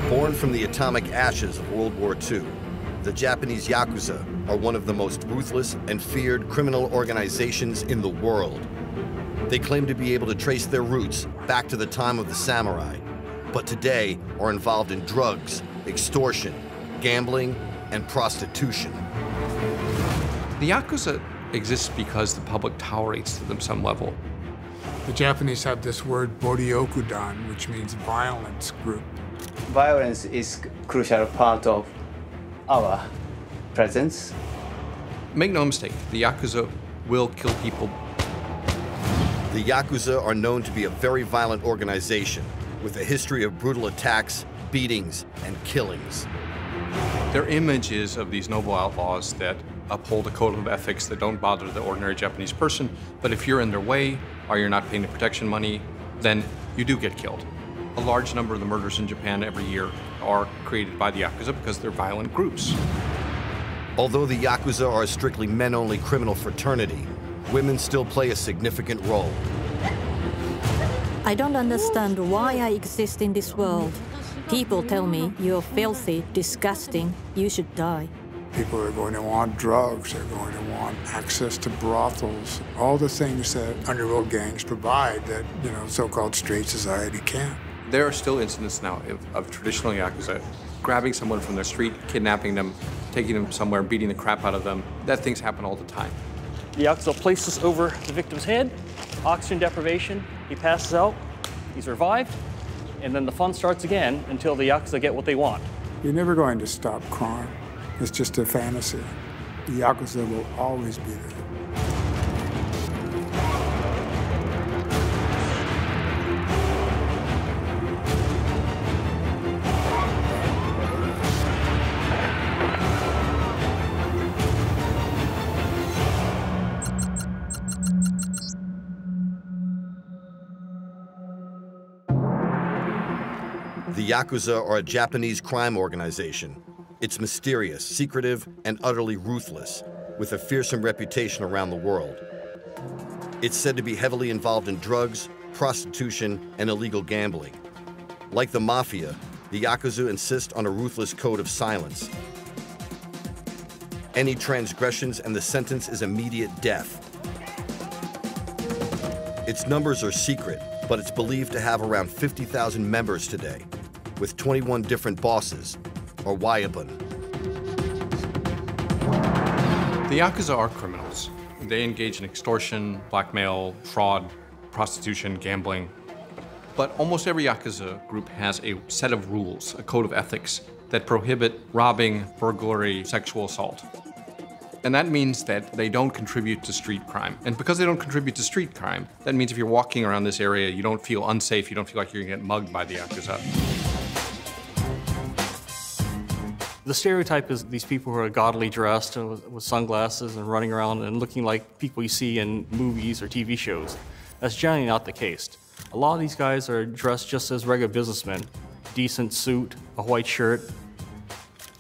Born from the atomic ashes of World War II, the Japanese Yakuza are one of the most ruthless and feared criminal organizations in the world. They claim to be able to trace their roots back to the time of the samurai, but today are involved in drugs, extortion, gambling, and prostitution. The Yakuza exists because the public tolerates to them some level. The Japanese have this word Boryokudan, which means violence group. Violence is a crucial part of our presence. Make no mistake, the Yakuza will kill people. The Yakuza are known to be a very violent organization with a history of brutal attacks, beatings, and killings. Their image is of these noble outlaws that uphold a code of ethics that don't bother the ordinary Japanese person, but if you're in their way or you're not paying the protection money, then you do get killed. A large number of the murders in Japan every year are created by the Yakuza because they're violent groups. Although the Yakuza are a strictly men-only criminal fraternity, women still play a significant role. I don't understand why I exist in this world. People tell me you're filthy, disgusting, you should die. People are going to want drugs, they're going to want access to brothels, all the things that underworld gangs provide that, so-called straight society can't. There are still incidents now of traditional Yakuza grabbing someone from their street, kidnapping them, taking them somewhere, beating the crap out of them. That things happen all the time. The Yakuza will place this over the victim's head, oxygen deprivation, he passes out, he's revived, and then the fun starts again until the Yakuza get what they want. You're never going to stop crime. It's just a fantasy. The Yakuza will always be there. The Yakuza are a Japanese crime organization. It's mysterious, secretive, and utterly ruthless, with a fearsome reputation around the world. It's said to be heavily involved in drugs, prostitution, and illegal gambling. Like the mafia, the Yakuza insist on a ruthless code of silence. Any transgressions and the sentence is immediate death. Its numbers are secret, but it's believed to have around 50,000 members today, with 21 different bosses, or Wayabun. The Yakuza are criminals. They engage in extortion, blackmail, fraud, prostitution, gambling. But almost every Yakuza group has a set of rules, a code of ethics, that prohibit robbing, burglary, sexual assault. And that means that they don't contribute to street crime. And because they don't contribute to street crime, that means if you're walking around this area, you don't feel unsafe, you don't feel like you're gonna get mugged by the Yakuza. The stereotype is these people who are gaudily dressed and with sunglasses and running around and looking like people you see in movies or TV shows. That's generally not the case. A lot of these guys are dressed just as regular businessmen. Decent suit, a white shirt.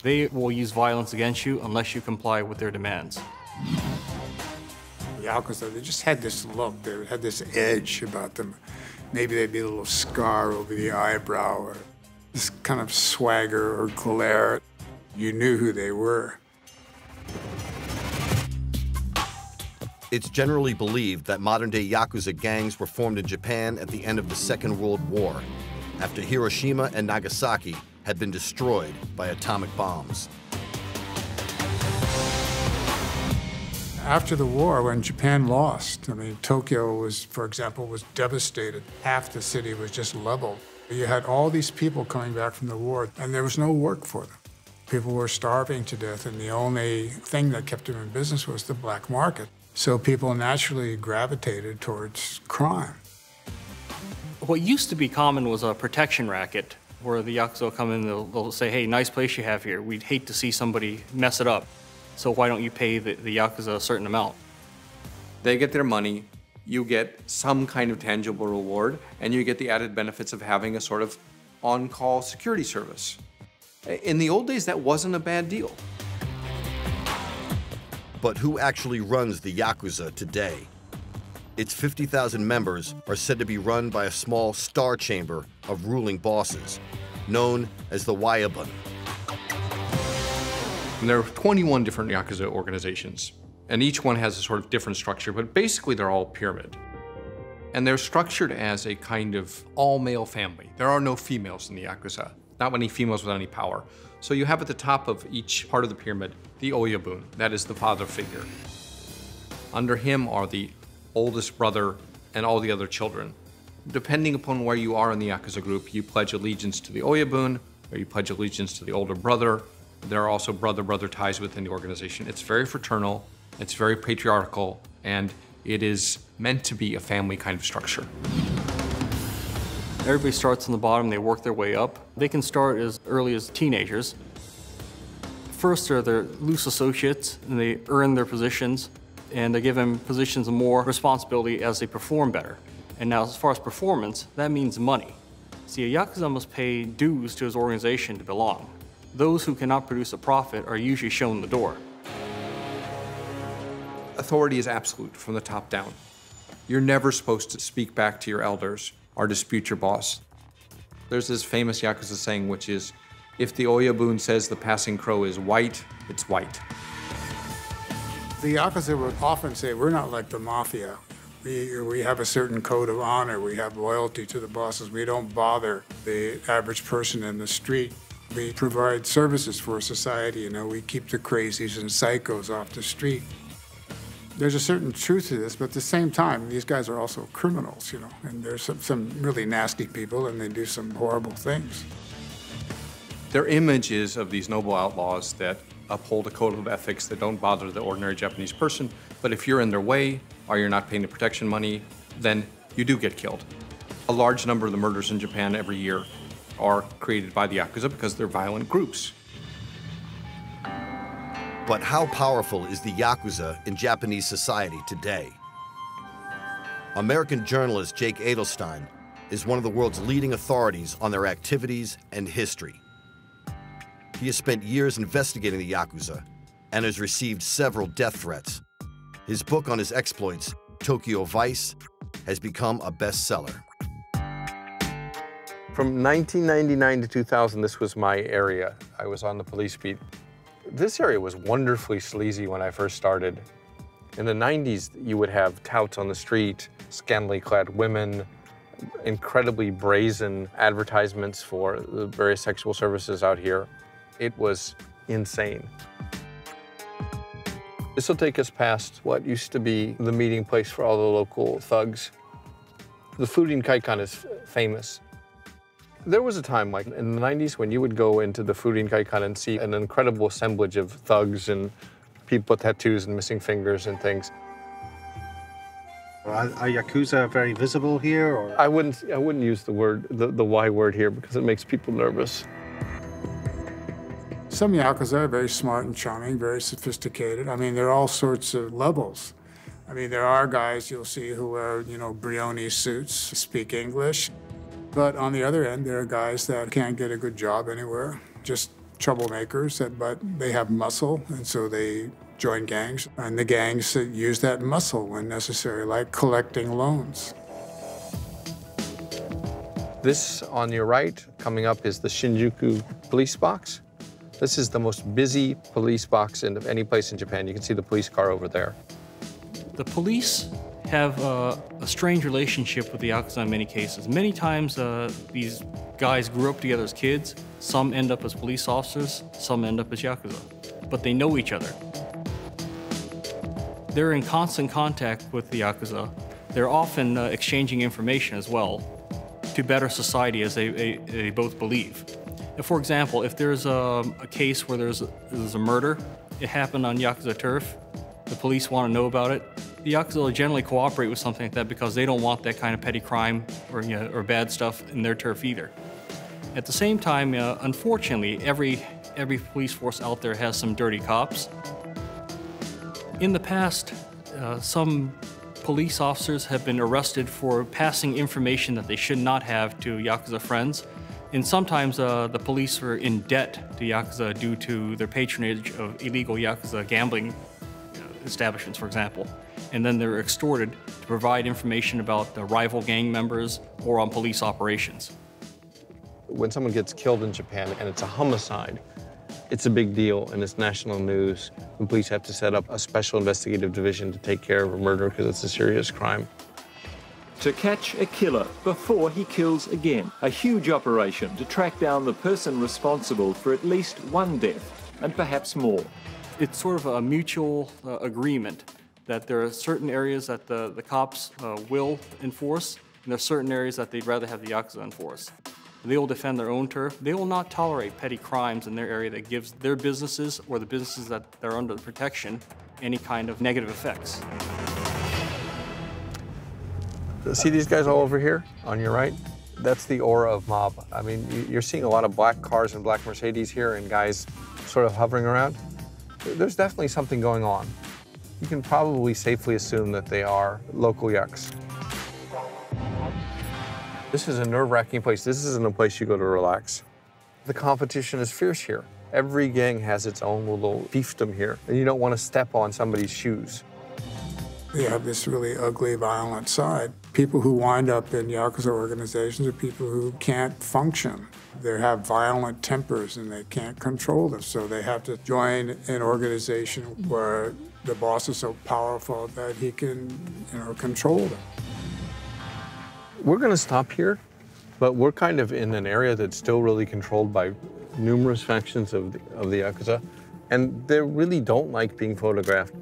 They will use violence against you unless you comply with their demands. The Yakuza, they just had this look, they had this edge about them. Maybe they'd be a little scar over the eyebrow, or this kind of swagger or glare. You knew who they were. It's generally believed that modern-day Yakuza gangs were formed in Japan at the end of the Second World War, after Hiroshima and Nagasaki had been destroyed by atomic bombs. After the war, when Japan lost, Tokyo was, for example, was devastated. Half the city was just leveled. You had all these people coming back from the war, and there was no work for them. People were starving to death, and the only thing that kept them in business was the black market. So people naturally gravitated towards crime. What used to be common was a protection racket, where the Yakuza will come in, they'll say, hey, nice place you have here. We'd hate to see somebody mess it up, so why don't you pay the Yakuza a certain amount? They get their money, you get some kind of tangible reward, and you get the added benefits of having a sort of on-call security service. In the old days, that wasn't a bad deal. But who actually runs the Yakuza today? Its 50,000 members are said to be run by a small star chamber of ruling bosses. known as the Yabun. And there are 21 different Yakuza organizations, and each one has a sort of different structure, but basically they're all pyramid. And they're structured as a kind of all-male family. There are no females in the Yakuza, not many females with any power. So you have at the top of each part of the pyramid the Oyabun, that is the father figure. Under him are the oldest brother and all the other children. Depending upon where you are in the Yakuza group, you pledge allegiance to the Oyabun, or you pledge allegiance to the older brother. There are also brother-brother ties within the organization. It's very fraternal, it's very patriarchal, and it is meant to be a family kind of structure. Everybody starts on the bottom, they work their way up. They can start as early as teenagers. First, they're loose associates, and they earn their positions, and they give them positions of more responsibility as they perform better. And now, as far as performance, that means money. See, a Yakuza must pay dues to his organization to belong. Those who cannot produce a profit are usually shown the door. Authority is absolute from the top down. You're never supposed to speak back to your elders or dispute your boss. There's this famous Yakuza saying, which is, if the Oyabun says the passing crow is white, it's white. The Yakuza would often say, we're not like the mafia. We have a certain code of honor. We have loyalty to the bosses. We don't bother the average person in the street. We provide services for society, you know. We keep the crazies and psychos off the street. There's a certain truth to this, but at the same time, these guys are also criminals, you know, and there's some really nasty people, and they do some horrible things. Their image is of these noble outlaws that uphold a code of ethics that don't bother the ordinary Japanese person, but if you're in their way, or you're not paying the protection money, then you do get killed. A large number of the murders in Japan every year are created by the Yakuza because they're violent groups. But how powerful is the Yakuza in Japanese society today? American journalist Jake Adelstein is one of the world's leading authorities on their activities and history. He has spent years investigating the Yakuza and has received several death threats. His book on his exploits, Tokyo Vice, has become a bestseller. From 1999 to 2000, this was my area. I was on the police beat. This area was wonderfully sleazy when I first started. In the 90s, you would have touts on the street, scantily clad women, incredibly brazen advertisements for the various sexual services out here. It was insane. This will take us past what used to be the meeting place for all the local thugs. The Furin-kaikan is famous. There was a time, like in the 90s, when you would go into the Furin-kaikan and see an incredible assemblage of thugs and people with tattoos and missing fingers and things. Are Yakuza very visible here? Or? I wouldn't use the word, the Y word here, because it makes people nervous. Some Yakuza are very smart and charming, very sophisticated. I mean, there are all sorts of levels. I mean, there are guys you'll see who wear, you know, Brioni suits, speak English. But on the other end, there are guys that can't get a good job anywhere, just troublemakers, but they have muscle, and so they join gangs. And the gangs use that muscle when necessary, like collecting loans. This on your right, coming up, is the Shinjuku police box. This is the most busy police box in any place in Japan. You can see the police car over there. The police have a strange relationship with the Yakuza in many cases. Many times, these guys grew up together as kids. Some end up as police officers, some end up as Yakuza. But they know each other. They're in constant contact with the Yakuza. They're often exchanging information as well to better society, as they both believe. For example, if there's a case where there's a murder, it happened on Yakuza turf, the police want to know about it, the Yakuza will generally cooperate with something like that because they don't want that kind of petty crime or bad stuff in their turf either. At the same time, unfortunately, every police force out there has some dirty cops. In the past, some police officers have been arrested for passing information that they should not have to Yakuza friends. And sometimes the police were in debt to Yakuza due to their patronage of illegal Yakuza gambling establishments, for example. And then they're extorted to provide information about the rival gang members or on police operations. When someone gets killed in Japan and it's a homicide, it's a big deal and it's national news. The police have to set up a special investigative division to take care of a murder because it's a serious crime. To catch a killer before he kills again. A huge operation to track down the person responsible for at least one death, and perhaps more. It's sort of a mutual agreement that there are certain areas that the cops will enforce, and there are certain areas that they'd rather have the Yakuza enforce. They will defend their own turf. They will not tolerate petty crimes in their area that gives their businesses or the businesses that are under the protection any kind of negative effects. See these guys all over here on your right? That's the aura of mob. I mean, you're seeing a lot of black cars and black Mercedes here and guys sort of hovering around. There's definitely something going on. You can probably safely assume that they are local yucks. This is a nerve-wracking place. This isn't a place you go to relax. The competition is fierce here. Every gang has its own little fiefdom here, and you don't want to step on somebody's shoes. You have this really ugly, violent side. People who wind up in Yakuza organizations are people who can't function. They have violent tempers and they can't control them, so they have to join an organization where the boss is so powerful that he can, control them. We're going to stop here, but we're kind of in an area that's still really controlled by numerous factions of the Yakuza, and they really don't like being photographed.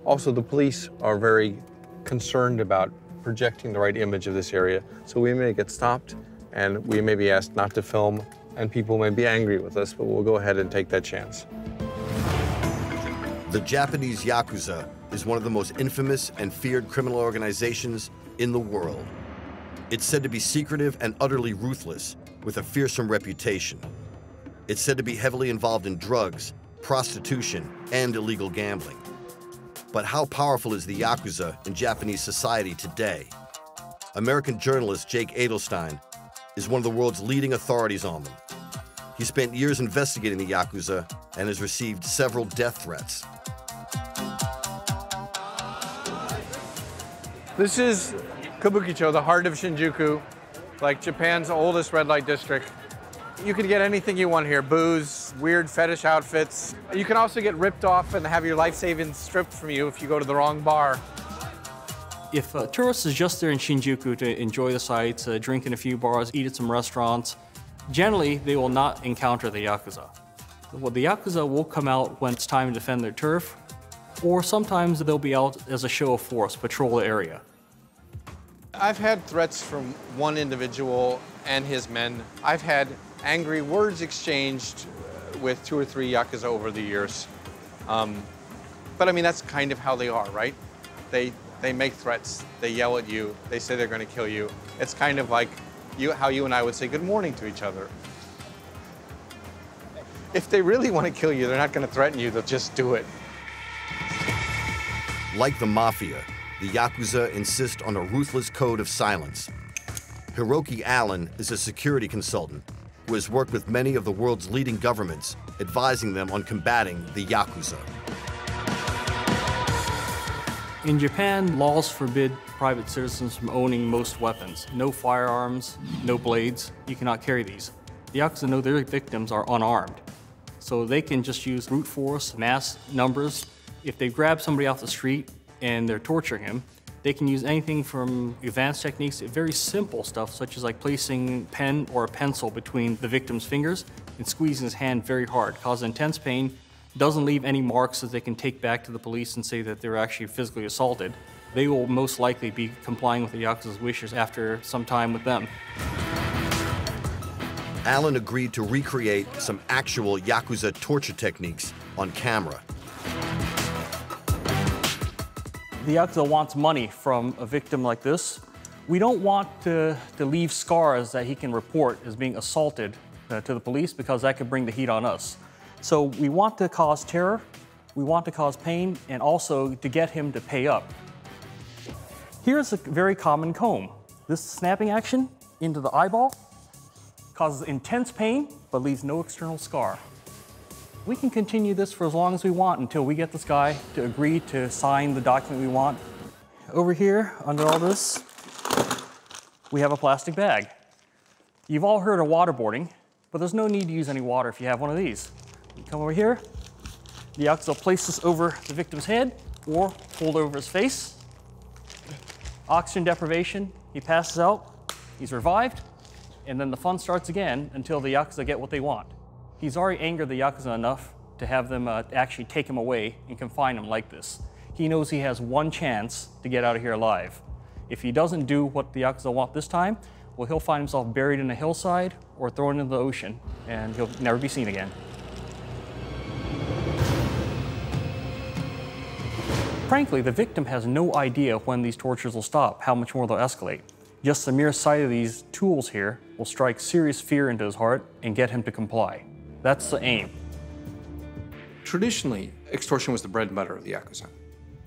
Also, the police are very concerned about projecting the right image of this area, so we may get stopped and we may be asked not to film, and people may be angry with us, but we'll go ahead and take that chance. The Japanese Yakuza is one of the most infamous and feared criminal organizations in the world. It's said to be secretive and utterly ruthless, with a fearsome reputation. It's said to be heavily involved in drugs, prostitution, and illegal gambling. But how powerful is the Yakuza in Japanese society today? American journalist Jake Adelstein is one of the world's leading authorities on them. He spent years investigating the Yakuza and has received several death threats. This is Kabukicho, the heart of Shinjuku, like Japan's oldest red light district. You can get anything you want here, booze, weird fetish outfits. You can also get ripped off and have your life savings stripped from you if you go to the wrong bar. If a tourist is just there in Shinjuku to enjoy the sights, drink in a few bars, eat at some restaurants, generally they will not encounter the Yakuza. Well, the Yakuza will come out when it's time to defend their turf, or sometimes they'll be out as a show of force, patrol the area. I've had threats from one individual and his men. I've had angry words exchanged with 2 or 3 Yakuza over the years. But I mean, that's kind of how they are, right? They make threats, they yell at you, they say they're gonna kill you. It's kind of like how you and I would say good morning to each other. If they really want to kill you, they're not gonna threaten you, they'll just do it. Like the mafia, the Yakuza insist on a ruthless code of silence. Hiroki Allen is a security consultant who has worked with many of the world's leading governments, advising them on combating the Yakuza. In Japan, laws forbid private citizens from owning most weapons. No firearms, no blades, you cannot carry these. The Yakuza know their victims are unarmed, so they can just use brute force, mass numbers. If they grab somebody off the street and they're torturing him, they can use anything from advanced techniques to very simple stuff, such as like placing a pen or a pencil between the victim's fingers and squeezing his hand very hard, causes intense pain, doesn't leave any marks that they can take back to the police and say that they were actually physically assaulted. They will most likely be complying with the Yakuza's wishes after some time with them. Allen agreed to recreate some actual Yakuza torture techniques on camera. The Yakuza wants money from a victim like this. We don't want to leave scars that he can report as being assaulted to the police, because that could bring the heat on us. So we want to cause terror, we want to cause pain, and also to get him to pay up. Here's a very common comb. This snapping action into the eyeball causes intense pain, but leaves no external scar. We can continue this for as long as we want until we get this guy to agree to sign the document we want. Over here, under all this, we have a plastic bag. You've all heard of waterboarding, but there's no need to use any water if you have one of these. You come over here, the Yakuza will place this over the victim's head or hold over his face. Oxygen deprivation, he passes out, he's revived, and then the fun starts again until the Yakuza get what they want. He's already angered the Yakuza enough to have them actually take him away and confine him like this. He knows he has one chance to get out of here alive. If he doesn't do what the Yakuza want this time, well, he'll find himself buried in a hillside or thrown into the ocean, and he'll never be seen again. Frankly, the victim has no idea when these tortures will stop, how much more they'll escalate. Just the mere sight of these tools here will strike serious fear into his heart and get him to comply. That's the aim. Traditionally, extortion was the bread and butter of the Yakuza.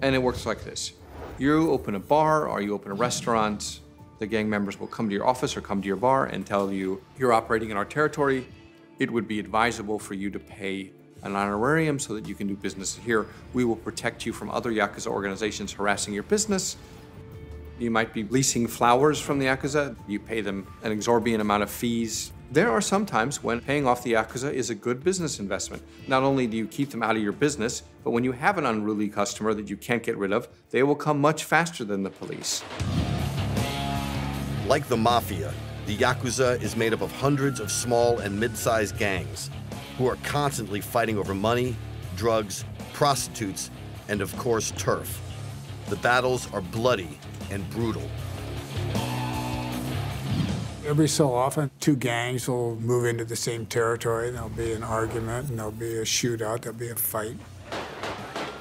And it works like this. You open a bar or you open a restaurant, the gang members will come to your office or come to your bar and tell you, you're operating in our territory. It would be advisable for you to pay an honorarium so that you can do business here. We will protect you from other Yakuza organizations harassing your business. You might be leasing flowers from the Yakuza. You pay them an exorbitant amount of fees. There are some times when paying off the Yakuza is a good business investment. Not only do you keep them out of your business, but when you have an unruly customer that you can't get rid of, they will come much faster than the police. Like the mafia, the Yakuza is made up of hundreds of small and mid-sized gangs who are constantly fighting over money, drugs, prostitutes, and of course, turf. The battles are bloody and brutal. Every so often, two gangs will move into the same territory. There'll be an argument, and there'll be a shootout, there'll be a fight.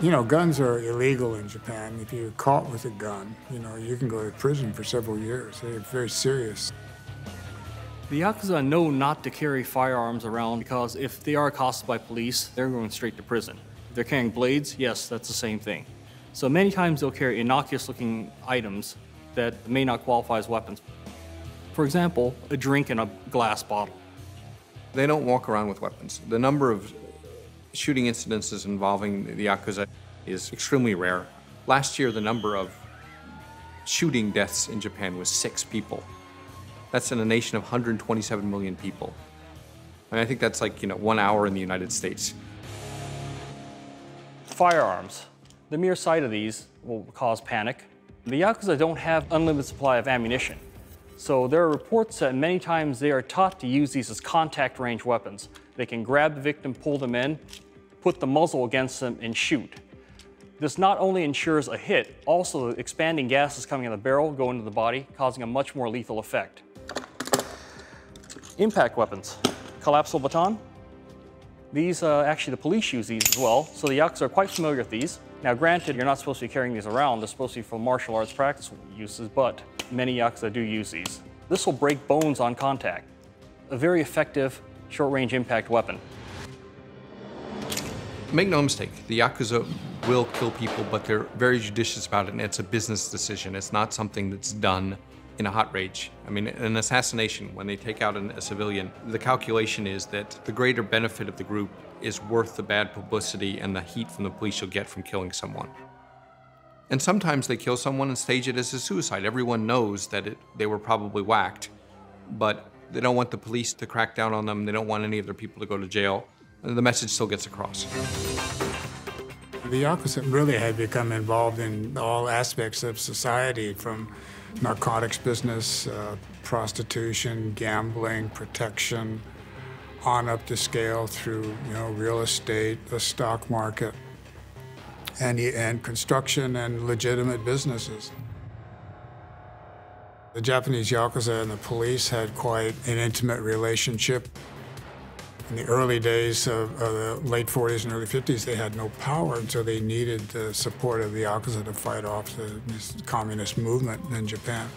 You know, guns are illegal in Japan. If you're caught with a gun, you know, you can go to prison for several years. They're very serious. The Yakuza know not to carry firearms around because if they are accosted by police, they're going straight to prison. If they're carrying blades, yes, that's the same thing. So many times they'll carry innocuous-looking items that may not qualify as weapons. For example, a drink in a glass bottle. They don't walk around with weapons. The number of shooting incidences involving the Yakuza is extremely rare. Last year, the number of shooting deaths in Japan was 6 people. That's in a nation of 127 million people. And I think that's like, 1 hour in the United States. Firearms. The mere sight of these will cause panic. The Yakuza don't have unlimited supply of ammunition. So there are reports that many times they are taught to use these as contact range weapons. They can grab the victim, pull them in, put the muzzle against them, and shoot. This not only ensures a hit, also the expanding gases coming in the barrel go into the body, causing a much more lethal effect. Impact weapons. Collapsible baton. These, actually the police use these as well, so the Yakuza are quite familiar with these. Now granted, you're not supposed to be carrying these around, they're supposed to be for martial arts practice uses, but many Yakuza do use these. This will break bones on contact. A very effective short-range impact weapon. Make no mistake, the Yakuza will kill people, but they're very judicious about it, and it's a business decision. It's not something that's done in a hot rage. I mean, an assassination, when they take out a civilian, the calculation is that the greater benefit of the group is worth the bad publicity and the heat from the police you'll get from killing someone. And sometimes they kill someone and stage it as a suicide. Everyone knows that they were probably whacked, but they don't want the police to crack down on them. They don't want any of their people to go to jail. And the message still gets across. The Yakuza really had become involved in all aspects of society, from narcotics business, prostitution, gambling, protection, on up the scale through real estate, the stock market, and construction and legitimate businesses. The Japanese Yakuza and the police had quite an intimate relationship. In the early days of the late 40s and early 50s, they had no power, and so they needed the support of the Yakuza to fight off this communist movement in Japan.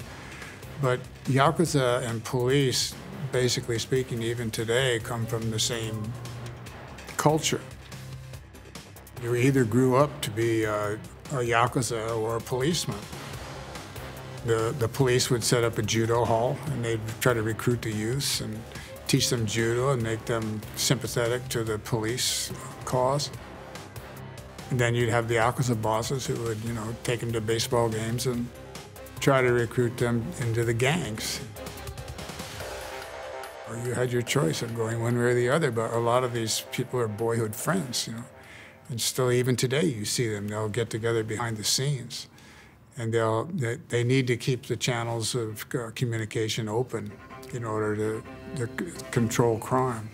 But Yakuza and police, basically speaking, even today, come from the same culture. You either grew up to be a Yakuza or a policeman. The police would set up a judo hall, and they'd try to recruit the youths and teach them judo and make them sympathetic to the police cause. And then you'd have the Yakuza bosses who would, take them to baseball games and try to recruit them into the gangs. Or you had your choice of going one way or the other, but a lot of these people are boyhood friends, you know. And still, even today, you see them. They'll get together behind the scenes. And they need to keep the channels of communication open in order to control crime.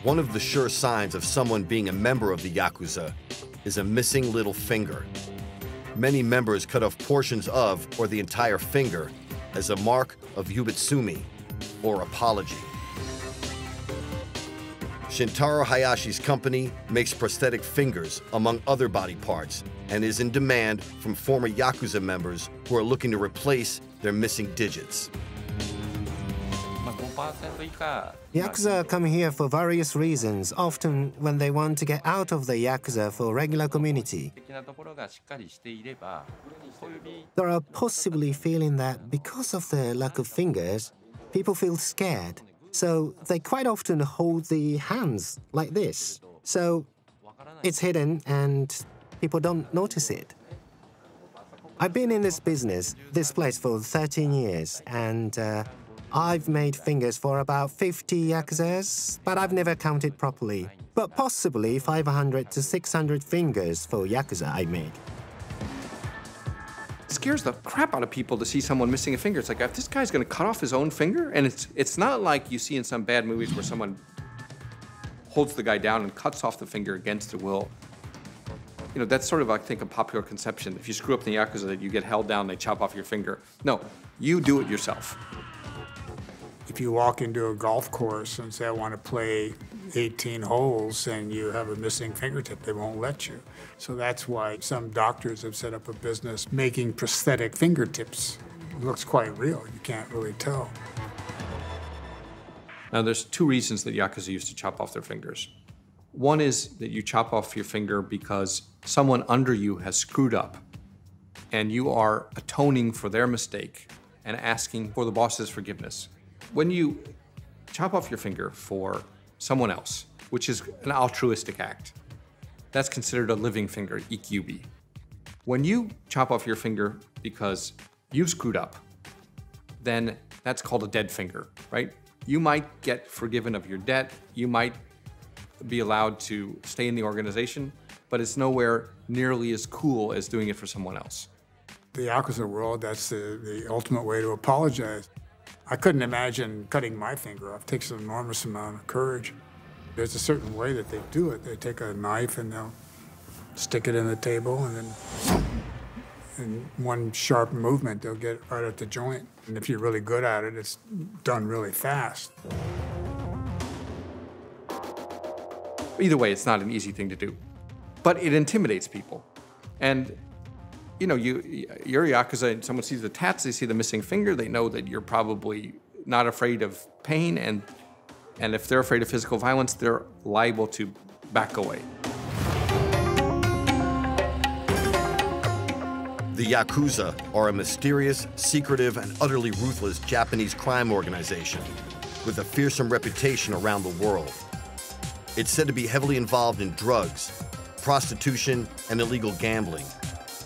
One of the sure signs of someone being a member of the Yakuza is a missing little finger. Many members cut off portions of or the entire finger as a mark of yubitsumi, or apology. Shintaro Hayashi's company makes prosthetic fingers, among other body parts, and is in demand from former Yakuza members who are looking to replace their missing digits. Yakuza come here for various reasons, often when they want to get out of the Yakuza for regular community. They are possibly feeling that because of the lack of fingers, people feel scared. So they quite often hold the hands like this. So it's hidden and people don't notice it. I've been in this business, this place, for 13 years, and I've made fingers for about 50 Yakuzas, but I've never counted properly. But possibly 500 to 600 fingers for Yakuza I made. It scares the crap out of people to see someone missing a finger. It's like, if this guy's gonna cut off his own finger, and it's not like you see in some bad movies where someone holds the guy down and cuts off the finger against their will. You know, that's sort of, I think, a popular conception. If you screw up in the Yakuza, that you get held down, they chop off your finger. No, you do it yourself. If you walk into a golf course and say, I want to play 18 holes, and you have a missing fingertip, they won't let you. So that's why some doctors have set up a business making prosthetic fingertips. It looks quite real. You can't really tell. Now, there's two reasons that Yakuza used to chop off their fingers. One is that you chop off your finger because someone under you has screwed up, and you are atoning for their mistake and asking for the boss's forgiveness. When you chop off your finger for someone else, which is an altruistic act, that's considered a living finger, ikyubi. When you chop off your finger because you've screwed up, then that's called a dead finger, right? You might get forgiven of your debt, you might be allowed to stay in the organization, but it's nowhere nearly as cool as doing it for someone else. The Yakuza world, that's the ultimate way to apologize. I couldn't imagine cutting my finger off. It takes an enormous amount of courage. There's a certain way that they do it. They take a knife and they'll stick it in the table, and then in one sharp movement, they'll get right at the joint. And if you're really good at it, it's done really fast. Either way, it's not an easy thing to do, but it intimidates people. And you know, you're a Yakuza, and someone sees the tats, they see the missing finger, they know that you're probably not afraid of pain, and if they're afraid of physical violence, they're liable to back away. The Yakuza are a mysterious, secretive, and utterly ruthless Japanese crime organization with a fearsome reputation around the world. It's said to be heavily involved in drugs, prostitution, and illegal gambling,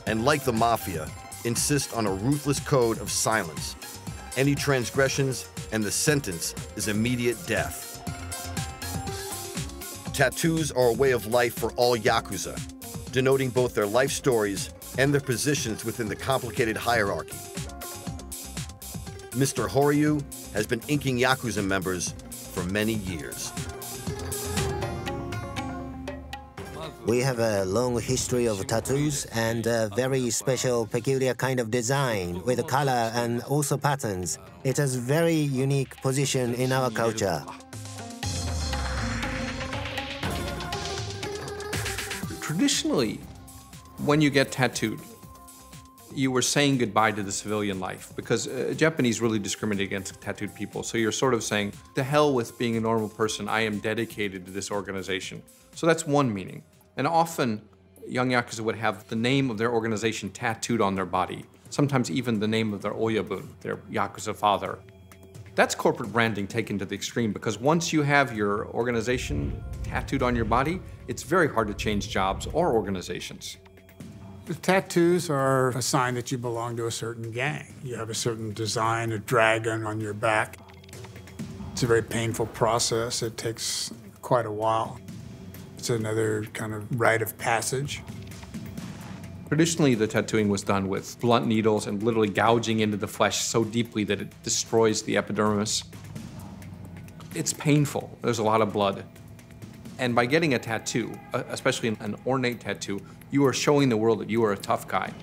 and like the mafia, insist on a ruthless code of silence. Any transgressions, and the sentence is immediate death. Tattoos are a way of life for all Yakuza, denoting both their life stories and their positions within the complicated hierarchy. Mr. Horyu has been inking Yakuza members for many years. We have a long history of tattoos and a very special, peculiar kind of design with color and also patterns. It has very unique position in our culture. Traditionally, when you get tattooed, you were saying goodbye to the civilian life, because Japanese really discriminate against tattooed people. So you're sort of saying, to hell with being a normal person, I am dedicated to this organization. So that's one meaning. And often, young Yakuza would have the name of their organization tattooed on their body, sometimes even the name of their oyabun, their Yakuza father. That's corporate branding taken to the extreme, because once you have your organization tattooed on your body, it's very hard to change jobs or organizations. The tattoos are a sign that you belong to a certain gang. You have a certain design, a dragon on your back. It's a very painful process. It takes quite a while. It's another kind of rite of passage. Traditionally, the tattooing was done with blunt needles and literally gouging into the flesh so deeply that it destroys the epidermis. It's painful. There's a lot of blood. And by getting a tattoo, especially an ornate tattoo, you are showing the world that you are a tough guy.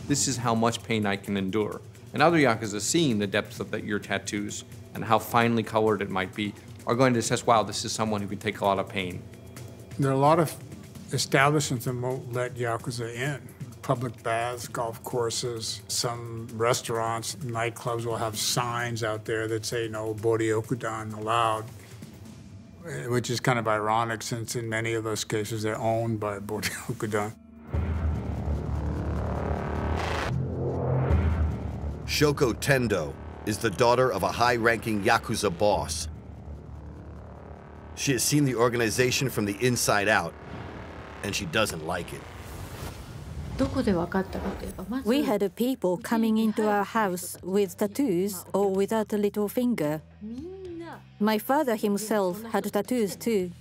This is how much pain I can endure. And other Yakuza, seeing the depth of your tattoos and how finely colored it might be, are going to assess, wow, this is someone who can take a lot of pain. There are a lot of establishments that won't let Yakuza in. Public baths, golf courses, some restaurants, nightclubs will have signs out there that say no Boryokudan allowed, which is kind of ironic since in many of those cases they're owned by Boryokudan. Shoko Tendo is the daughter of a high-ranking Yakuza boss. She has seen the organization from the inside out, and she doesn't like it. We had people coming into our house with tattoos or without a little finger. My father himself had tattoos too.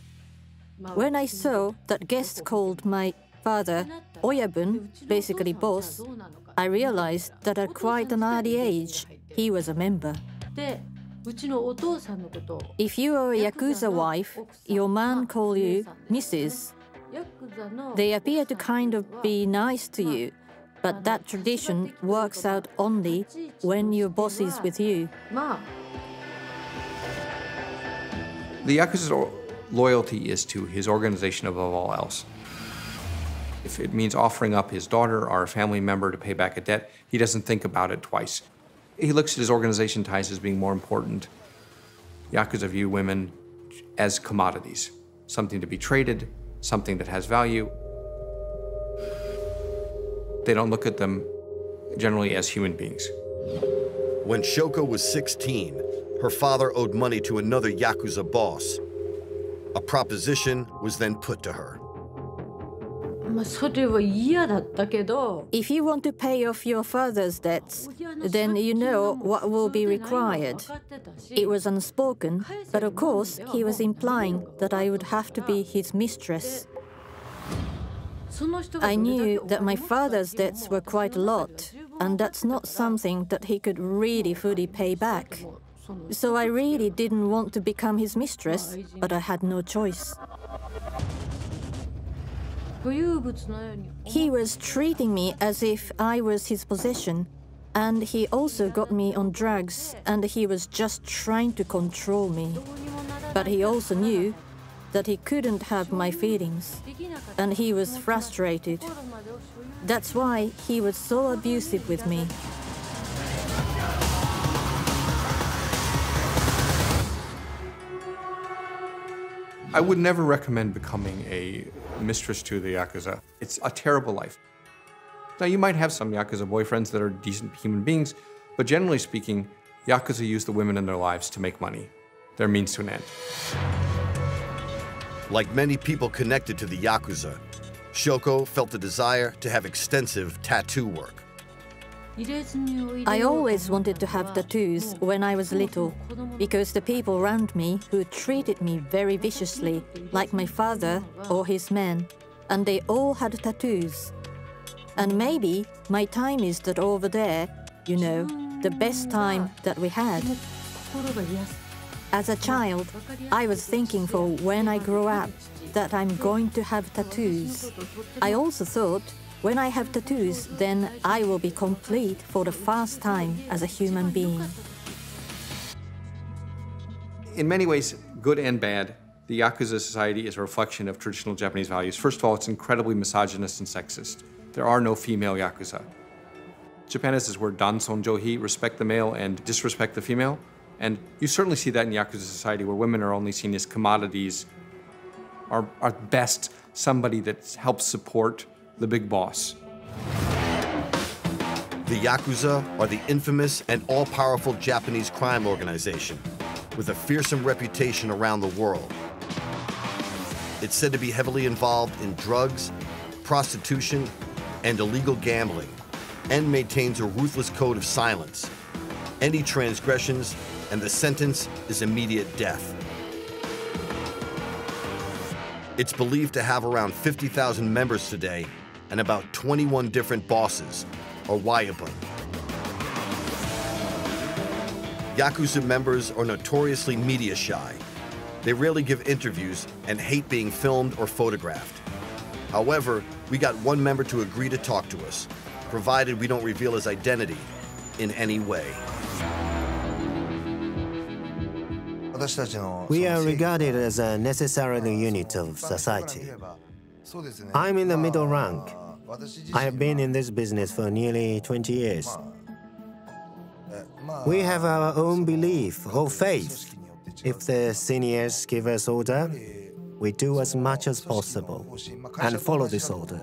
When I saw that guests called my father Oyabun, basically boss, I realized that at quite an early age, he was a member. If you are a Yakuza wife, your man calls you Mrs. They appear to kind of be nice to you, but that tradition works out only when your boss is with you. The Yakuza's loyalty is to his organization above all else. If it means offering up his daughter or a family member to pay back a debt, he doesn't think about it twice. He looks at his organization ties as being more important. Yakuza view women as commodities, something to be traded, something that has value. They don't look at them generally as human beings. When Shoko was 16, her father owed money to another Yakuza boss. A proposition was then put to her. If you want to pay off your father's debts, then you know what will be required. It was unspoken, but of course he was implying that I would have to be his mistress. I knew that my father's debts were quite a lot, and that's not something that he could really fully pay back. So I really didn't want to become his mistress, but I had no choice. He was treating me as if I was his possession, and he also got me on drugs, and he was just trying to control me. But he also knew that he couldn't have my feelings, and he was frustrated. That's why he was so abusive with me. I would never recommend becoming a mistress to the Yakuza. It's a terrible life. Now, you might have some Yakuza boyfriends that are decent human beings, but generally speaking, Yakuza use the women in their lives to make money. They're means to an end. Like many people connected to the Yakuza, Shoko felt the desire to have extensive tattoo work. I always wanted to have tattoos when I was little, because the people around me who treated me very viciously, like my father or his men, and they all had tattoos. And maybe my time is that over there, you know, the best time that we had. As a child, I was thinking for when I grow up that I'm going to have tattoos. I also thought, when I have tattoos, then I will be complete for the first time as a human being. In many ways, good and bad, the Yakuza society is a reflection of traditional Japanese values. First of all, it's incredibly misogynist and sexist. There are no female Yakuza. Japan has this word danson johi, respect the male and disrespect the female. And you certainly see that in Yakuza society where women are only seen as commodities, are at best somebody that helps support the big boss. The Yakuza are the infamous and all-powerful Japanese crime organization with a fearsome reputation around the world. It's said to be heavily involved in drugs, prostitution, and illegal gambling, and maintains a ruthless code of silence. Any transgressions, and the sentence is immediate death. It's believed to have around 50,000 members today and about 21 different bosses, or Wayabun. Yakuza members are notoriously media shy. They rarely give interviews and hate being filmed or photographed. However, we got one member to agree to talk to us, provided we don't reveal his identity in any way. We are regarded as a necessary unit of society. I'm in the middle rank. I have been in this business for nearly 20 years. We have our own belief or faith. If the seniors give us order, we do as much as possible and follow this order.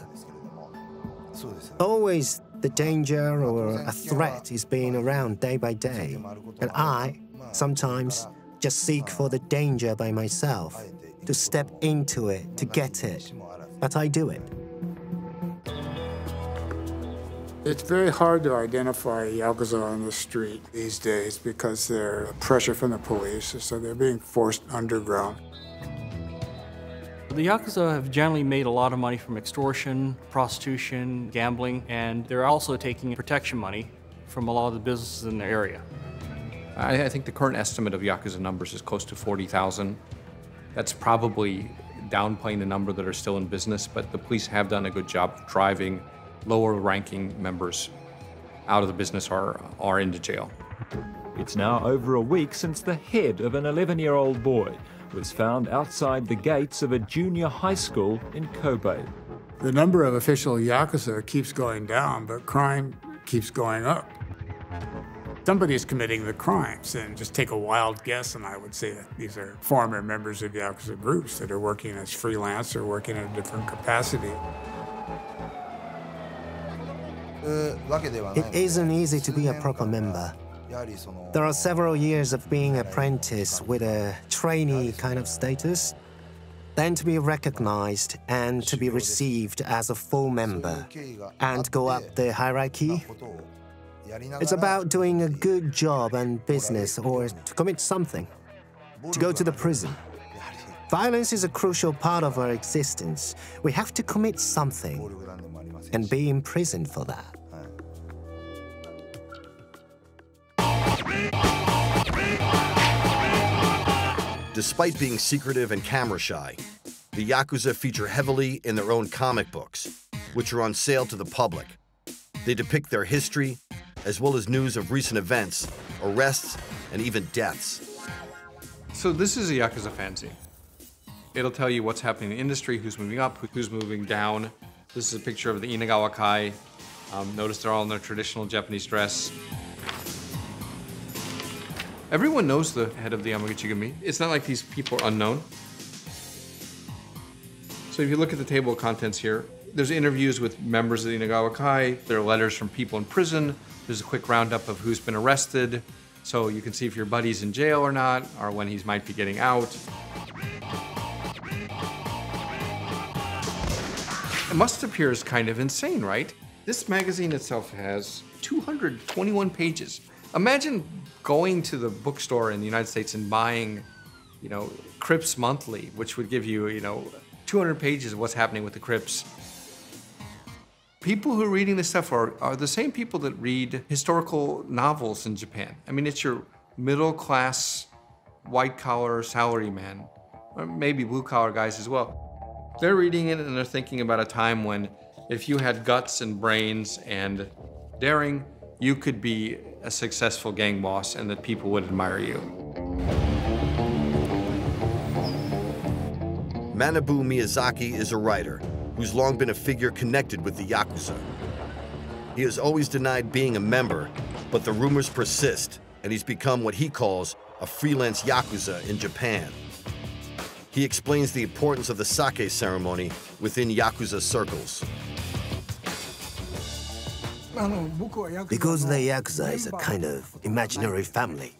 Always the danger or a threat is being around day by day, and I sometimes just seek for the danger by myself, to step into it, to get it, but I do it. It's very hard to identify Yakuza on the street these days because there's pressure from the police, so they're being forced underground. The Yakuza have generally made a lot of money from extortion, prostitution, gambling, and they're also taking protection money from a lot of the businesses in their area. I think the current estimate of Yakuza numbers is close to 40,000. That's probably downplaying the number that are still in business, but the police have done a good job of driving lower-ranking members out of the business or into jail. It's now over a week since the head of an 11-year-old boy was found outside the gates of a junior high school in Kobe. The number of official Yakuza keeps going down, but crime keeps going up. Somebody's committing the crimes, and just take a wild guess, and I would say that these are former members of Yakuza groups that are working as freelance or working in a different capacity. It isn't easy to be a proper member. There are several years of being an apprentice with a trainee kind of status, then to be recognized and to be received as a full member and go up the hierarchy. It's about doing a good job and business or to commit something, to go to the prison. Violence is a crucial part of our existence. We have to commit something and be imprisoned for that. Despite being secretive and camera shy, the Yakuza feature heavily in their own comic books, which are on sale to the public. They depict their history, as well as news of recent events, arrests, and even deaths. So this is a Yakuza fanzine. It'll tell you what's happening in the industry, who's moving up, who's moving down. This is a picture of the Inagawa Kai. Notice they're all in their traditional Japanese dress. Everyone knows the head of the Yamaguchi-gumi. It's not like these people are unknown. So if you look at the table of contents here, there's interviews with members of the Inagawa Kai. There are letters from people in prison. There's a quick roundup of who's been arrested. So you can see if your buddy's in jail or not, or when he might be getting out. It must appear as kind of insane, right? This magazine itself has 221 pages. Imagine going to the bookstore in the United States and buying, Crips Monthly, which would give you, 200 pages of what's happening with the Crips. People who are reading this stuff are the same people that read historical novels in Japan. I mean, it's your middle-class, white-collar salaryman, or maybe blue-collar guys as well. They're reading it and they're thinking about a time when if you had guts and brains and daring, you could be a successful gang boss and that people would admire you. Manabu Miyazaki is a writer who's long been a figure connected with the Yakuza. He has always denied being a member, but the rumors persist, and he's become what he calls a freelance Yakuza in Japan. He explains the importance of the sake ceremony within Yakuza circles. Because the Yakuza is a kind of imaginary family,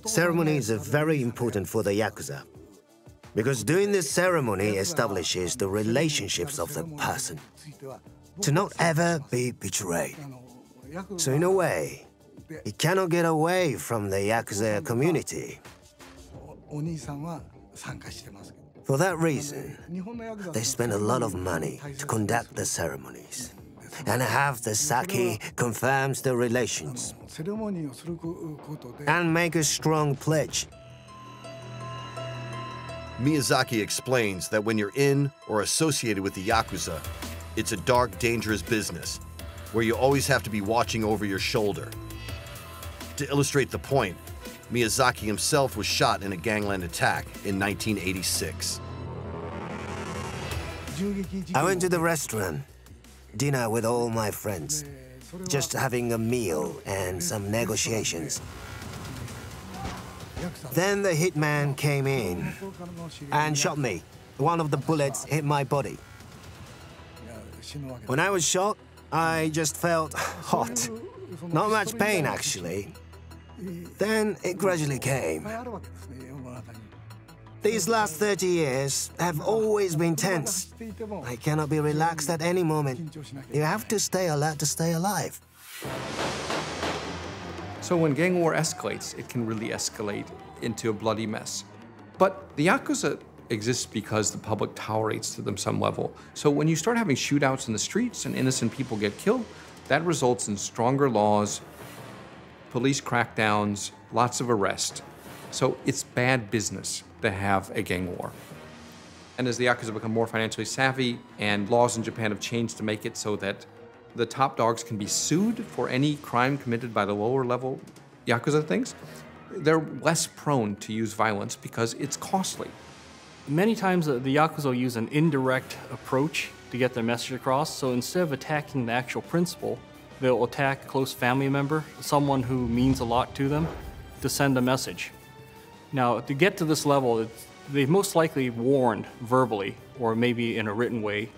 ceremonies are very important for the Yakuza. Because doing this ceremony establishes the relationships of the person. to not ever be betrayed. So in a way, he cannot get away from the Yakuza community. For that reason, they spend a lot of money to conduct the ceremonies. And half the sake confirms the relations. And make a strong pledge. Miyazaki explains that when you're in or associated with the Yakuza, it's a dark, dangerous business where you always have to be watching over your shoulder. To illustrate the point, Miyazaki himself was shot in a gangland attack in 1986. I went to the restaurant, dinner with all my friends, just having a meal and some negotiations. Then the hitman came in and shot me. One of the bullets hit my body. When I was shot, I just felt hot. Not much pain, actually. Then it gradually came. These last 30 years have always been tense. I cannot be relaxed at any moment. You have to stay alert to stay alive. So when gang war escalates, it can really escalate into a bloody mess. But the Yakuza exists because the public tolerates to them some level. So when you start having shootouts in the streets and innocent people get killed, that results in stronger laws, police crackdowns, lots of arrest. So it's bad business to have a gang war. And as the Yakuza become more financially savvy and laws in Japan have changed to make it so that the top dogs can be sued for any crime committed by the lower level Yakuza things, they're less prone to use violence because it's costly. Many times the Yakuza will use an indirect approach to get their message across. So instead of attacking the actual principal, they'll attack a close family member, someone who means a lot to them, to send a message. Now, to get to this level, they've most likely warned verbally or maybe in a written way.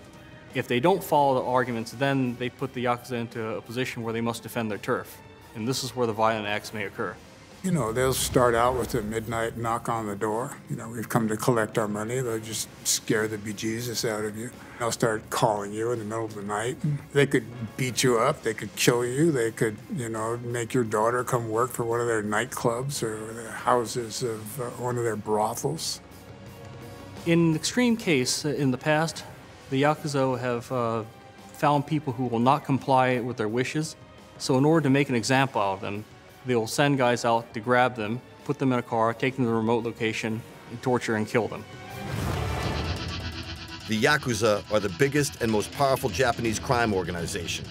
If they don't follow the arguments, then they put the Yakuza into a position where they must defend their turf. And this is where the violent acts may occur. You know, they'll start out with a midnight knock on the door. You know, we've come to collect our money. They'll just scare the bejesus out of you. They'll start calling you in the middle of the night. They could beat you up. They could kill you. They could, you know, make your daughter come work for one of their nightclubs or the houses of one of their brothels. In an extreme case, in the past, the Yakuza have found people who will not comply with their wishes. So in order to make an example out of them, they'll send guys out to grab them, put them in a car, take them to a remote location, and torture and kill them. The Yakuza are the biggest and most powerful Japanese crime organization.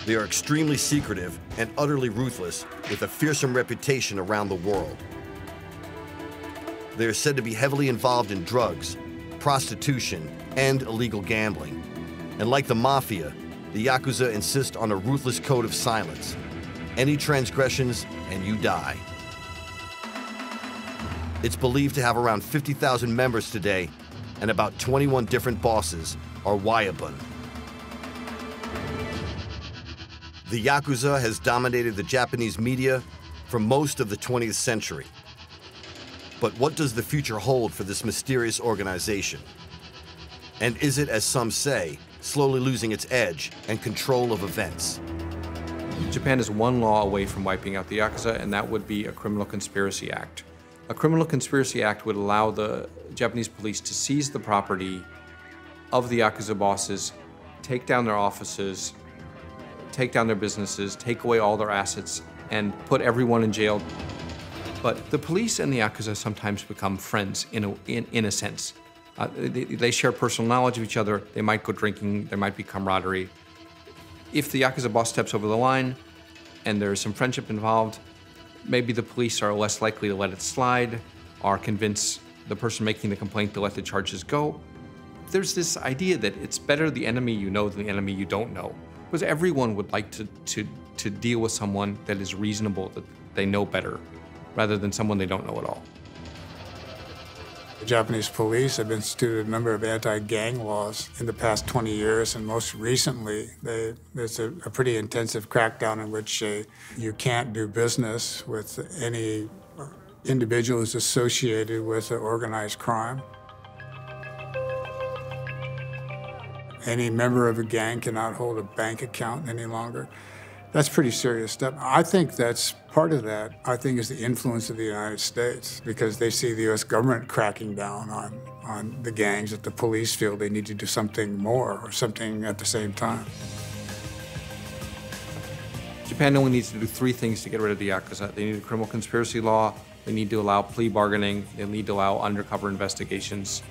They are extremely secretive and utterly ruthless, with a fearsome reputation around the world. They are said to be heavily involved in drugs, prostitution, and illegal gambling. And like the mafia, the Yakuza insist on a ruthless code of silence. Any transgressions, and you die. It's believed to have around 50,000 members today, and about 21 different bosses are Wayabun. The Yakuza has dominated the Japanese media for most of the 20th century. But what does the future hold for this mysterious organization? And is it, as some say, slowly losing its edge and control of events? Japan is one law away from wiping out the Yakuza, and that would be a Criminal Conspiracy Act. A Criminal Conspiracy Act would allow the Japanese police to seize the property of the Yakuza bosses, take down their offices, take down their businesses, take away all their assets, and put everyone in jail. But the police and the Yakuza sometimes become friends in a sense. They share personal knowledge of each other, they might go drinking, there might be camaraderie. If the Yakuza boss steps over the line and there's some friendship involved, maybe the police are less likely to let it slide or convince the person making the complaint to let the charges go. There's this idea that it's better the enemy you know than the enemy you don't know. Because everyone would like to deal with someone that is reasonable, that they know better, rather than someone they don't know at all. The Japanese police have instituted a number of anti-gang laws in the past 20 years, and most recently, there's a pretty intensive crackdown in which you can't do business with any individual who's associated with organized crime. Any member of a gang cannot hold a bank account any longer. That's pretty serious stuff. I think that's part of that, I think, is the influence of the United States, because they see the U.S. government cracking down on the gangs, that the police feel they need to do something more or something at the same time. Japan only needs to do 3 things to get rid of the Yakuza. They need a criminal conspiracy law, they need to allow plea bargaining, they need to allow undercover investigations.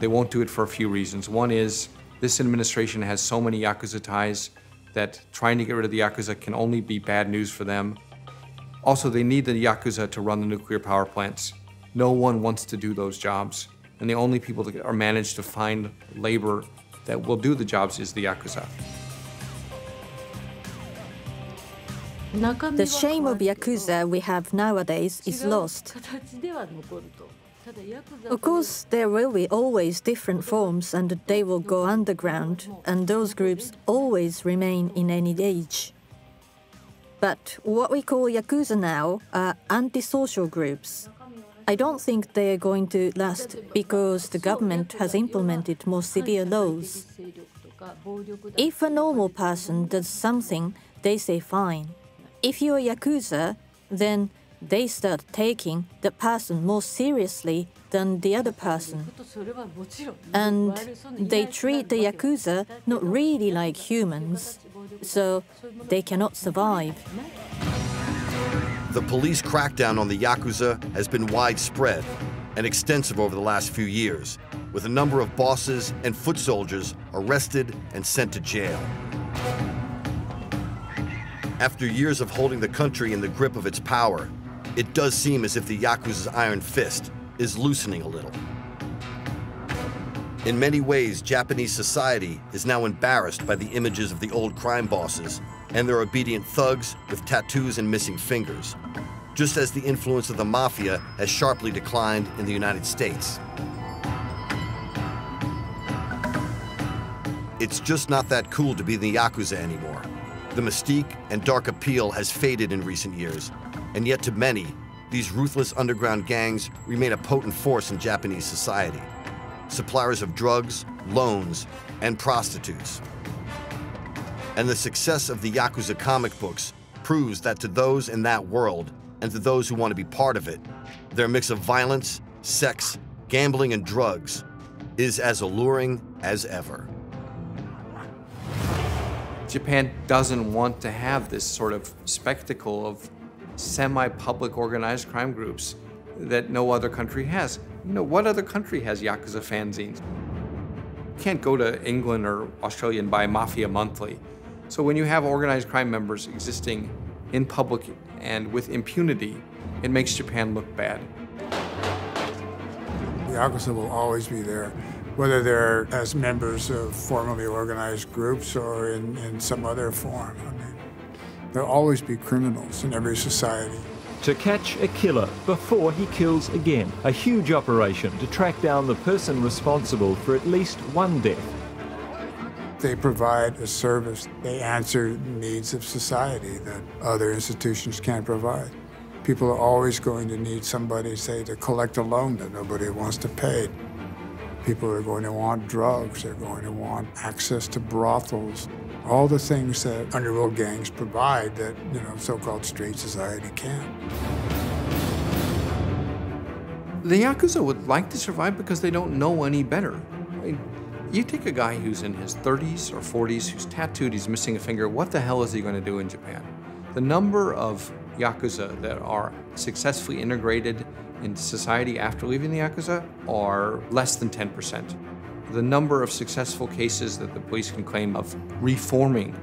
They won't do it for a few reasons. One is, this administration has so many Yakuza ties that trying to get rid of the Yakuza can only be bad news for them. Also, they need the Yakuza to run the nuclear power plants. No one wants to do those jobs, and the only people that are managed to find labor that will do the jobs is the Yakuza. The shame of Yakuza we have nowadays is lost. Of course, there will be always different forms, and they will go underground, and those groups always remain in any age. But what we call Yakuza now are antisocial groups. I don't think they are going to last because the government has implemented more severe laws. If a normal person does something, they say fine. If you're a Yakuza, then they start taking the person more seriously than the other person. And they treat the Yakuza not really like humans, so they cannot survive. The police crackdown on the Yakuza has been widespread and extensive over the last few years, with a number of bosses and foot soldiers arrested and sent to jail. After years of holding the country in the grip of its power, it does seem as if the Yakuza's iron fist is loosening a little. In many ways, Japanese society is now embarrassed by the images of the old crime bosses and their obedient thugs with tattoos and missing fingers, just as the influence of the mafia has sharply declined in the United States. It's just not that cool to be in the Yakuza anymore. The mystique and dark appeal has faded in recent years, and yet to many, these ruthless underground gangs remain a potent force in Japanese society. Suppliers of drugs, loans, and prostitutes. And the success of the Yakuza comic books proves that to those in that world, and to those who want to be part of it, their mix of violence, sex, gambling, and drugs is as alluring as ever. Japan doesn't want to have this sort of spectacle of semi-public organized crime groups that no other country has. You know, what other country has Yakuza fanzines? You can't go to England or Australia and buy Mafia Monthly. So when you have organized crime members existing in public and with impunity, it makes Japan look bad. The Yakuza will always be there, whether they're as members of formally organized groups or in some other form. I mean, there'll always be criminals in every society. To catch a killer before he kills again. A huge operation to track down the person responsible for at least one death. They provide a service. They answer needs of society that other institutions can't provide. People are always going to need somebody, say, to collect a loan that nobody wants to pay. People are going to want drugs. They're going to want access to brothels. All the things that underworld gangs provide that, you know, so-called straight society can't. The Yakuza would like to survive because they don't know any better. I mean, you take a guy who's in his 30s or 40s, who's tattooed, he's missing a finger, what the hell is he going to do in Japan? The number of Yakuza that are successfully integrated into society after leaving the Yakuza are less than 10%. The number of successful cases that the police can claim of reforming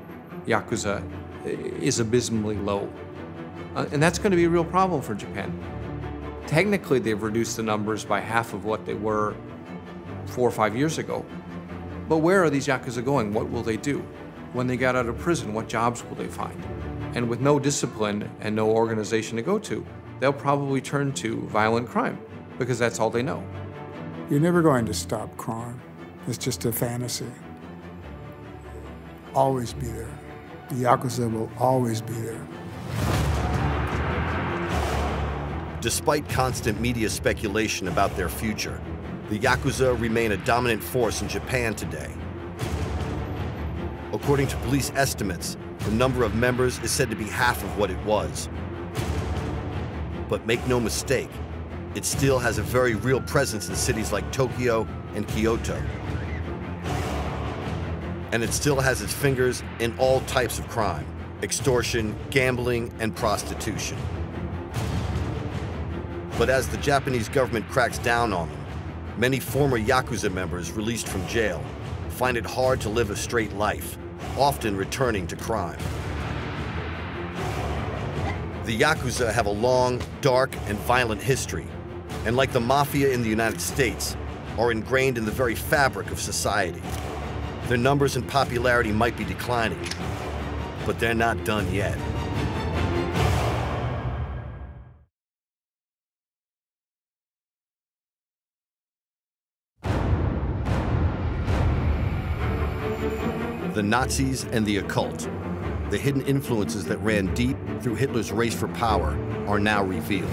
Yakuza is abysmally low. And that's going to be a real problem for Japan. Technically, they've reduced the numbers by half of what they were 4 or 5 years ago. But where are these Yakuza going? What will they do? When they get out of prison, what jobs will they find? And with no discipline and no organization to go to, they'll probably turn to violent crime because that's all they know. You're never going to stop crime. It's just a fantasy. Always be there. The Yakuza will always be there. Despite constant media speculation about their future, the Yakuza remain a dominant force in Japan today. According to police estimates, the number of members is said to be half of what it was. But make no mistake, it still has a very real presence in cities like Tokyo and Kyoto. And it still has its fingers in all types of crime: extortion, gambling, and prostitution. But as the Japanese government cracks down on them, many former Yakuza members released from jail find it hard to live a straight life, often returning to crime. The Yakuza have a long, dark, and violent history, and like the mafia in the United States, are ingrained in the very fabric of society. Their numbers and popularity might be declining, but they're not done yet. The Nazis and the occult, the hidden influences that ran deep through Hitler's race for power, are now revealed.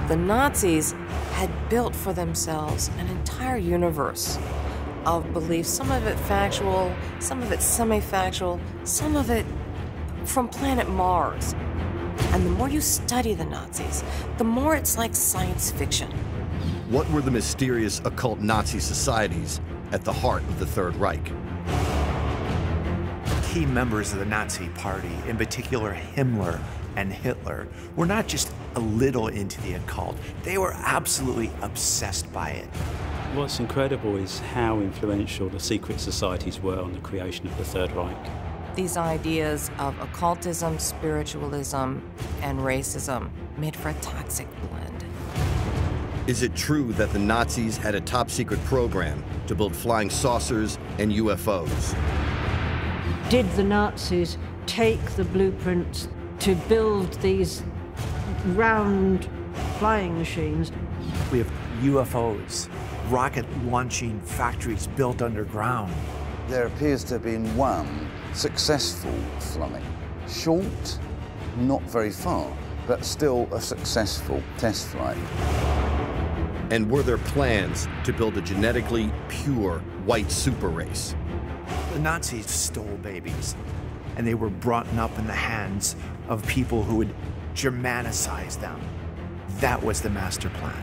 The Nazis had built for themselves an entire universe of beliefs, some of it factual, some of it semi-factual, some of it from planet Mars. And the more you study the Nazis, the more it's like science fiction. What were the mysterious occult Nazi societies at the heart of the Third Reich? Key members of the Nazi Party, in particular Himmler and Hitler, were not just a little into the occult, they were absolutely obsessed by it. What's incredible is how influential the secret societies were on the creation of the Third Reich. These ideas of occultism, spiritualism, and racism made for a toxic blend. Is it true that the Nazis had a top-secret program to build flying saucers and UFOs? Did the Nazis take the blueprints to build these round flying machines? We have UFOs, rocket launching factories built underground. There appears to have been one successful flight. Short, not very far, but still a successful test flight. And were there plans to build a genetically pure white super race? The Nazis stole babies, and they were brought up in the hands of people who would Germanicize them. That was the master plan.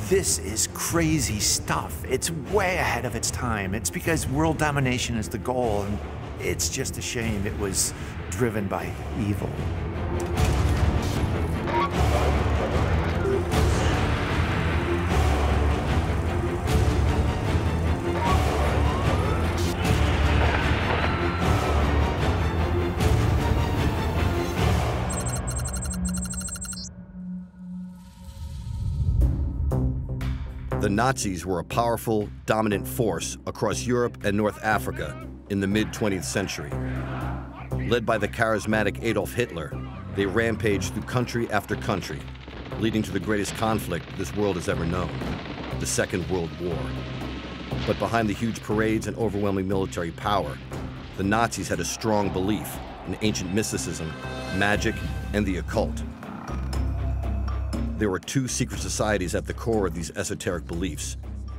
This is crazy stuff. It's way ahead of its time. It's because world domination is the goal, and it's just a shame it was driven by evil. The Nazis were a powerful, dominant force across Europe and North Africa in the mid-20th century. Led by the charismatic Adolf Hitler, they rampaged through country after country, leading to the greatest conflict this world has ever known, the Second World War. But behind the huge parades and overwhelming military power, the Nazis had a strong belief in ancient mysticism, magic, and the occult. There were two secret societies at the core of these esoteric beliefs,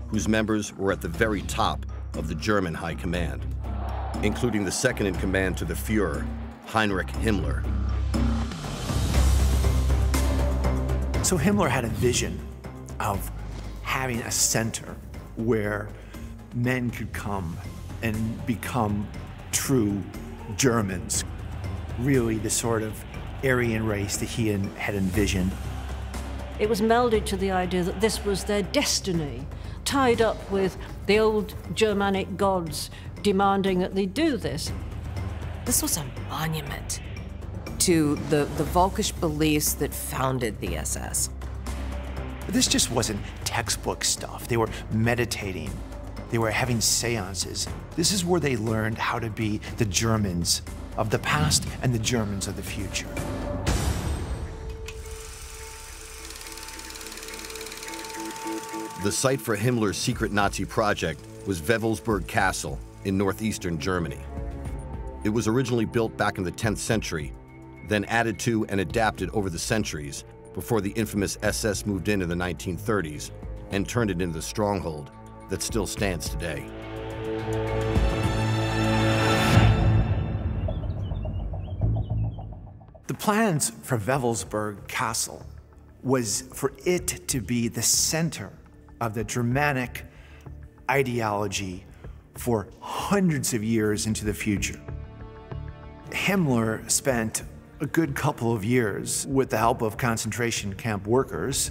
whose members were at the very top of the German high command, including the second in command to the Führer, Heinrich Himmler. So Himmler had a vision of having a center where men could come and become true Germans, really the sort of Aryan race that he had envisioned. It was melded to the idea that this was their destiny, tied up with the old Germanic gods demanding that they do this. This was a monument to the Völkisch beliefs that founded the SS. But this just wasn't textbook stuff. They were meditating. They were having seances. This is where they learned how to be the Germans of the past and the Germans of the future. The site for Himmler's secret Nazi project was Wewelsburg Castle in northeastern Germany. It was originally built back in the 10th century, then added to and adapted over the centuries before the infamous SS moved in the 1930s and turned it into the stronghold that still stands today. The plans for Wewelsburg Castle was for it to be the center of the Germanic ideology for hundreds of years into the future. Himmler spent a good couple of years with the help of concentration camp workers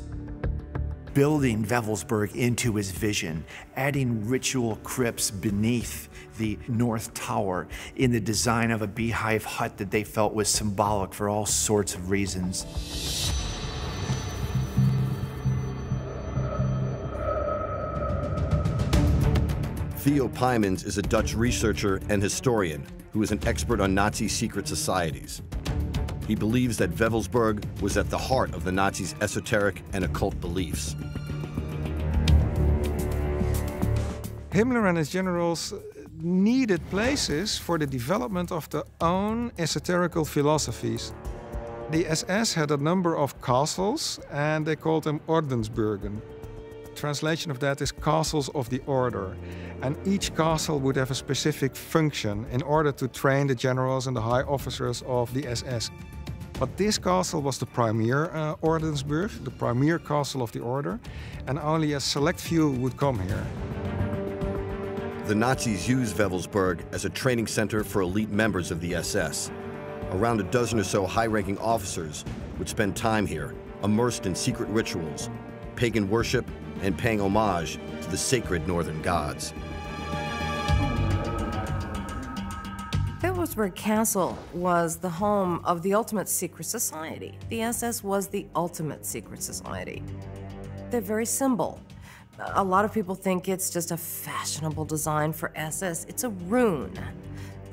building Wewelsburg into his vision, adding ritual crypts beneath the North Tower in the design of a beehive hut that they felt was symbolic for all sorts of reasons. Theo Pymans is a Dutch researcher and historian who is an expert on Nazi secret societies. He believes that Wewelsburg was at the heart of the Nazis' esoteric and occult beliefs. Himmler and his generals needed places for the development of their own esoterical philosophies. The SS had a number of castles, and they called them Ordensburgen. Translation of that is castles of the order. And each castle would have a specific function in order to train the generals and the high officers of the SS. But this castle was the premier Ordensburg, the premier castle of the order, and only a select few would come here. The Nazis used Wewelsburg as a training center for elite members of the SS. Around a dozen or so high-ranking officers would spend time here, immersed in secret rituals, pagan worship, and paying homage to the sacred northern gods. Wewelsburg Castle was the home of the ultimate secret society. The SS was the ultimate secret society. Their very symbol. A lot of people think it's just a fashionable design for SS. It's a rune.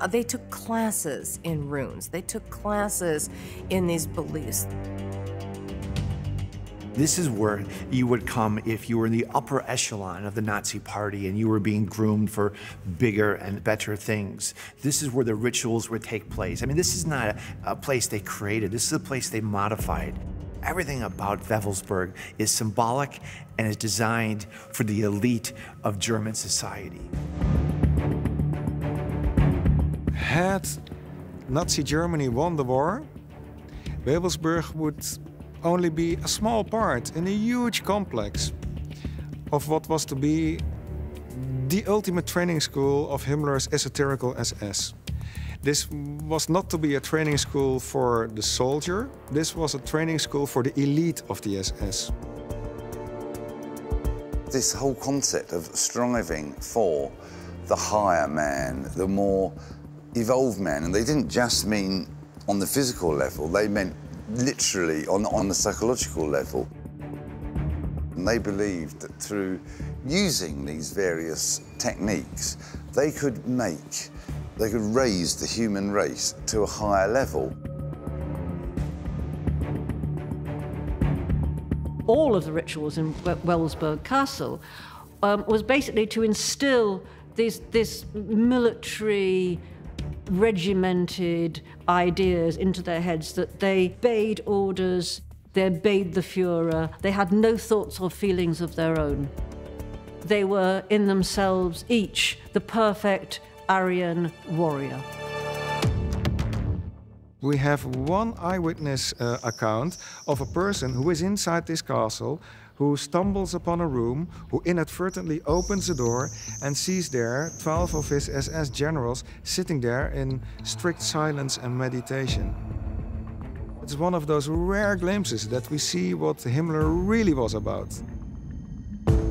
They took classes in runes. They took classes in these beliefs. This is where you would come if you were in the upper echelon of the Nazi party and you were being groomed for bigger and better things. This is where the rituals would take place. I mean, this is not a place they created. This is a place they modified. Everything about Wewelsburg is symbolic and is designed for the elite of German society. Had Nazi Germany won the war, Wewelsburg would only be a small part in a huge complex of what was to be the ultimate training school of Himmler's esoterical SS. This was not to be a training school for the soldier, this was a training school for the elite of the SS. This whole concept of striving for the higher man, the more evolved man, and they didn't just mean on the physical level, they meant literally on the psychological level. And they believed that through using these various techniques, they could raise the human race to a higher level. All of the rituals in Wewelsburg Castle was basically to instill this military, regimented ideas into their heads that they obeyed orders, they obeyed the Führer, they had no thoughts or feelings of their own. They were in themselves each the perfect Aryan warrior. We have one eyewitness account of a person who is inside this castle, who stumbles upon a room, who inadvertently opens the door and sees there 12 of his SS generals sitting there in strict silence and meditation. It's one of those rare glimpses that we see what Himmler really was about.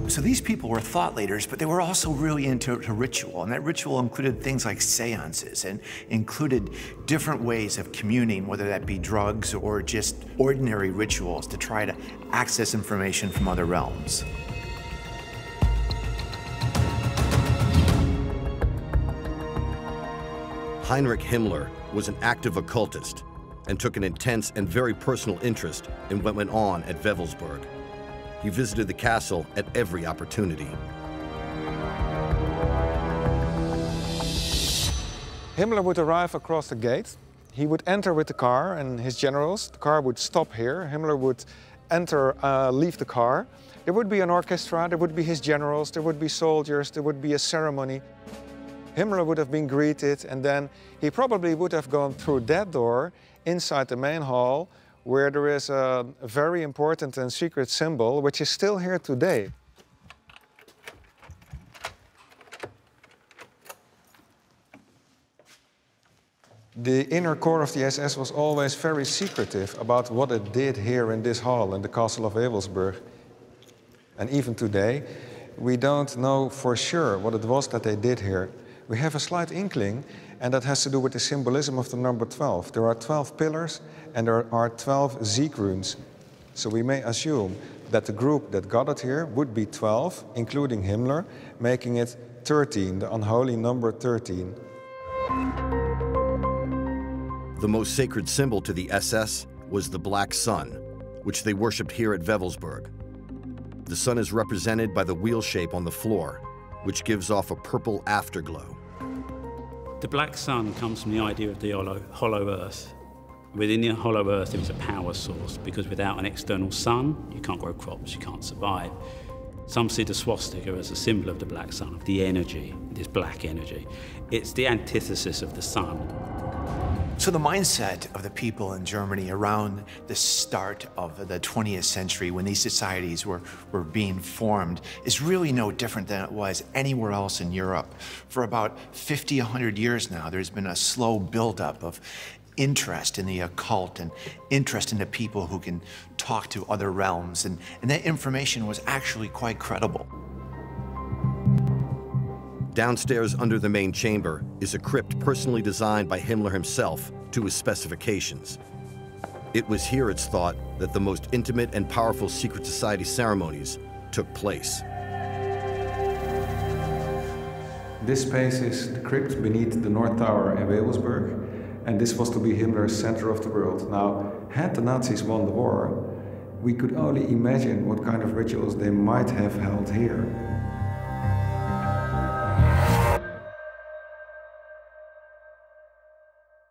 So these people were thought leaders, but they were also really into ritual, and that ritual included things like seances and included different ways of communing, whether that be drugs or just ordinary rituals to try to access information from other realms. Heinrich Himmler was an active occultist and took an intense and very personal interest in what went on at Wewelsburg. He visited the castle at every opportunity. Himmler would arrive across the gate. He would enter with the car and his generals. The car would stop here. Himmler would enter, leave the car. There would be an orchestra, there would be his generals, there would be soldiers, there would be a ceremony. Himmler would have been greeted, and then he probably would have gone through that door inside the main hall, where there is a very important and secret symbol, which is still here today. The inner core of the SS was always very secretive about what it did here in this hall in the castle of Wewelsburg. And even today, we don't know for sure what it was that they did here. We have a slight inkling, and that has to do with the symbolism of the number 12. There are 12 pillars, and there are 12 Sieg runes. So we may assume that the group that gathered here would be 12, including Himmler, making it 13, the unholy number 13. The most sacred symbol to the SS was the black sun, which they worshipped here at Wewelsburg. The sun is represented by the wheel shape on the floor, which gives off a purple afterglow. The black sun comes from the idea of the hollow earth. Within the hollow earth, there is a power source, because without an external sun, you can't grow crops, you can't survive. Some see the swastika as a symbol of the black sun, of the energy, this black energy. It's the antithesis of the sun. So the mindset of the people in Germany around the start of the 20th century, when these societies were being formed, is really no different than it was anywhere else in Europe. For about 50, 100 years now, there's been a slow buildup of interest in the occult and interest in the people who can talk to other realms, and that information was actually quite credible. Downstairs under the main chamber is a crypt personally designed by Himmler himself to his specifications. It was here, it's thought, that the most intimate and powerful secret society ceremonies took place. This space is the crypt beneath the North Tower in Wewelsburg, and this was to be Himmler's center of the world. Now, had the Nazis won the war, we could only imagine what kind of rituals they might have held here.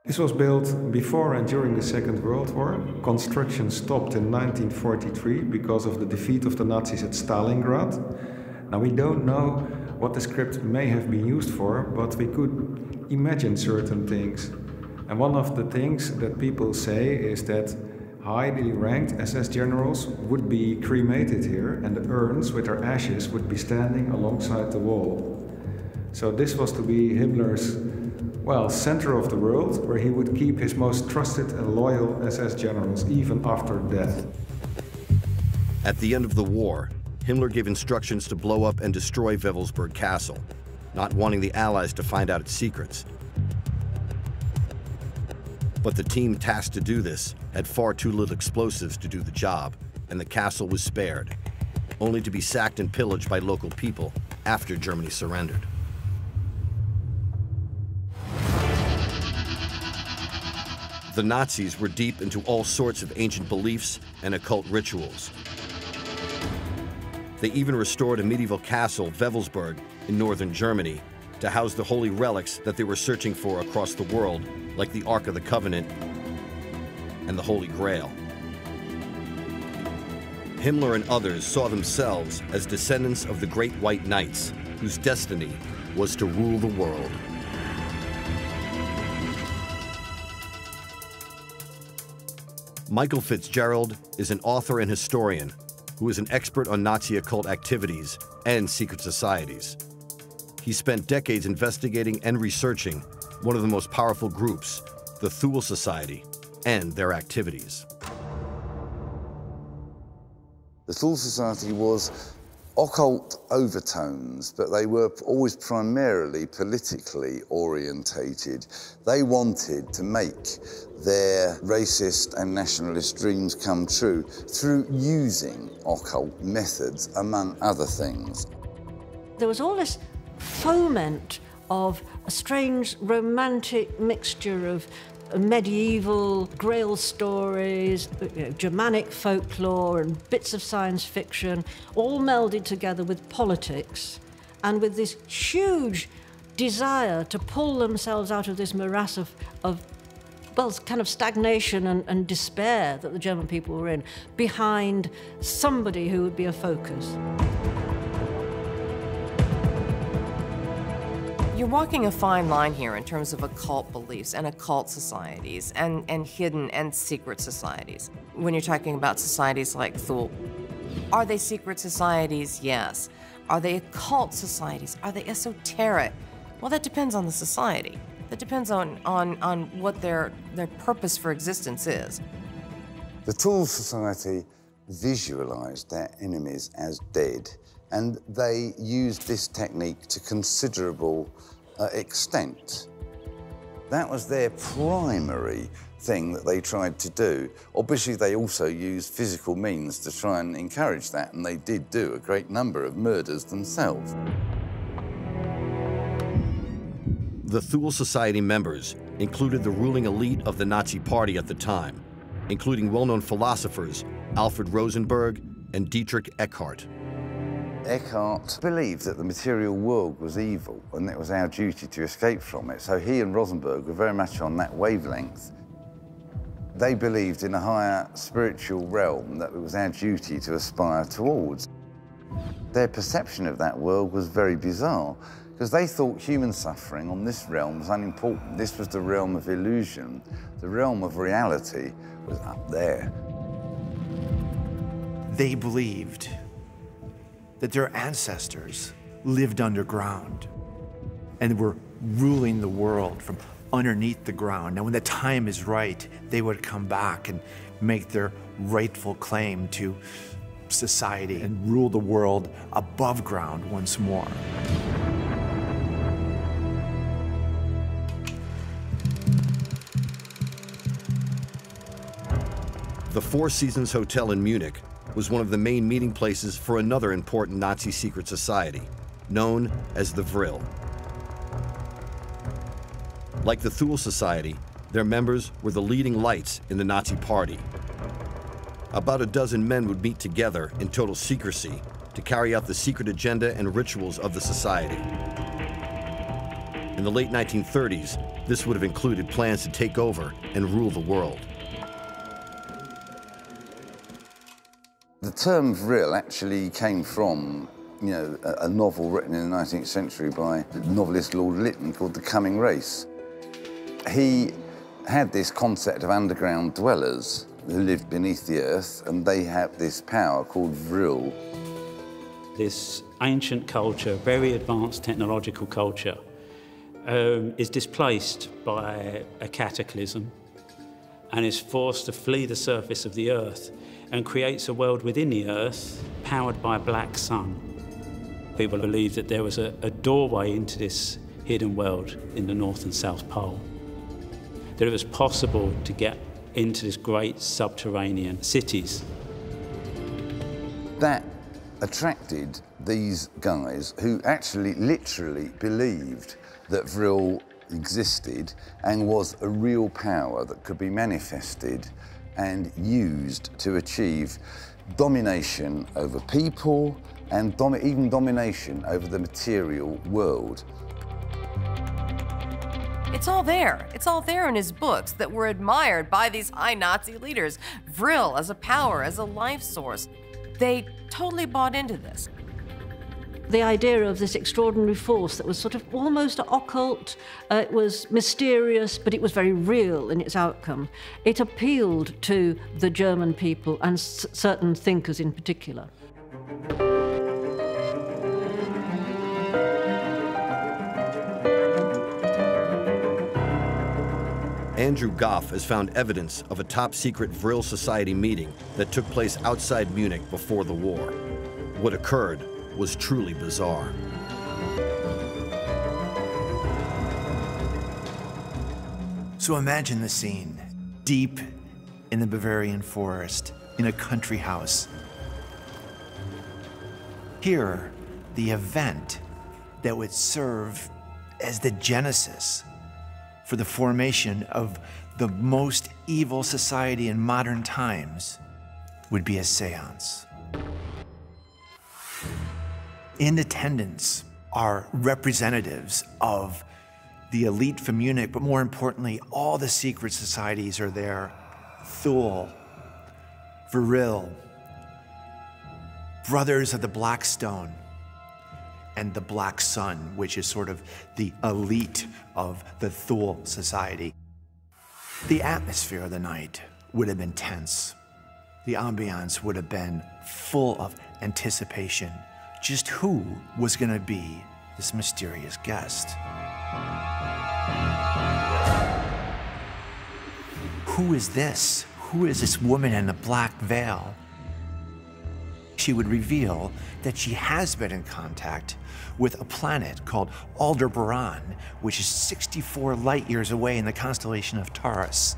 This was built before and during the Second World War. Construction stopped in 1943 because of the defeat of the Nazis at Stalingrad. Now, we don't know what this crypt may have been used for, but we could imagine certain things. And one of the things that people say is that highly ranked SS generals would be cremated here, and the urns with their ashes would be standing alongside the wall. So this was to be Himmler's, well, center of the world, where he would keep his most trusted and loyal SS generals, even after death. At the end of the war, Himmler gave instructions to blow up and destroy Wewelsburg Castle, not wanting the Allies to find out its secrets. But the team tasked to do this had far too little explosives to do the job, and the castle was spared, only to be sacked and pillaged by local people after Germany surrendered. The Nazis were deep into all sorts of ancient beliefs and occult rituals. They even restored a medieval castle, Wewelsburg, in northern Germany, to house the holy relics that they were searching for across the world, like the Ark of the Covenant and the Holy Grail. Himmler and others saw themselves as descendants of the Great White Knights, whose destiny was to rule the world. Michael Fitzgerald is an author and historian who is an expert on Nazi occult activities and secret societies. He spent decades investigating and researching one of the most powerful groups, the Thule Society, and their activities. The Thule Society was occult overtones, but they were always primarily politically orientated. They wanted to make their racist and nationalist dreams come true through using occult methods, among other things. There was all this foment of a strange romantic mixture of medieval Grail stories, Germanic folklore and bits of science fiction, all melded together with politics and with this huge desire to pull themselves out of this morass of well, kind of stagnation and despair that the German people were in, behind somebody who would be a focus. You're walking a fine line here in terms of occult beliefs and occult societies and hidden and secret societies. When you're talking about societies like Thule, are they secret societies? Yes. Are they occult societies? Are they esoteric? Well, that depends on the society. That depends on what their purpose for existence is. The Thule Society visualized their enemies as dead, and they used this technique to considerable extent. That was their primary thing that they tried to do. Obviously, they also used physical means to try and encourage that, and they did do a great number of murders themselves. The Thule Society members included the ruling elite of the Nazi Party at the time, including well-known philosophers Alfred Rosenberg and Dietrich Eckart. Eckart believed that the material world was evil and it was our duty to escape from it. So he and Rosenberg were very much on that wavelength. They believed in a higher spiritual realm that it was our duty to aspire towards. Their perception of that world was very bizarre because they thought human suffering on this realm was unimportant. This was the realm of illusion. The realm of reality was up there. They believed that their ancestors lived underground and were ruling the world from underneath the ground. Now, when the time is right, they would come back and make their rightful claim to society and rule the world above ground once more. The Four Seasons Hotel in Munich was one of the main meeting places for another important Nazi secret society, known as the Vril. Like the Thule Society, their members were the leading lights in the Nazi Party. About a dozen men would meet together in total secrecy to carry out the secret agenda and rituals of the society. In the late 1930s, this would have included plans to take over and rule the world. The term vril actually came from, a novel written in the 19th century by the novelist Lord Lytton called The Coming Race. He had this concept of underground dwellers who lived beneath the earth, and they had this power called vril. This ancient culture, very advanced technological culture, is displaced by a cataclysm and is forced to flee the surface of the earth and creates a world within the earth powered by a black sun. People believe that there was a doorway into this hidden world in the North and South Pole, that it was possible to get into this great subterranean cities. That attracted these guys who actually literally believed that vril existed and was a real power that could be manifested and used to achieve domination over people and even domination over the material world. It's all there. It's all there in his books that were admired by these high Nazi leaders. Vril as a power, as a life source. They totally bought into this. The idea of this extraordinary force that was sort of almost occult, it was mysterious, but it was very real in its outcome. It appealed to the German people and certain thinkers in particular. Andrew Goff has found evidence of a top-secret Vril Society meeting that took place outside Munich before the war. What occurred was truly bizarre. So imagine the scene, deep in the Bavarian forest, in a country house. Here, the event that would serve as the genesis for the formation of the most evil society in modern times would be a seance. In attendance are representatives of the elite from Munich, but more importantly, all the secret societies are there. Thule, Vril, Brothers of the Black Stone, and the Black Sun, which is sort of the elite of the Thule society. The atmosphere of the night would have been tense. The ambiance would have been full of anticipation. Just who was going to be this mysterious guest? Who is this? Who is this woman in the black veil? She would reveal that she has been in contact with a planet called Aldebaran, which is 64 light years away in the constellation of Taurus.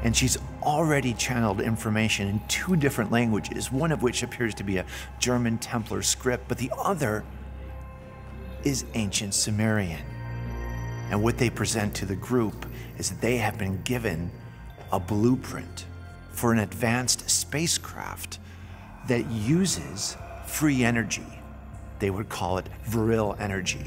And she's already channeled information in 2 different languages, one of which appears to be a German Templar script, but the other is ancient Sumerian. And what they present to the group is that they have been given a blueprint for an advanced spacecraft that uses free energy. They would call it virile energy.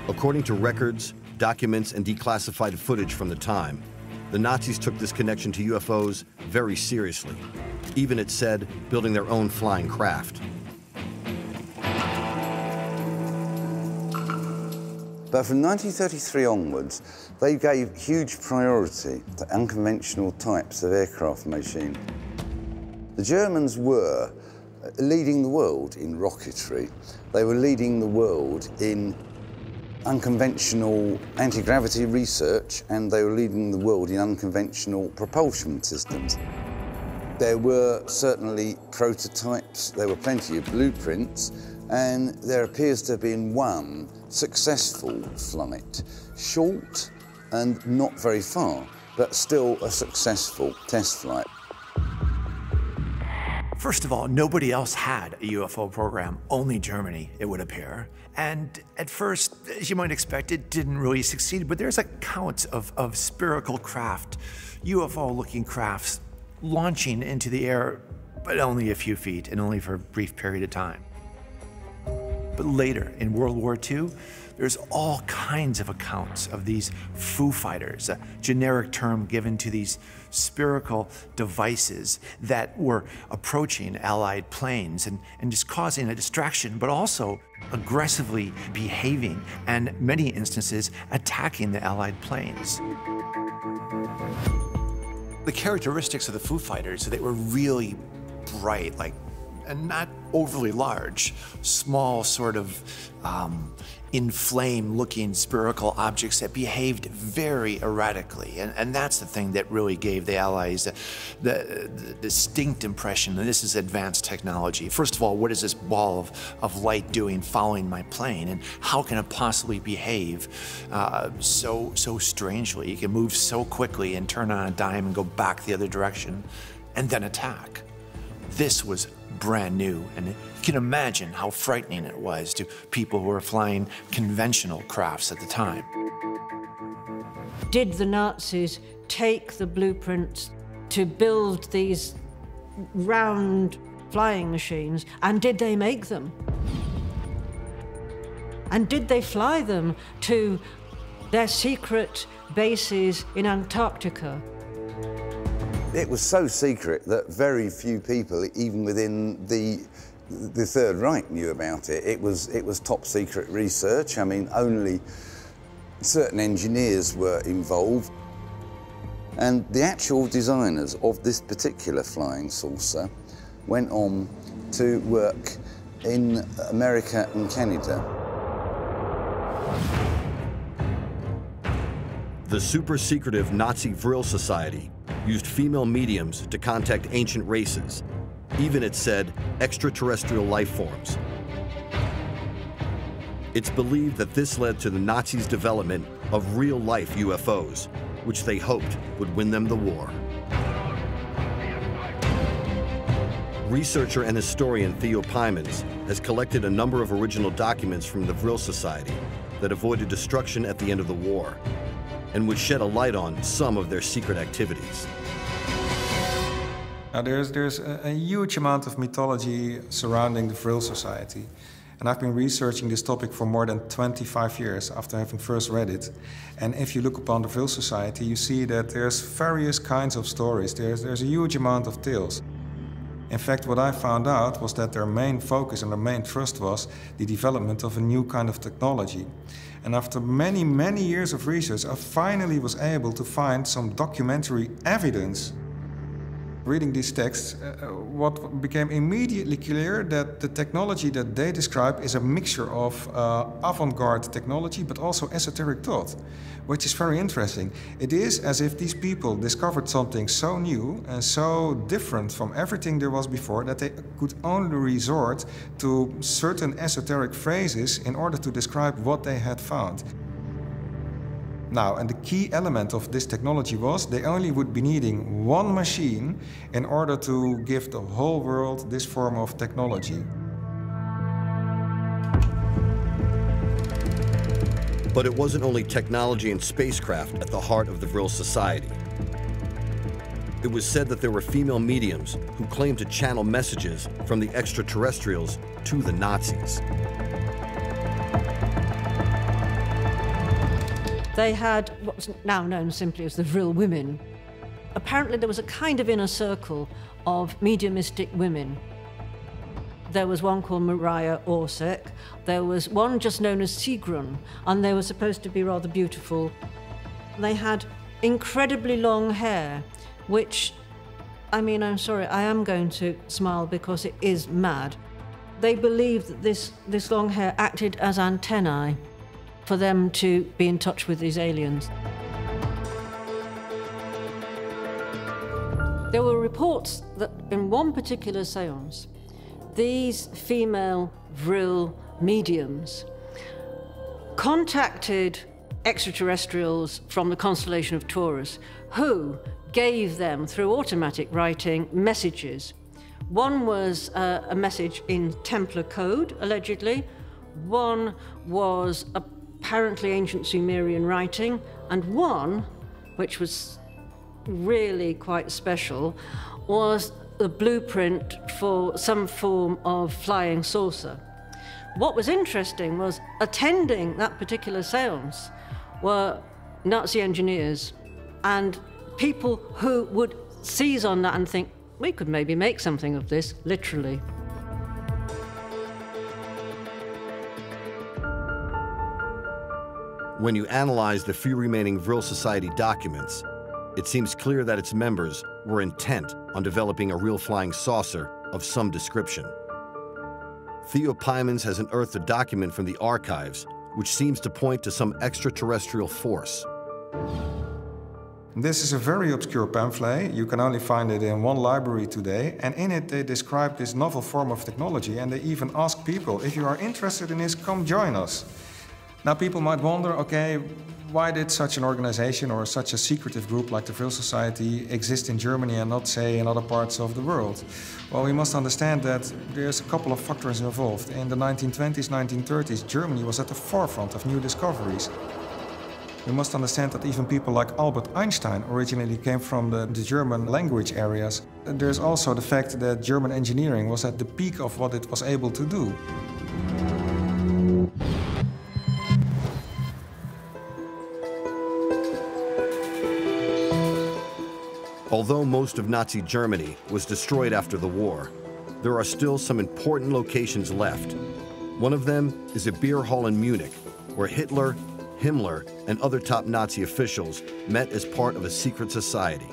According to records, documents, and declassified footage from the time, the Nazis took this connection to UFOs very seriously. Even, it said, building their own flying craft. But from 1933 onwards, they gave huge priority to unconventional types of aircraft machine. The Germans were leading the world in rocketry. They were leading the world in unconventional anti-gravity research, and they were leading the world in unconventional propulsion systems. There were certainly prototypes, there were plenty of blueprints, and there appears to have been one successful flight. Short and not very far, but still a successful test flight. First of all, nobody else had a UFO program, only Germany, it would appear. And at first, as you might expect, it didn't really succeed, but there's accounts of spherical craft, UFO-looking crafts, launching into the air, but only a few feet and only for a brief period of time. But later, in World War II, there's all kinds of accounts of these Foo Fighters, a generic term given to these spherical devices that were approaching Allied planes and just causing a distraction, but also aggressively behaving and, in many instances, attacking the Allied planes. The characteristics of the Foo Fighters, they were really bright, and not overly large, small sort of inflamed-looking spherical objects that behaved very erratically. And that's the thing that really gave the Allies the distinct impression that this is advanced technology. First of all, what is this ball of light doing following my plane? And how can it possibly behave so strangely? It can move so quickly and turn on a dime and go back the other direction and then attack. This was brand new, and you can imagine how frightening it was to people who were flying conventional crafts at the time. Did the Nazis take the blueprints to build these round flying machines, and did they make them? And did they fly them to their secret bases in Antarctica? It was so secret that very few people, even within the Third Reich, knew about it. It was top secret research. I mean, only certain engineers were involved. And the actual designers of this particular flying saucer went on to work in America and Canada. The super-secretive Nazi Vril Society used female mediums to contact ancient races, even, it said, extraterrestrial life forms. It's believed that this led to the Nazis' development of real-life UFOs, which they hoped would win them the war. Researcher and historian Theo Pymans has collected a number of original documents from the Vril Society that avoided destruction at the end of the war, and would shed a light on some of their secret activities. Now, there's a huge amount of mythology surrounding the Vril Society. And I've been researching this topic for more than 25 years after having first read it. And if you look upon the Vril Society, you see that there's various kinds of stories. There's a huge amount of tales. In fact, what I found out was that their main focus and their main thrust was the development of a new kind of technology. And after many, many years of research, I finally was able to find some documentary evidence. Reading these texts, what became immediately clear that the technology that they describe is a mixture of avant-garde technology but also esoteric thought, which is very interesting. It is as if these people discovered something so new and so different from everything there was before that they could only resort to certain esoteric phrases in order to describe what they had found. Now, and the key element of this technology was they only would be needing one machine in order to give the whole world this form of technology. But it wasn't only technology and spacecraft at the heart of the Vril society. It was said that there were female mediums who claimed to channel messages from the extraterrestrials to the Nazis. They had what's now known simply as the Vril women. Apparently there was a kind of inner circle of mediumistic women. There was one called Mariah Orsek, there was one just known as Sigrun, and they were supposed to be rather beautiful. They had incredibly long hair, which, I mean, I'm sorry, I am going to smile because it is mad. They believed that this long hair acted as antennae for them to be in touch with these aliens. There were reports that in one particular séance, these female Vril mediums contacted extraterrestrials from the constellation of Taurus, who gave them, through automatic writing, messages. One was a message in Templar code, allegedly. One was apparently ancient Sumerian writing, and one, which was really quite special, was the blueprint for some form of flying saucer. What was interesting was attending that particular séance were Nazi engineers and people who would seize on that and think, we could maybe make something of this, literally. When you analyze the few remaining Vril Society documents, it seems clear that its members were intent on developing a real flying saucer of some description. Theo Pymans has unearthed a document from the archives which seems to point to some extraterrestrial force. This is a very obscure pamphlet. You can only find it in one library today, and in it they describe this novel form of technology, and they even ask people, if you are interested in this, come join us. Now people might wonder, okay, why did such an organization or such a secretive group like the Vril Society exist in Germany and not, say, in other parts of the world? Well, we must understand that there's a couple of factors involved. In the 1920s, 1930s, Germany was at the forefront of new discoveries. We must understand that even people like Albert Einstein originally came from the German language areas. There's also the fact that German engineering was at the peak of what it was able to do. Although most of Nazi Germany was destroyed after the war, there are still some important locations left. One of them is a beer hall in Munich, where Hitler, Himmler, and other top Nazi officials met as part of a secret society.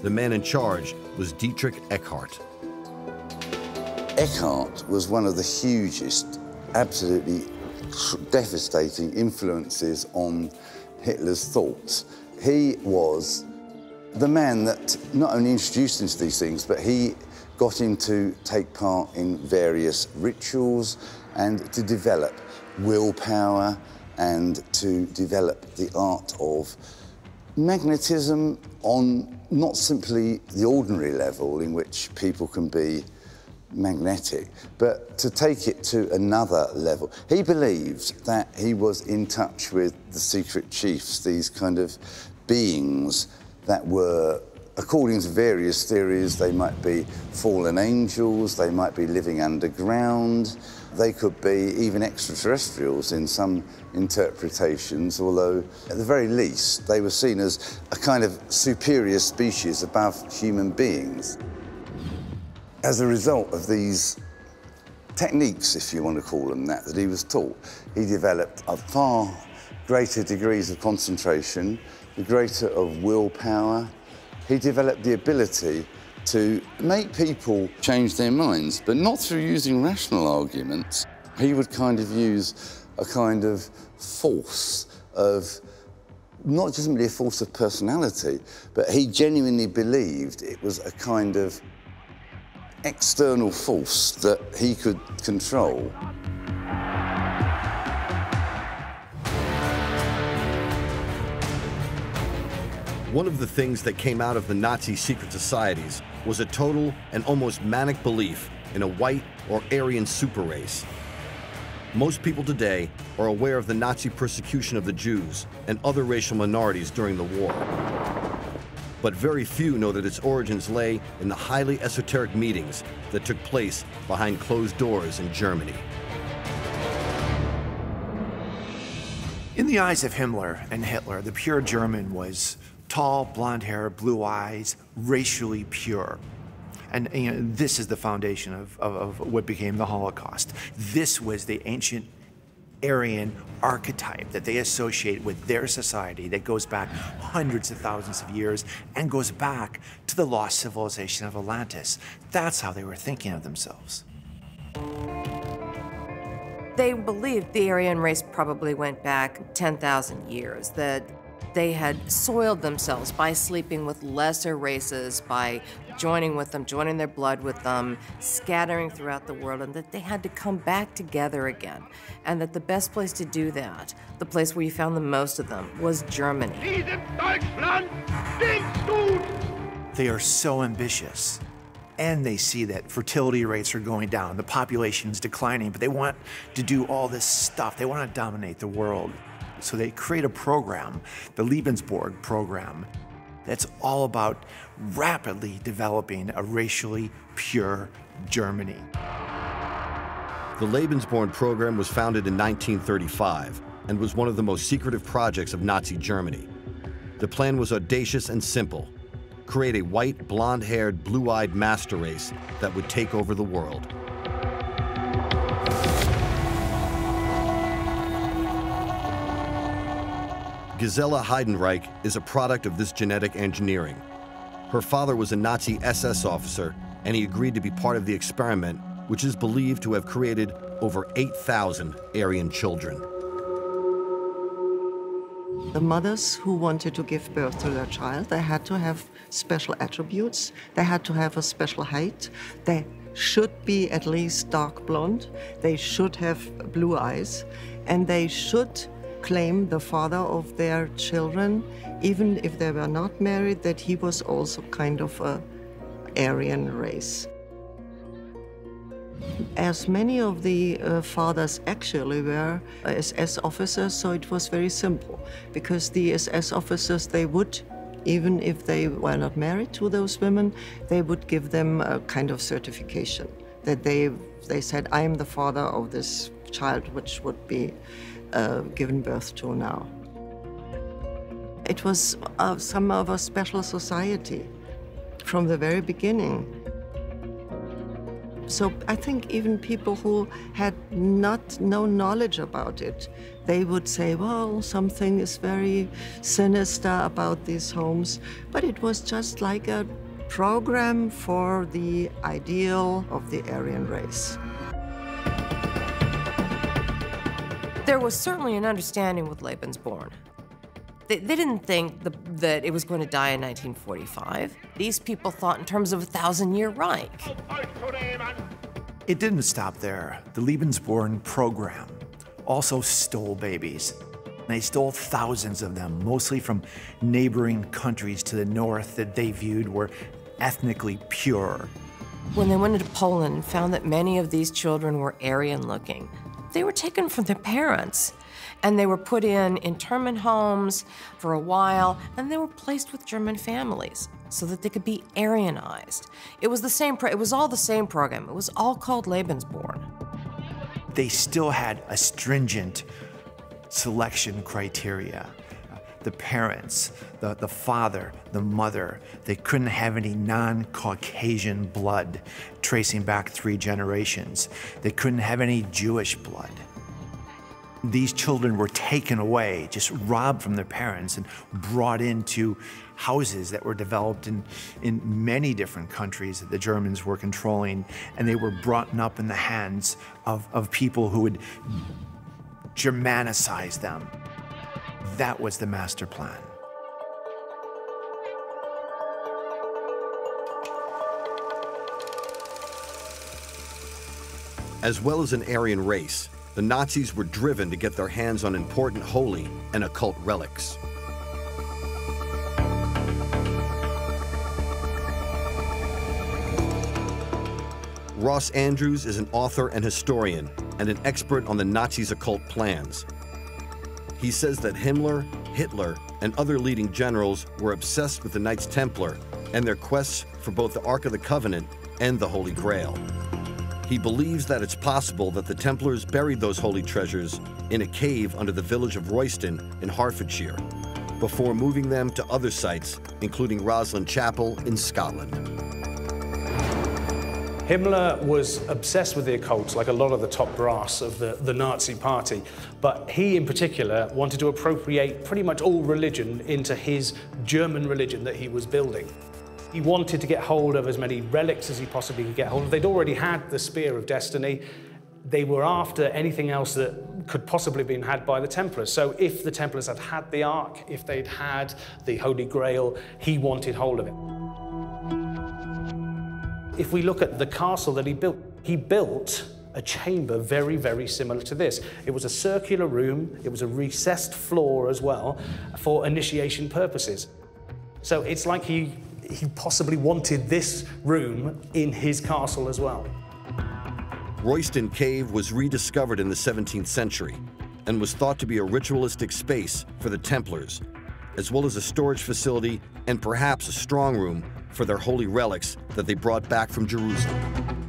The man in charge was Dietrich Eckart. Eckart was one of the hugest, absolutely devastating influences on Hitler's thoughts. He was the man that not only introduced him to these things, but he got him to take part in various rituals and to develop willpower and to develop the art of magnetism on not simply the ordinary level in which people can be magnetic, but to take it to another level. He believed that he was in touch with the secret chiefs, these kind of beings that were, according to various theories, they might be fallen angels, they might be living underground, they could be even extraterrestrials in some interpretations, although at the very least they were seen as a kind of superior species above human beings. As a result of these techniques, if you want to call them that he was taught, he developed a far greater degrees of concentration, the greater of willpower. He developed the ability to make people change their minds, but not through using rational arguments. He would kind of use a kind of force of, not just merely a force of personality, but he genuinely believed it was a kind of external force that he could control. One of the things that came out of the Nazi secret societies was a total and almost manic belief in a white or Aryan super race. Most people today are aware of the Nazi persecution of the Jews and other racial minorities during the war. But very few know that its origins lay in the highly esoteric meetings that took place behind closed doors in Germany. In the eyes of Himmler and Hitler, the pure German was tall, blonde hair, blue eyes, racially pure. And you know, this is the foundation of what became the Holocaust. This was the ancient Aryan archetype that they associate with their society that goes back hundreds of thousands of years and goes back to the lost civilization of Atlantis. That's how they were thinking of themselves. They believed the Aryan race probably went back 10,000 years, that they had soiled themselves by sleeping with lesser races, by joining with them, joining their blood with them, scattering throughout the world, and that they had to come back together again. And that the best place to do that, the place where you found the most of them, was Germany. They are so ambitious, and they see that fertility rates are going down, the population is declining, but they want to do all this stuff. They want to dominate the world. So they create a program, the Lebensborn program, that's all about rapidly developing a racially pure Germany. The Lebensborn program was founded in 1935 and was one of the most secretive projects of Nazi Germany. The plan was audacious and simple: create a white, blonde-haired, blue-eyed master race that would take over the world. Gisela Heidenreich is a product of this genetic engineering. Her father was a Nazi SS officer, and he agreed to be part of the experiment, which is believed to have created over 8,000 Aryan children. The mothers who wanted to give birth to their child, they had to have special attributes. They had to have a special height. They should be at least dark blonde. They should have blue eyes. And they should claim the father of their children, even if they were not married, that he was also kind of a Aryan race. As many of the fathers actually were SS officers, so it was very simple, because the SS officers, they would, even if they were not married to those women, they would give them a kind of certification that they said, I am the father of this child, which would be given birth to now. It was some of a special society from the very beginning. So I think even people who had no knowledge about it, they would say, well, something is very sinister about these homes. But it was just like a program for the ideal of the Aryan race. There was certainly an understanding with Lebensborn. They didn't think that it was going to die in 1945. These people thought in terms of a 1,000-year Reich. It didn't stop there. The Lebensborn program also stole babies. They stole thousands of them, mostly from neighboring countries to the north that they viewed were ethnically pure. When they went into Poland and found that many of these children were Aryan-looking, they were taken from their parents, and they were put in internment homes for a while, and they were placed with German families so that they could be Aryanized. It was the same. It was all the same program. It was all called Lebensborn. They still had a stringent selection criteria. The parents, the father, the mother, they couldn't have any non-Caucasian blood. tracing back 3 generations. They couldn't have any Jewish blood. These children were taken away, just robbed from their parents and brought into houses that were developed in many different countries that the Germans were controlling, and they were brought up in the hands of people who would Germanicize them. That was the master plan. As well as an Aryan race, the Nazis were driven to get their hands on important holy and occult relics. Ross Andrews is an author and historian and an expert on the Nazis' occult plans. He says that Himmler, Hitler, and other leading generals were obsessed with the Knights Templar and their quests for both the Ark of the Covenant and the Holy Grail. He believes that it's possible that the Templars buried those holy treasures in a cave under the village of Royston in Hertfordshire, before moving them to other sites, including Roslin Chapel in Scotland. Himmler was obsessed with the occult, like a lot of the top brass of the Nazi party, but he in particular wanted to appropriate pretty much all religion into his German religion that he was building. He wanted to get hold of as many relics as he possibly could get hold of. They'd already had the Spear of Destiny. They were after anything else that could possibly have been had by the Templars. So if the Templars had had the Ark, if they'd had the Holy Grail, he wanted hold of it. If we look at the castle that he built a chamber very, very similar to this. It was a circular room, it was a recessed floor as well, for initiation purposes. So it's like he possibly wanted this room in his castle as well. Royston Cave was rediscovered in the 17th century and was thought to be a ritualistic space for the Templars, as well as a storage facility and perhaps a strong room for their holy relics that they brought back from Jerusalem.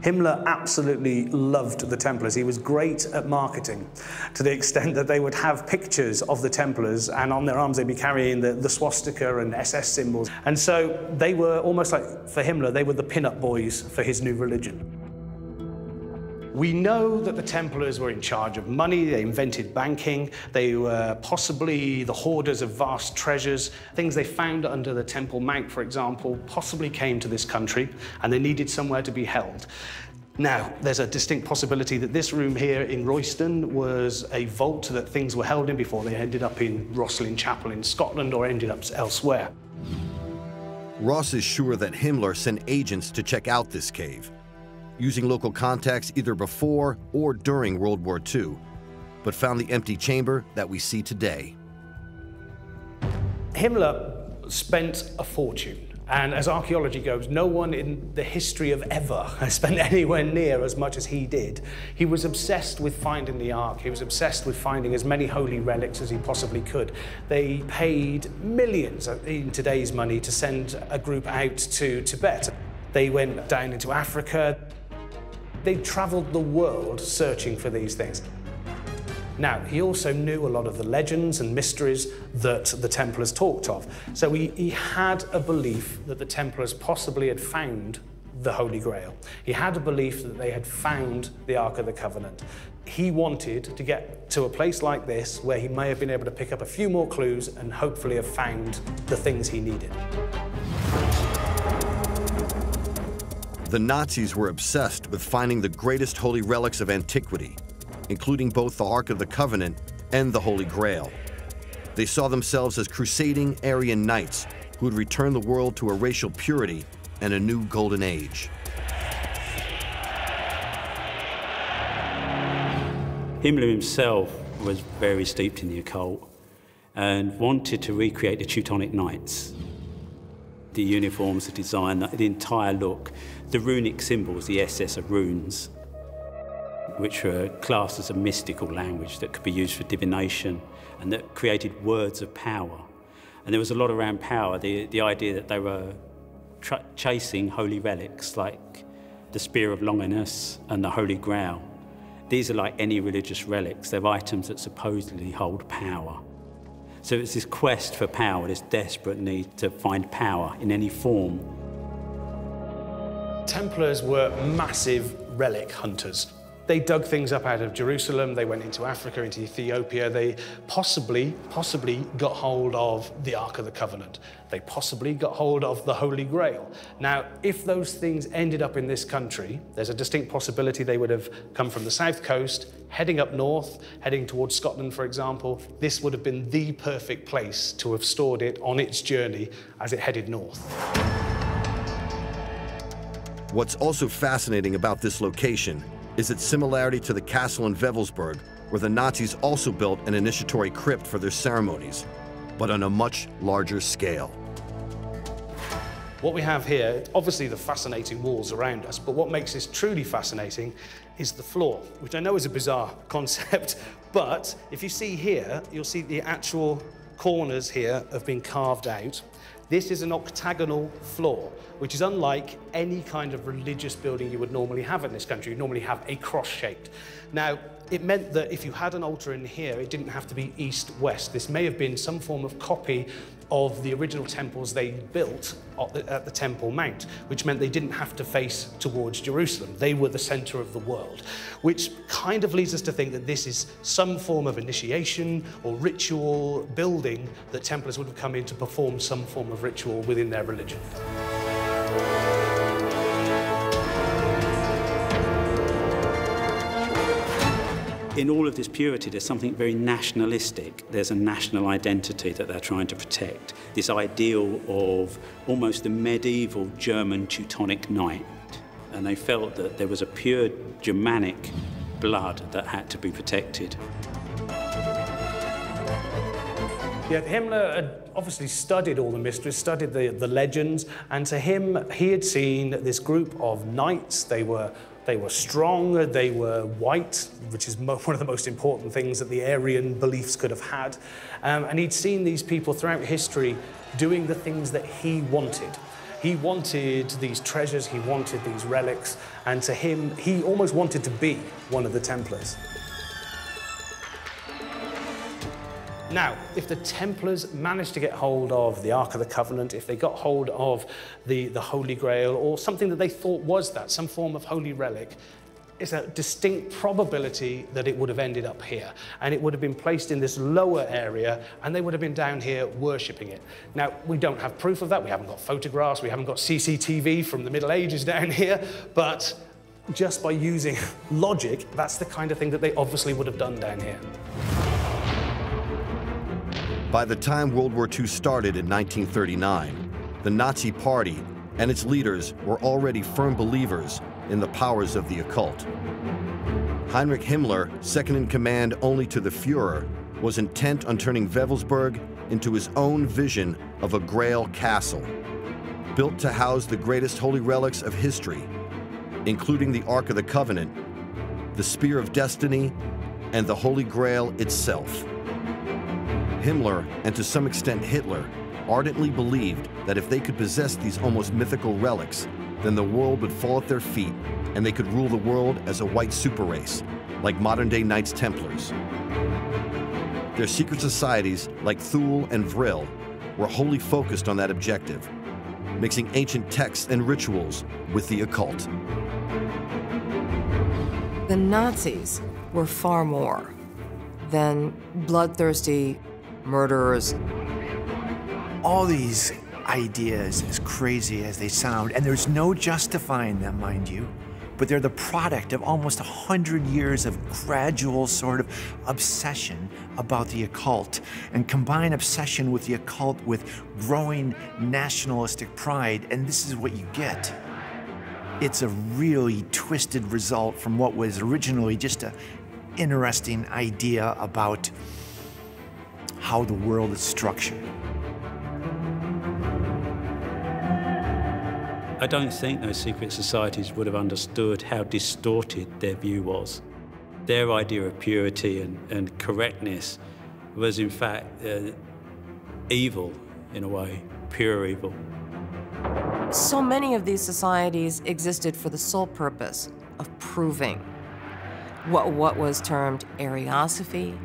Himmler absolutely loved the Templars. He was great at marketing, to the extent that they would have pictures of the Templars, and on their arms they'd be carrying the swastika and SS symbols. And so they were almost like, for Himmler, they were the pin-up boys for his new religion. We know that the Templars were in charge of money, they invented banking, they were possibly the hoarders of vast treasures. Things they found under the Temple Mount, for example, possibly came to this country, and they needed somewhere to be held. Now, there's a distinct possibility that this room here in Royston was a vault that things were held in before they ended up in Roslin Chapel in Scotland or ended up elsewhere. Ross is sure that Himmler sent agents to check out this cave, using local contacts either before or during World War II, but found the empty chamber that we see today. Himmler spent a fortune, and as archaeology goes, no one in the history of ever has spent anywhere near as much as he did. He was obsessed with finding the Ark. He was obsessed with finding as many holy relics as he possibly could. They paid millions in today's money to send a group out to Tibet. They went down into Africa. They traveled the world searching for these things. Now, he also knew a lot of the legends and mysteries that the Templars talked of. So he had a belief that the Templars possibly had found the Holy Grail. He had a belief that they had found the Ark of the Covenant. He wanted to get to a place like this where he may have been able to pick up a few more clues and hopefully have found the things he needed. The Nazis were obsessed with finding the greatest holy relics of antiquity, including both the Ark of the Covenant and the Holy Grail. They saw themselves as crusading Aryan knights who would return the world to a racial purity and a new golden age. Himmler himself was very steeped in the occult and wanted to recreate the Teutonic Knights. The uniforms, the design, the entire look, the runic symbols, the SS of runes, which were classed as a mystical language that could be used for divination and that created words of power. And there was a lot around power, the idea that they were chasing holy relics like the Spear of Longinus and the Holy Grail. These are like any religious relics. They're items that supposedly hold power. So it's this quest for power, this desperate need to find power in any form. Templars were massive relic hunters. They dug things up out of Jerusalem, they went into Africa, into Ethiopia, they possibly got hold of the Ark of the Covenant. They possibly got hold of the Holy Grail. Now, if those things ended up in this country, there's a distinct possibility they would have come from the south coast, heading up north, heading towards Scotland, for example. This would have been the perfect place to have stored it on its journey as it headed north. What's also fascinating about this location is its similarity to the castle in Wewelsburg, where the Nazis also built an initiatory crypt for their ceremonies, but on a much larger scale. What we have here, obviously the fascinating walls around us, but what makes this truly fascinating is the floor, which I know is a bizarre concept, but if you see here, you'll see the actual corners here have been carved out. This is an octagonal floor, which is unlike any kind of religious building you would normally have in this country. You normally have a cross-shaped. Now, it meant that if you had an altar in here, it didn't have to be east-west. This may have been some form of copy of the original temples they built at the Temple Mount, which meant they didn't have to face towards Jerusalem. They were the center of the world, which kind of leads us to think that this is some form of initiation or ritual building that Templars would have come in to perform some form of ritual within their religion. In all of this purity, there's something very nationalistic. There's a national identity that they're trying to protect. This ideal of almost the medieval German Teutonic knight. And they felt that there was a pure Germanic blood that had to be protected. Yeah, Himmler had obviously studied all the mysteries, studied the legends, and to him, he had seen this group of knights. They were strong, they were white, which is one of the most important things that the Aryan beliefs could have had. And he'd seen these people throughout history doing the things that he wanted. He wanted these treasures, he wanted these relics, and to him, he almost wanted to be one of the Templars. Now, if the Templars managed to get hold of the Ark of the Covenant, if they got hold of the Holy Grail, or something that they thought was that, some form of holy relic, it's a distinct probability that it would have ended up here. And it would have been placed in this lower area, and they would have been down here worshipping it. Now, we don't have proof of that. We haven't got photographs. We haven't got CCTV from the Middle Ages down here. But just by using logic, that's the kind of thing that they obviously would have done down here. By the time World War II started in 1939, the Nazi Party and its leaders were already firm believers in the powers of the occult. Heinrich Himmler, second in command only to the Führer, was intent on turning Wewelsburg into his own vision of a Grail castle, built to house the greatest holy relics of history, including the Ark of the Covenant, the Spear of Destiny, and the Holy Grail itself. Himmler, and to some extent Hitler, ardently believed that if they could possess these almost mythical relics, then the world would fall at their feet and they could rule the world as a white super race, like modern-day Knights Templars. Their secret societies, like Thule and Vril, were wholly focused on that objective, mixing ancient texts and rituals with the occult. The Nazis were far more than bloodthirsty murderers. All these ideas, as crazy as they sound, and there's no justifying them, mind you, but they're the product of almost 100 years of gradual sort of obsession about the occult, and combine obsession with the occult with growing nationalistic pride, and this is what you get. It's a really twisted result from what was originally just an interesting idea about how the world is structured. I don't think those secret societies would have understood how distorted their view was. Their idea of purity and correctness was in fact evil in a way, pure evil. So many of these societies existed for the sole purpose of proving what was termed Ariosophy,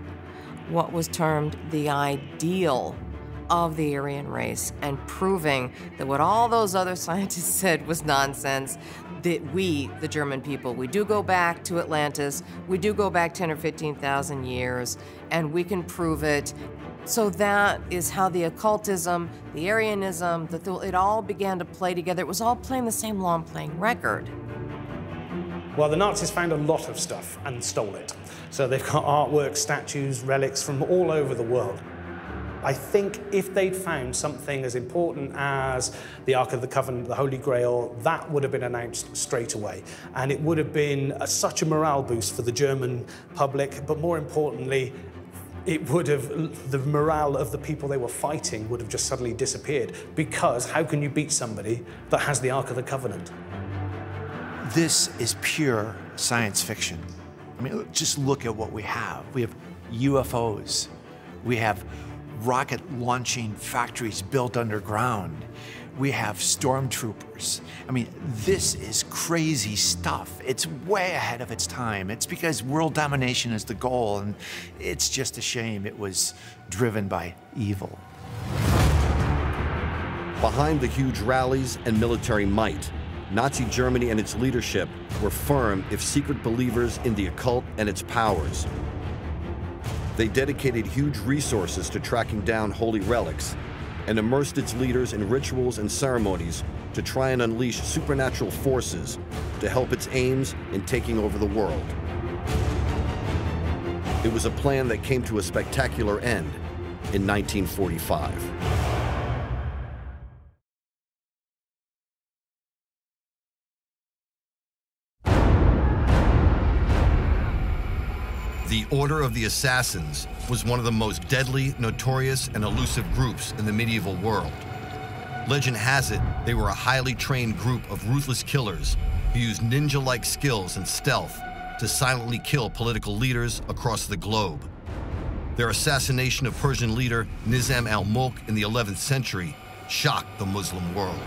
what was termed the ideal of the Aryan race and proving that what all those other scientists said was nonsense, that we, the German people, we do go back to Atlantis, we do go back 10 or 15,000 years, and we can prove it. So that is how the occultism, the Aryanism, it all began to play together. It was all playing the same long-playing record. Well, the Nazis found a lot of stuff and stole it. So they've got artwork, statues, relics from all over the world. I think if they'd found something as important as the Ark of the Covenant, the Holy Grail, that would have been announced straight away. And it would have been such a morale boost for the German public, but more importantly, it would have, the morale of the people they were fighting would have just suddenly disappeared. Because how can you beat somebody that has the Ark of the Covenant? This is pure science fiction. I mean, just look at what we have. We have UFOs. We have rocket launching factories built underground. We have stormtroopers. I mean, this is crazy stuff. It's way ahead of its time. It's because world domination is the goal, and it's just a shame it was driven by evil. Behind the huge rallies and military might, Nazi Germany and its leadership were firm, if secret, believers in the occult and its powers. They dedicated huge resources to tracking down holy relics and immersed its leaders in rituals and ceremonies to try and unleash supernatural forces to help its aims in taking over the world. It was a plan that came to a spectacular end in 1945. The Order of the Assassins was one of the most deadly, notorious, and elusive groups in the medieval world. Legend has it they were a highly trained group of ruthless killers who used ninja-like skills and stealth to silently kill political leaders across the globe. Their assassination of Persian leader Nizam al-Mulk in the 11th century shocked the Muslim world.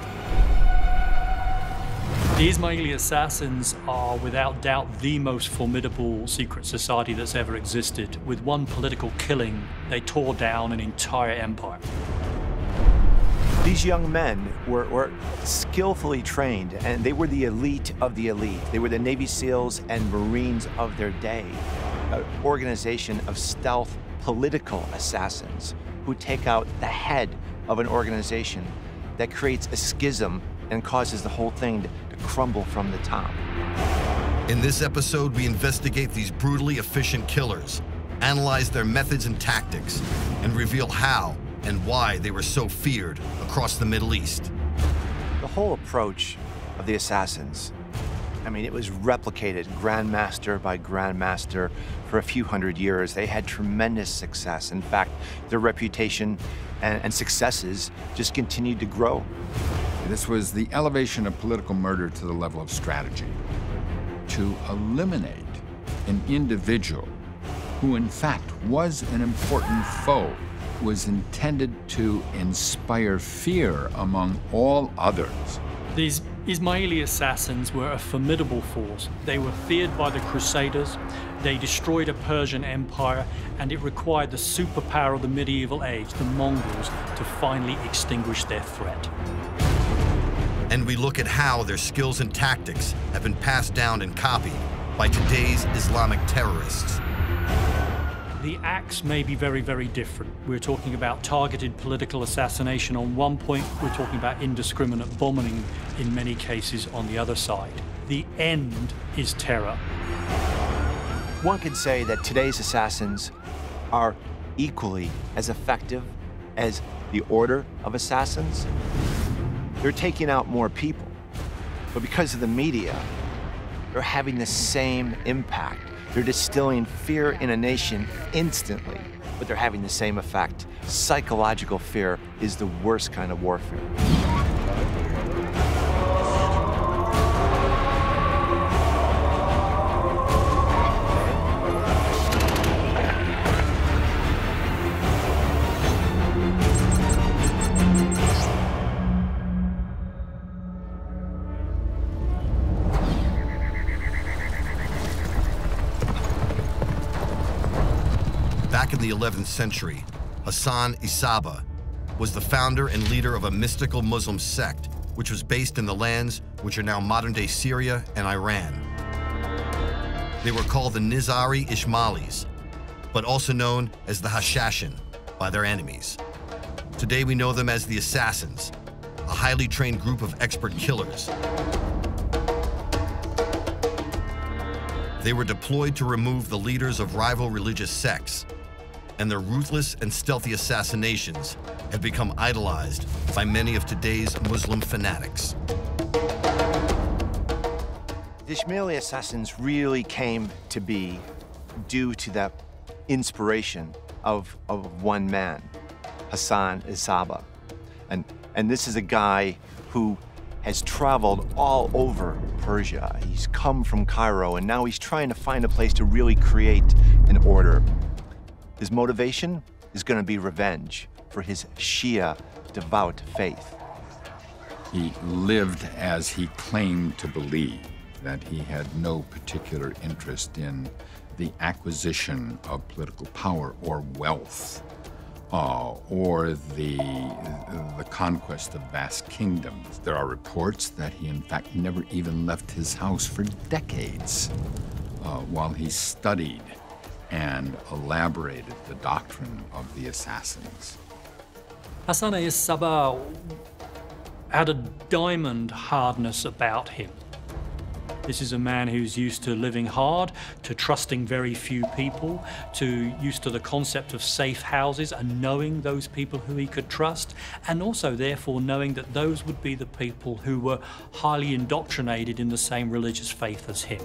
The Ismaili assassins are without doubt the most formidable secret society that's ever existed. With one political killing, they tore down an entire empire. These young men were skillfully trained, and they were the elite of the elite. They were the Navy SEALs and Marines of their day, an organization of stealth political assassins who take out the head of an organization that creates a schism and causes the whole thing to crumble from the top. In this episode, we investigate these brutally efficient killers, analyze their methods and tactics, and reveal how and why they were so feared across the Middle East. The whole approach of the assassins, I mean, it was replicated grandmaster by grandmaster for a few hundred years. They had tremendous success. In fact, their reputation and successes just continued to grow. This was the elevation of political murder to the level of strategy. To eliminate an individual who in fact was an important foe was intended to inspire fear among all others. These Ismaili assassins were a formidable force. They were feared by the Crusaders, they destroyed a Persian empire, and it required the superpower of the medieval age, the Mongols, to finally extinguish their threat. And we look at how their skills and tactics have been passed down and copied by today's Islamic terrorists. The acts may be very, very different. We're talking about targeted political assassination on one point, we're talking about indiscriminate bombing in many cases on the other side. The end is terror. One could say that today's assassins are equally as effective as the Order of Assassins. They're taking out more people, but because of the media, they're having the same impact. They're distilling fear in a nation instantly, but they're having the same effect. Psychological fear is the worst kind of warfare. Back in the 11th century, Hassan Isaba, was the founder and leader of a mystical Muslim sect, which was based in the lands which are now modern-day Syria and Iran. They were called the Nizari Ismailis, but also known as the Hashashin by their enemies. Today we know them as the Assassins, a highly trained group of expert killers. They were deployed to remove the leaders of rival religious sects, and their ruthless and stealthy assassinations have become idolized by many of today's Muslim fanatics. The Ismaili assassins really came to be due to that inspiration of one man, Hassan Isaba. And this is a guy who has traveled all over Persia. He's come from Cairo, and now he's trying to find a place to really create an order. His motivation is going to be revenge for his Shia devout faith. He lived as he claimed to believe, that he had no particular interest in the acquisition of political power or wealth, or the conquest of vast kingdoms. There are reports that he, in fact, never even left his house for decades while he studied and elaborated the doctrine of the assassins. Hassan Isaba had a diamond hardness about him. This is a man who's used to living hard, to trusting very few people, used to the concept of safe houses and knowing those people who he could trust, and also therefore knowing that those would be the people who were highly indoctrinated in the same religious faith as him.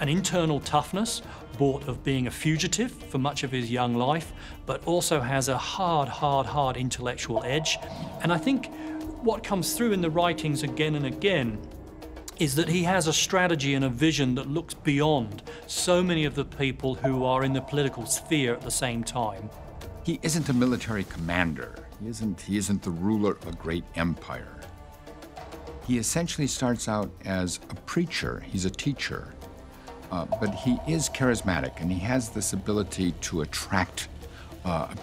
An internal toughness, bought of being a fugitive for much of his young life, but also has a hard intellectual edge. And I think what comes through in the writings again and again is that he has a strategy and a vision that looks beyond so many of the people who are in the political sphere at the same time. He isn't a military commander. He isn't the ruler of a great empire. He essentially starts out as a preacher. He's a teacher. But he is charismatic, and he has this ability to attract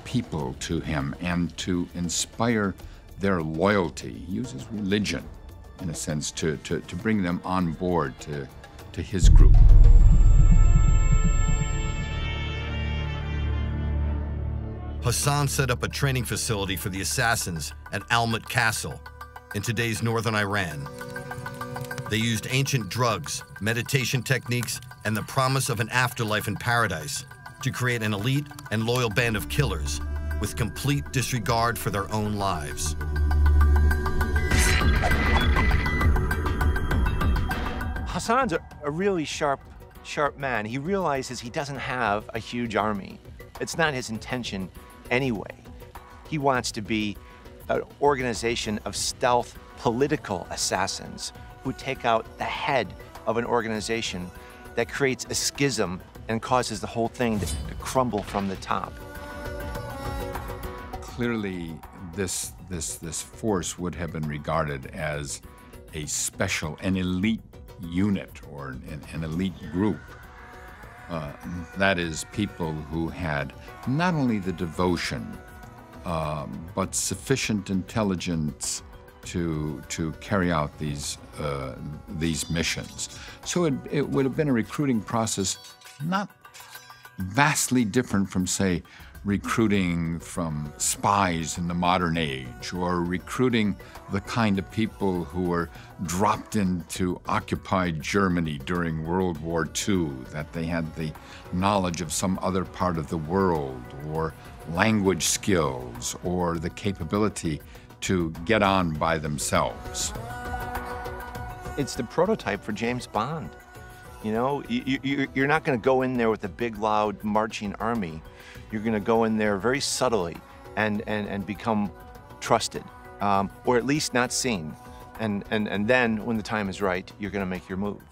people to him and to inspire their loyalty. He uses religion, in a sense, to bring them on board to his group. Hassan set up a training facility for the assassins at Almut Castle in today's northern Iran. They used ancient drugs, meditation techniques, and the promise of an afterlife in paradise to create an elite and loyal band of killers with complete disregard for their own lives. Hassan's a really sharp man. He realizes he doesn't have a huge army. It's not his intention anyway. He wants to be an organization of stealth political assassins who take out the head of an organization that creates a schism and causes the whole thing to crumble from the top. Clearly, this force would have been regarded as a special, an elite unit or an elite group. That is, people who had not only the devotion, but sufficient intelligence to carry out these missions. So it would have been a recruiting process not vastly different from, say, recruiting from spies in the modern age, or recruiting the kind of people who were dropped into occupied Germany during World War II, that they had the knowledge of some other part of the world, or language skills, or the capability to get on by themselves. It's the prototype for James Bond. You know, you're not going to go in there with a big, loud, marching army. You're going to go in there very subtly and become trusted, or at least not seen. And then, when the time is right, you're going to make your move.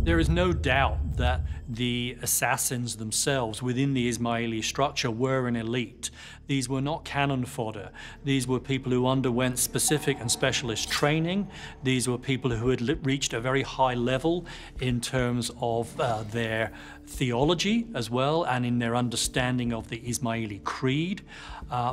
There is no doubt that the assassins themselves within the Ismaili structure were an elite. These were not cannon fodder. These were people who underwent specific and specialist training. These were people who had reached a very high level in terms of their theology as well, and in their understanding of the Ismaili creed.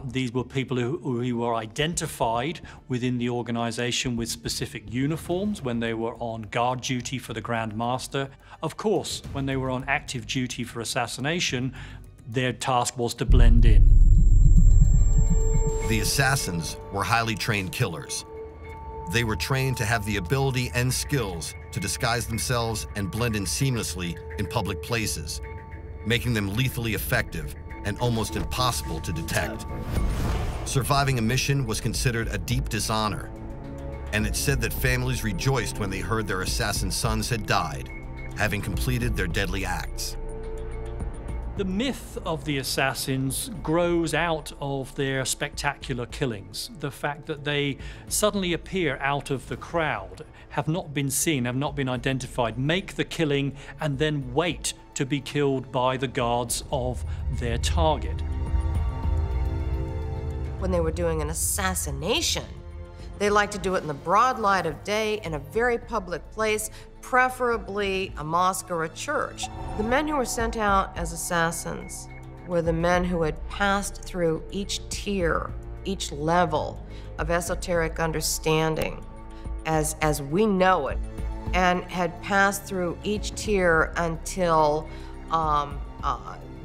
These were people who were identified within the organization with specific uniforms when they were on guard duty for the Grand Master. Of course, when they were on active duty for assassination, their task was to blend in. The assassins were highly trained killers. They were trained to have the ability and skills to disguise themselves and blend in seamlessly in public places, making them lethally effective and almost impossible to detect. Surviving a mission was considered a deep dishonor, and it's said that families rejoiced when they heard their assassin sons had died, having completed their deadly acts. The myth of the assassins grows out of their spectacular killings. The fact that they suddenly appear out of the crowd, have not been seen, have not been identified, make the killing, and then wait to be killed by the guards of their target. When they were doing an assassination, they liked to do it in the broad light of day in a very public place, preferably a mosque or a church. The men who were sent out as assassins were the men who had passed through each tier, each level of esoteric understanding as we know it, and had passed through each tier until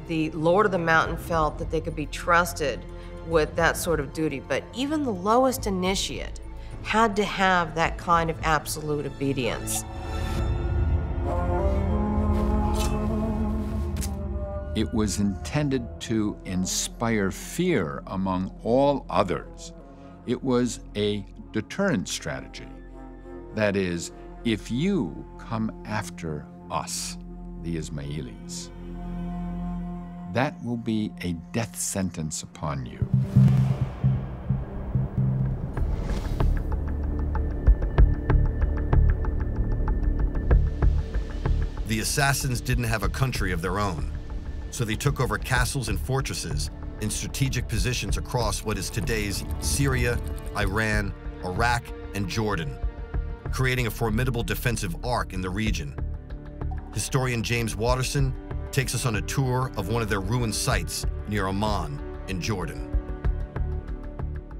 the Lord of the Mountain felt that they could be trusted with that sort of duty. But even the lowest initiate had to have that kind of absolute obedience. It was intended to inspire fear among all others. It was a deterrent strategy. That is, if you come after us, the Ismailis, that will be a death sentence upon you. The assassins didn't have a country of their own, so they took over castles and fortresses in strategic positions across what is today's Syria, Iran, Iraq, and Jordan, creating a formidable defensive arc in the region. Historian James Watterson takes us on a tour of one of their ruined sites near Amman in Jordan.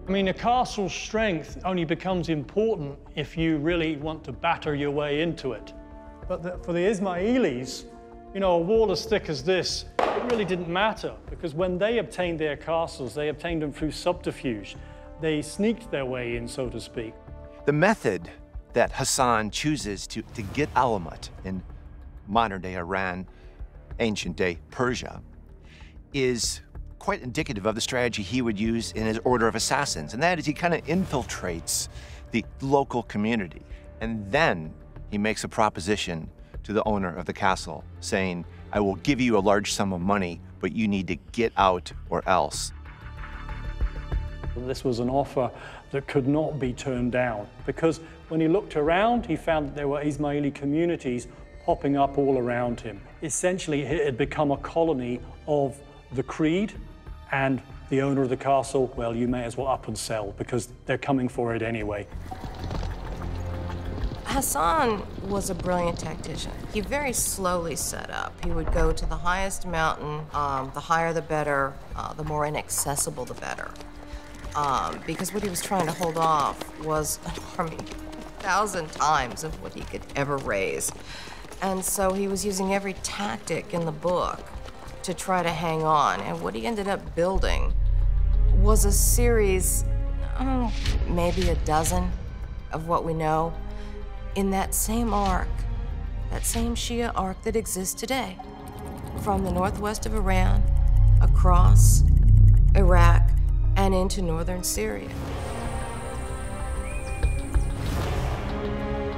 I mean, a castle's strength only becomes important if you really want to batter your way into it. But for the Ismailis, you know, a wall as thick as this, it really didn't matter, because when they obtained their castles, they obtained them through subterfuge. They sneaked their way in, so to speak. The method that Hassan chooses to get Alamut in modern-day Iran, ancient-day Persia, is quite indicative of the strategy he would use in his order of assassins, and that is he kind of infiltrates the local community, and then he makes a proposition to the owner of the castle saying, I will give you a large sum of money, but you need to get out or else. This was an offer that could not be turned down, because when he looked around, he found that there were Ismaili communities popping up all around him. Essentially, it had become a colony of the creed, and the owner of the castle, well, you may as well up and sell, because they're coming for it anyway. Hassan was a brilliant tactician. He very slowly set up. He would go to the highest mountain, the higher the better, the more inaccessible the better. Because what he was trying to hold off was an army 1,000 times of what he could ever raise. And so he was using every tactic in the book to try to hang on. And what he ended up building was a series, maybe a dozen of what we know, in that same arc, that same Shia arc that exists today, from the northwest of Iran, across Iraq, and into northern Syria.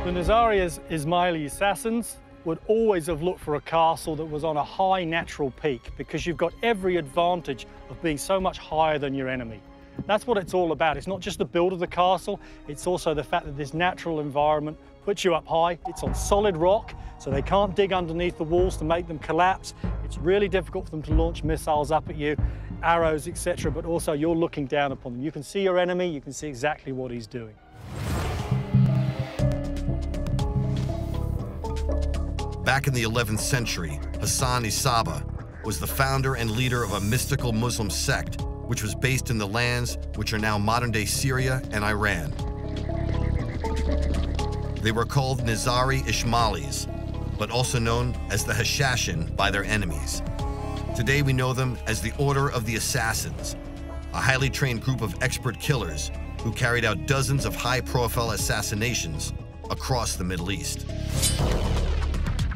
The Nizari's Ismaili assassins would always have looked for a castle that was on a high natural peak, because you've got every advantage of being so much higher than your enemy. That's what it's all about. It's not just the build of the castle, it's also the fact that this natural environment puts you up high. It's on solid rock, so they can't dig underneath the walls to make them collapse. It's really difficult for them to launch missiles up at you, arrows, etc., but also you're looking down upon them. You can see your enemy, you can see exactly what he's doing. Back in the 11th century, Hassan Isaba was the founder and leader of a mystical Muslim sect which was based in the lands which are now modern-day Syria and Iran. They were called Nizari Ishmailis, but also known as the Hashashin by their enemies. Today we know them as the Order of the Assassins, a highly trained group of expert killers who carried out dozens of high-profile assassinations across the Middle East.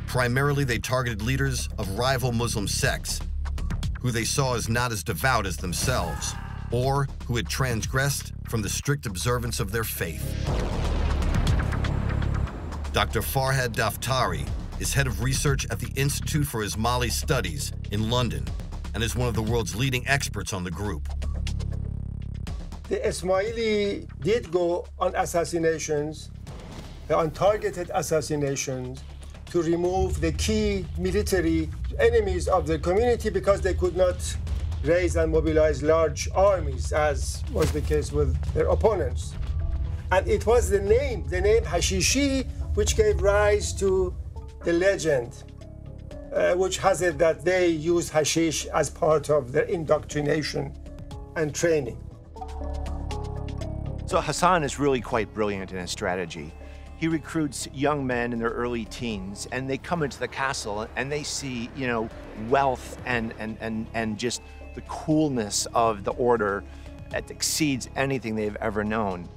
Primarily, they targeted leaders of rival Muslim sects, who they saw as not as devout as themselves, or who had transgressed from the strict observance of their faith. Dr. Farhad Daftari is head of research at the Institute for Ismaili Studies in London and is one of the world's leading experts on the group. The Ismaili did go on assassinations, on targeted assassinations, to remove the key military enemies of the community because they could not raise and mobilize large armies, as was the case with their opponents. And it was the name Hashishi, which gave rise to the legend, which has it that they use hashish as part of their indoctrination and training. So Hassan is really quite brilliant in his strategy. He recruits young men in their early teens, and they come into the castle and they see, you know, wealth and just the coolness of the order that exceeds anything they've ever known.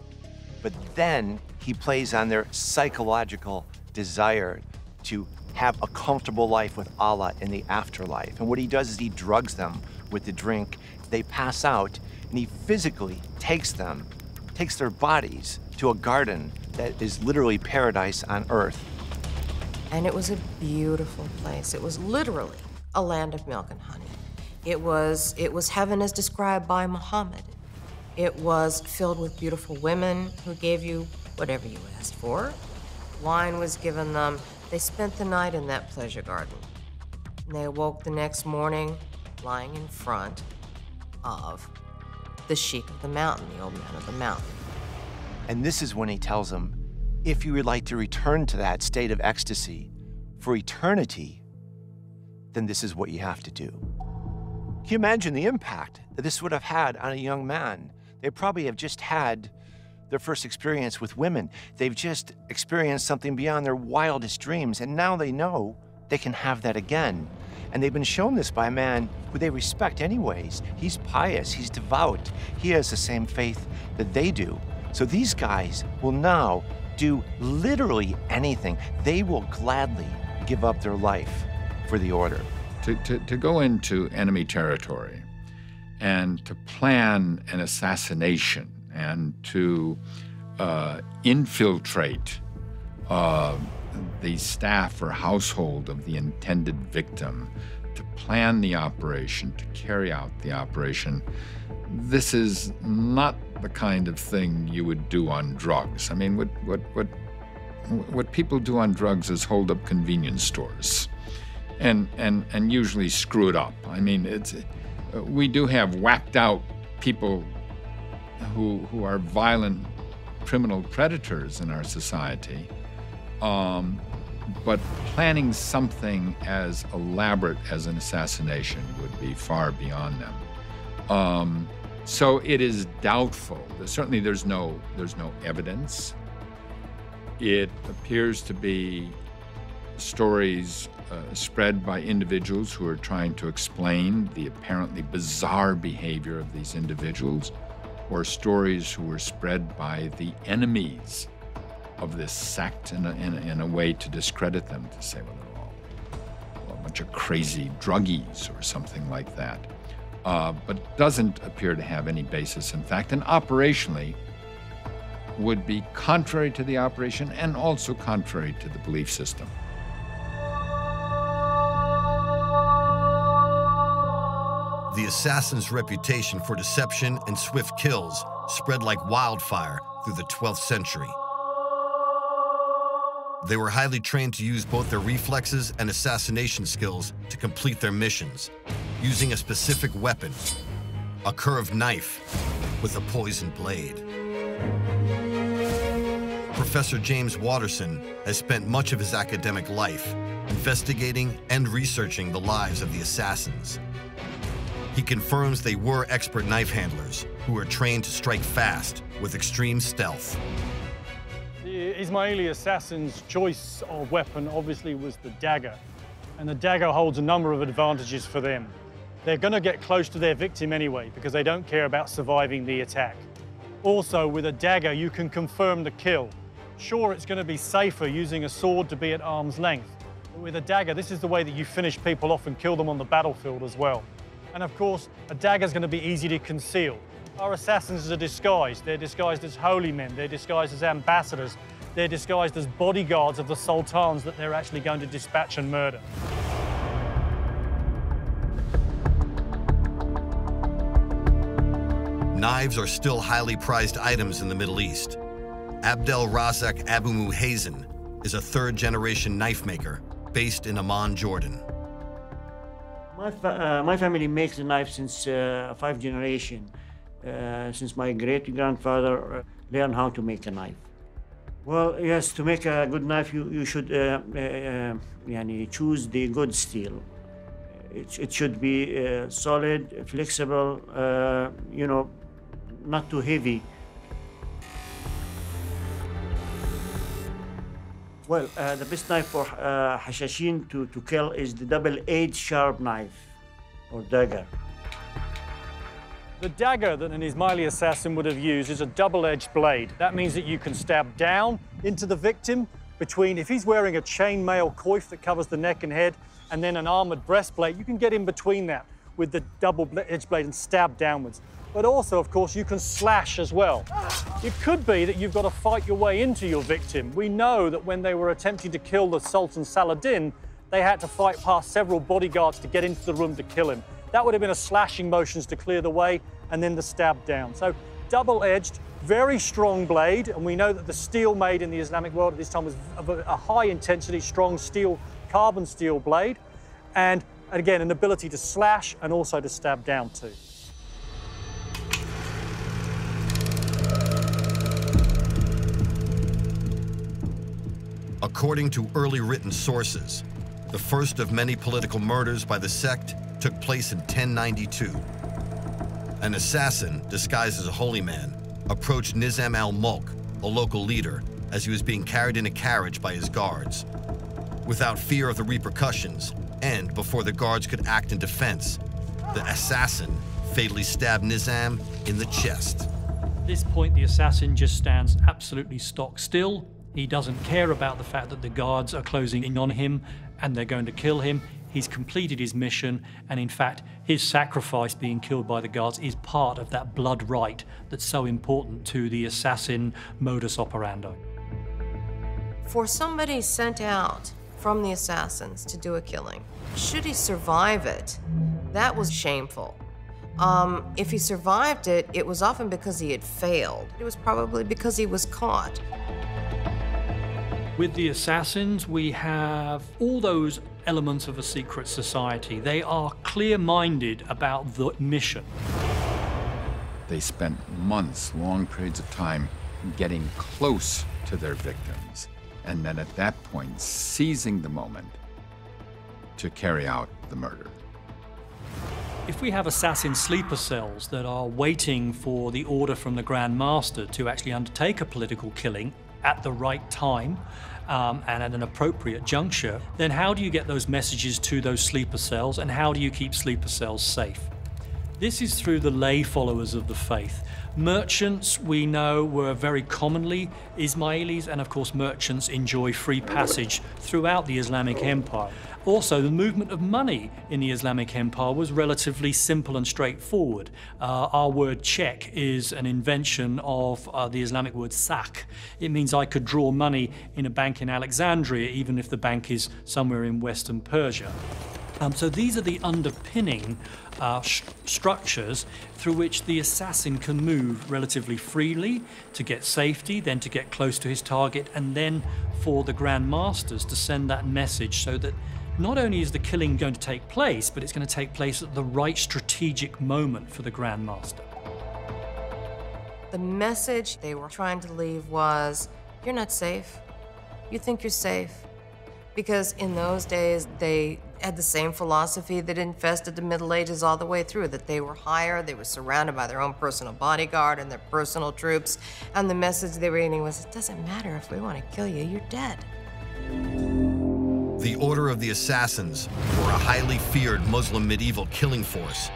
But then he plays on their psychological desire to have a comfortable life with Allah in the afterlife. And what he does is he drugs them with the drink. They pass out, and he physically takes their bodies to a garden that is literally paradise on earth. And it was a beautiful place. It was literally a land of milk and honey. It was heaven as described by Muhammad. It was filled with beautiful women who gave you whatever you asked for. Wine was given them. They spent the night in that pleasure garden. And they awoke the next morning lying in front of the sheik of the mountain, the old man of the mountain. And this is when he tells them, if you would like to return to that state of ecstasy for eternity, then this is what you have to do. Can you imagine the impact that this would have had on a young man? They probably have just had their first experience with women. They've just experienced something beyond their wildest dreams, and now they know they can have that again. And they've been shown this by a man who they respect anyways. He's pious, he's devout, he has the same faith that they do. So these guys will now do literally anything. They will gladly give up their life for the order. To go into enemy territory and to plan an assassination and to infiltrate the staff or household of the intended victim, to plan the operation, to carry out the operation, this is not the kind of thing you would do on drugs. I mean, what people do on drugs is hold up convenience stores and usually screw it up. I mean, we do have whacked out people who are violent criminal predators in our society, but planning something as elaborate as an assassination would be far beyond them. So it is doubtful. Certainly there's no evidence. It appears to be stories spread by individuals who are trying to explain the apparently bizarre behavior of these individuals, or stories who were spread by the enemies of this sect in a way to discredit them, to say, well, they're all a bunch of crazy druggies or something like that. But doesn't appear to have any basis in fact, and operationally would be contrary to the operation and also contrary to the belief system. The assassin's reputation for deception and swift kills spread like wildfire through the 12th century. They were highly trained to use both their reflexes and assassination skills to complete their missions, using a specific weapon, a curved knife with a poisoned blade. Professor James Watterson has spent much of his academic life investigating and researching the lives of the assassins. He confirms they were expert knife handlers who were trained to strike fast with extreme stealth. The Ismaili assassin's choice of weapon obviously was the dagger, and the dagger holds a number of advantages for them. They're going to get close to their victim anyway because they don't care about surviving the attack. Also, with a dagger, you can confirm the kill. Sure, it's going to be safer using a sword to be at arm's length, but with a dagger, this is the way that you finish people off and kill them on the battlefield as well. And of course, a dagger is going to be easy to conceal. Our assassins are disguised. They're disguised as holy men. They're disguised as ambassadors. They're disguised as bodyguards of the sultans that they're actually going to dispatch and murder. Knives are still highly prized items in the Middle East. Abdel Razak Abu Muhayzin is a third-generation knife maker based in Amman, Jordan. My family makes the knife since 5 generations, since my great-grandfather learned how to make a knife. Well, yes, to make a good knife, you should choose the good steel. It should be solid, flexible, not too heavy. Well, the best knife for Hashashin to kill is the double-edged sharp knife, or dagger. The dagger that an Ismaili assassin would have used is a double-edged blade. That means that you can stab down into the victim between, if he's wearing a chainmail coif that covers the neck and head, and then an armored breastplate, you can get in between that with the double-edged blade and stab downwards. But also, of course, you can slash as well. It could be that you've got to fight your way into your victim. We know that when they were attempting to kill the Sultan Saladin, they had to fight past several bodyguards to get into the room to kill him. That would have been a slashing motions to clear the way, and then the stab down. So double-edged, very strong blade, and we know that the steel made in the Islamic world at this time was of a high-intensity, strong steel, carbon steel blade, and again, an ability to slash and also to stab down too. According to early written sources, the first of many political murders by the sect took place in 1092. An assassin, disguised as a holy man, approached Nizam al-Mulk, a local leader, as he was being carried in a carriage by his guards. Without fear of the repercussions, and before the guards could act in defense, the assassin fatally stabbed Nizam in the chest. At this point, the assassin just stands absolutely stock still. He doesn't care about the fact that the guards are closing in on him and they're going to kill him. He's completed his mission, and in fact, his sacrifice being killed by the guards is part of that blood rite that's so important to the assassin modus operandi. For somebody sent out from the assassins to do a killing, should he survive it, that was shameful. If he survived it, it was often because he had failed. It was probably because he was caught. With the assassins, we have all those elements of a secret society. They are clear-minded about the mission. They spent months, long periods of time, getting close to their victims, and then at that point, seizing the moment to carry out the murder. If we have assassin sleeper cells that are waiting for the order from the Grand Master to actually undertake a political killing at the right time, and at an appropriate juncture, then how do you get those messages to those sleeper cells, and how do you keep sleeper cells safe? This is through the lay followers of the faith. Merchants, we know, were very commonly Ismailis, and of course merchants enjoy free passage throughout the Islamic Empire. Also, the movement of money in the Islamic Empire was relatively simple and straightforward. Our word check is an invention of the Islamic word sak. It means I could draw money in a bank in Alexandria, even if the bank is somewhere in Western Persia. So these are the underpinning structures through which the assassin can move relatively freely to get safety, then to get close to his target, and then for the Grand Masters to send that message so that not only is the killing going to take place, but it's going to take place at the right strategic moment for the Grand Master. The message they were trying to leave was, you're not safe. You think you're safe. Because in those days, they had the same philosophy that infested the Middle Ages all the way through, that they were higher, they were surrounded by their own personal bodyguard and their personal troops, and the message they were getting was, it doesn't matter if we want to kill you, you're dead. The Order of the Assassins were a highly feared Muslim medieval killing force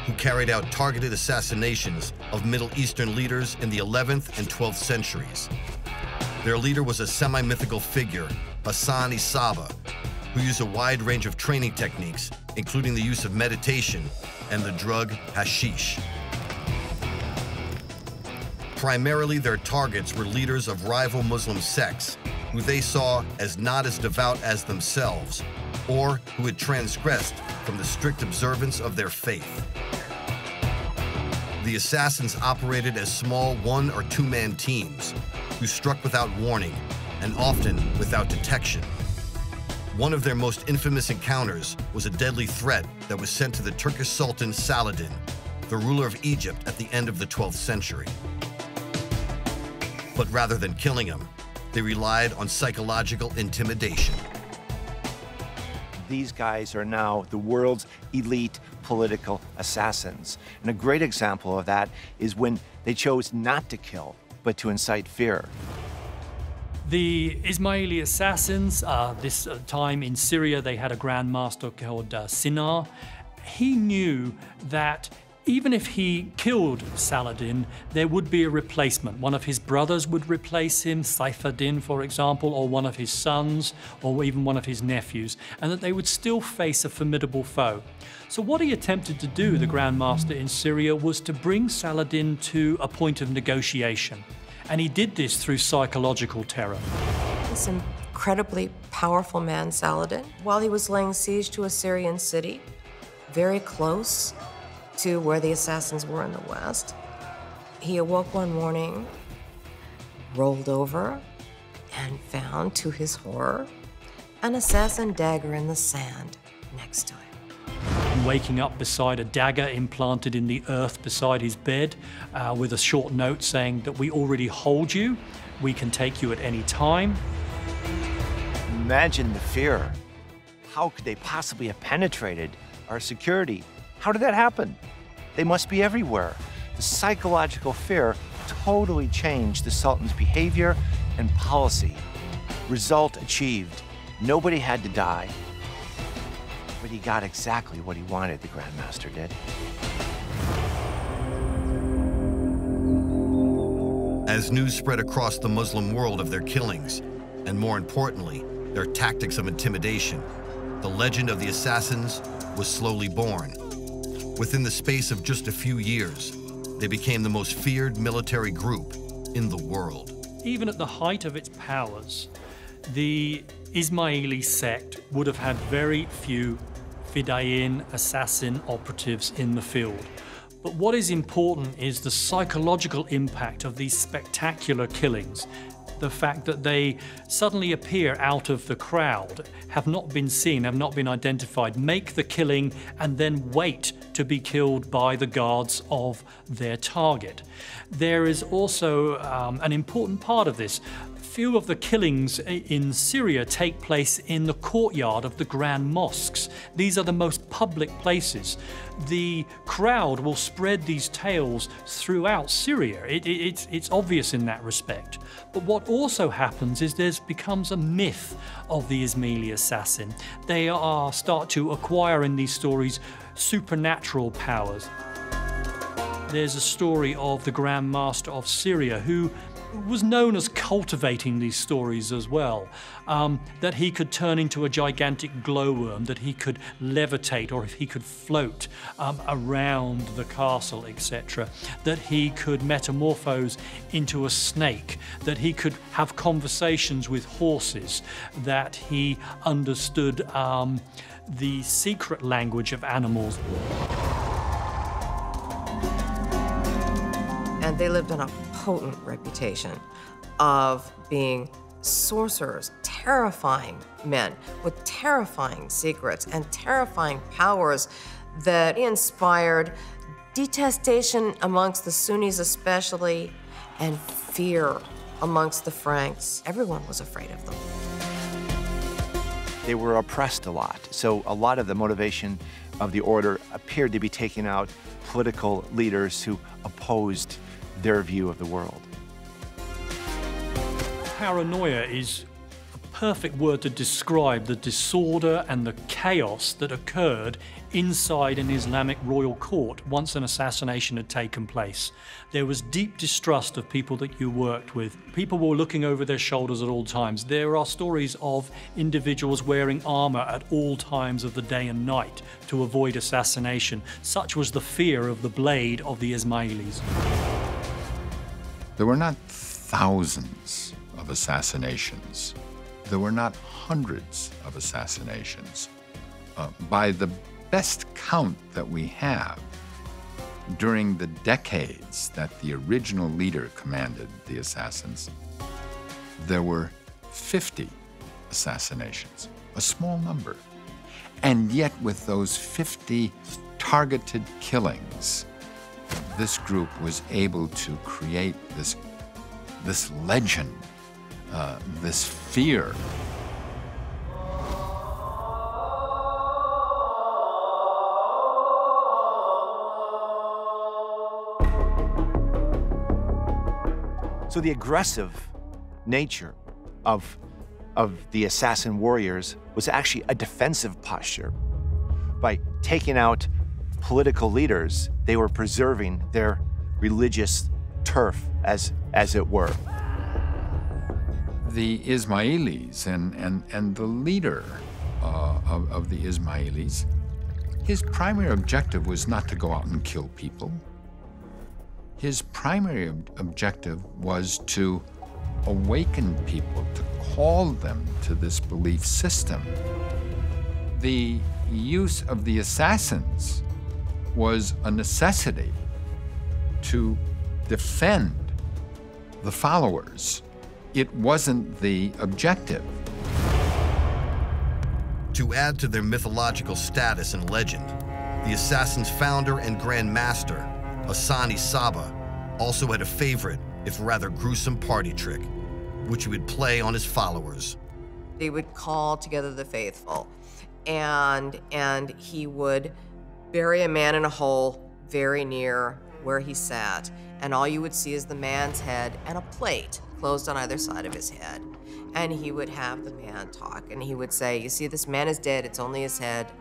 who carried out targeted assassinations of Middle Eastern leaders in the 11th and 12th centuries. Their leader was a semi-mythical figure, Hassan Isaba, who used a wide range of training techniques, including the use of meditation and the drug hashish. Primarily, their targets were leaders of rival Muslim sects, who they saw as not as devout as themselves, or who had transgressed from the strict observance of their faith. The assassins operated as small 1- or 2-man teams, who struck without warning and often without detection. One of their most infamous encounters was a deadly threat that was sent to the Turkish Sultan Saladin, the ruler of Egypt at the end of the 12th century. But rather than killing him, they relied on psychological intimidation. These guys are now the world's elite political assassins. And a great example of that is when they chose not to kill, but to incite fear. The Ismaili assassins, this time in Syria, they had a Grand Master called Sinar. He knew that even if he killed Saladin, there would be a replacement. One of his brothers would replace him, Saifuddin, for example, or one of his sons, or even one of his nephews, and that they would still face a formidable foe. So what he attempted to do, the Grand Master in Syria, was to bring Saladin to a point of negotiation. And he did this through psychological terror. This incredibly powerful man, Saladin, while he was laying siege to a Syrian city, very close to where the assassins were in the west, he awoke one morning, rolled over, and found, to his horror, an assassin dagger in the sand next to him. Waking up beside a dagger implanted in the earth beside his bed with a short note saying that we already hold you, we can take you at any time. Imagine the fear. How could they possibly have penetrated our security? How did that happen? They must be everywhere. The psychological fear totally changed the Sultan's behavior and policy. Result achieved. Nobody had to die. But he got exactly what he wanted, the Grand Master did. As news spread across the Muslim world of their killings, and more importantly, their tactics of intimidation, the legend of the assassins was slowly born. Within the space of just a few years, they became the most feared military group in the world. Even at the height of its powers, the Ismaili sect would have had very few Fidayeen assassin operatives in the field. But what is important is the psychological impact of these spectacular killings. The fact that they suddenly appear out of the crowd, have not been seen, have not been identified, make the killing and then wait to be killed by the guards of their target. There is also an important part of this. Few of the killings in Syria take place in the courtyard of the grand mosques. These are the most public places. The crowd will spread these tales throughout Syria. It's obvious in that respect. But what also happens is there becomes a myth of the Ismaili assassin. They start to acquire in these stories supernatural powers. There's a story of the Grand Master of Syria who was known as cultivating these stories as well, that he could turn into a gigantic glowworm, that he could levitate or if he could float around the castle, etc., that he could metamorphose into a snake, that he could have conversations with horses, that he understood the secret language of animals. And they lived on a potent reputation of being sorcerers, terrifying men with terrifying secrets and terrifying powers that inspired detestation amongst the Sunnis especially, and fear amongst the Franks. Everyone was afraid of them. They were oppressed a lot, so a lot of the motivation of the order appeared to be taking out political leaders who opposed their view of the world. Paranoia is a perfect word to describe the disorder and the chaos that occurred inside an Islamic royal court once an assassination had taken place. There was deep distrust of people that you worked with. People were looking over their shoulders at all times. There are stories of individuals wearing armor at all times of the day and night to avoid assassination. Such was the fear of the blade of the Ismailis. There were not thousands of assassinations. There were not hundreds of assassinations. By the best count that we have, during the decades that the original leader commanded the assassins, there were 50 assassinations, a small number. And yet with those 50 targeted killings, this group was able to create this legend, this fear. So the aggressive nature of the assassin warriors was actually a defensive posture. By taking out political leaders, they were preserving their religious turf, as it were. The Ismailis and the leader of the Ismailis, his primary objective was not to go out and kill people. His primary objective was to awaken people, to call them to this belief system. The use of the assassins was a necessity to defend the followers. It wasn't the objective. To add to their mythological status and legend, the assassin's founder and Grand Master, Asani Saba, also had a favorite, if rather gruesome, party trick, which he would play on his followers. He would call together the faithful, and he would bury a man in a hole very near where he sat, and all you would see is the man's head and a plate closed on either side of his head. And he would have the man talk, and he would say, you see, this man is dead, it's only his head.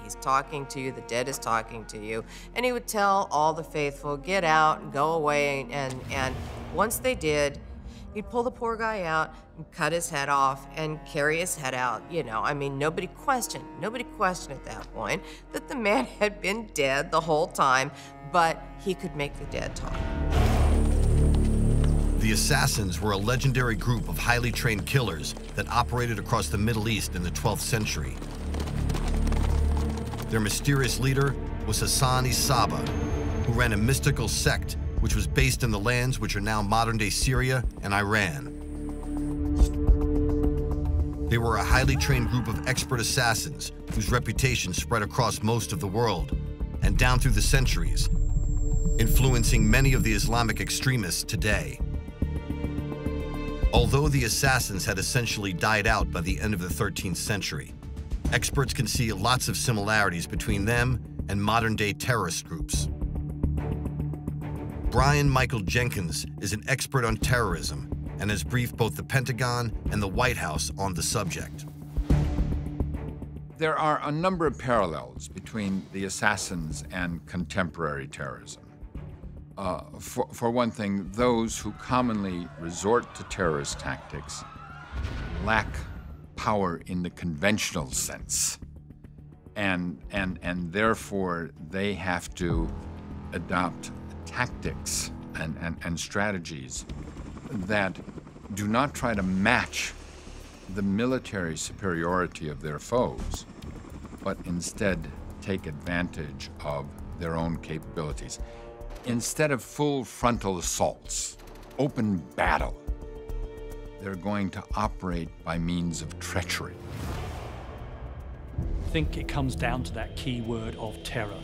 He's talking to you, the dead is talking to you. And he would tell all the faithful, get out and go away, and once they did, he'd pull the poor guy out and cut his head off and carry his head out. You know, I mean, nobody questioned at that point that the man had been dead the whole time, but he could make the dead talk. The Assassins were a legendary group of highly trained killers that operated across the Middle East in the 12th century. Their mysterious leader was Asani Saba, who ran a mystical sect which was based in the lands which are now modern-day Syria and Iran. They were a highly trained group of expert assassins whose reputation spread across most of the world and down through the centuries, influencing many of the Islamic extremists today. Although the assassins had essentially died out by the end of the 13th century, experts can see lots of similarities between them and modern-day terrorist groups. Brian Michael Jenkins is an expert on terrorism and has briefed both the Pentagon and the White House on the subject. There are a number of parallels between the assassins and contemporary terrorism. For one thing, those who commonly resort to terrorist tactics lack power in the conventional sense, and therefore they have to adopt tactics and strategies that do not try to match the military superiority of their foes, but instead take advantage of their own capabilities. Instead of full frontal assaults, open battle, they're going to operate by means of treachery. I think it comes down to that key word of terror.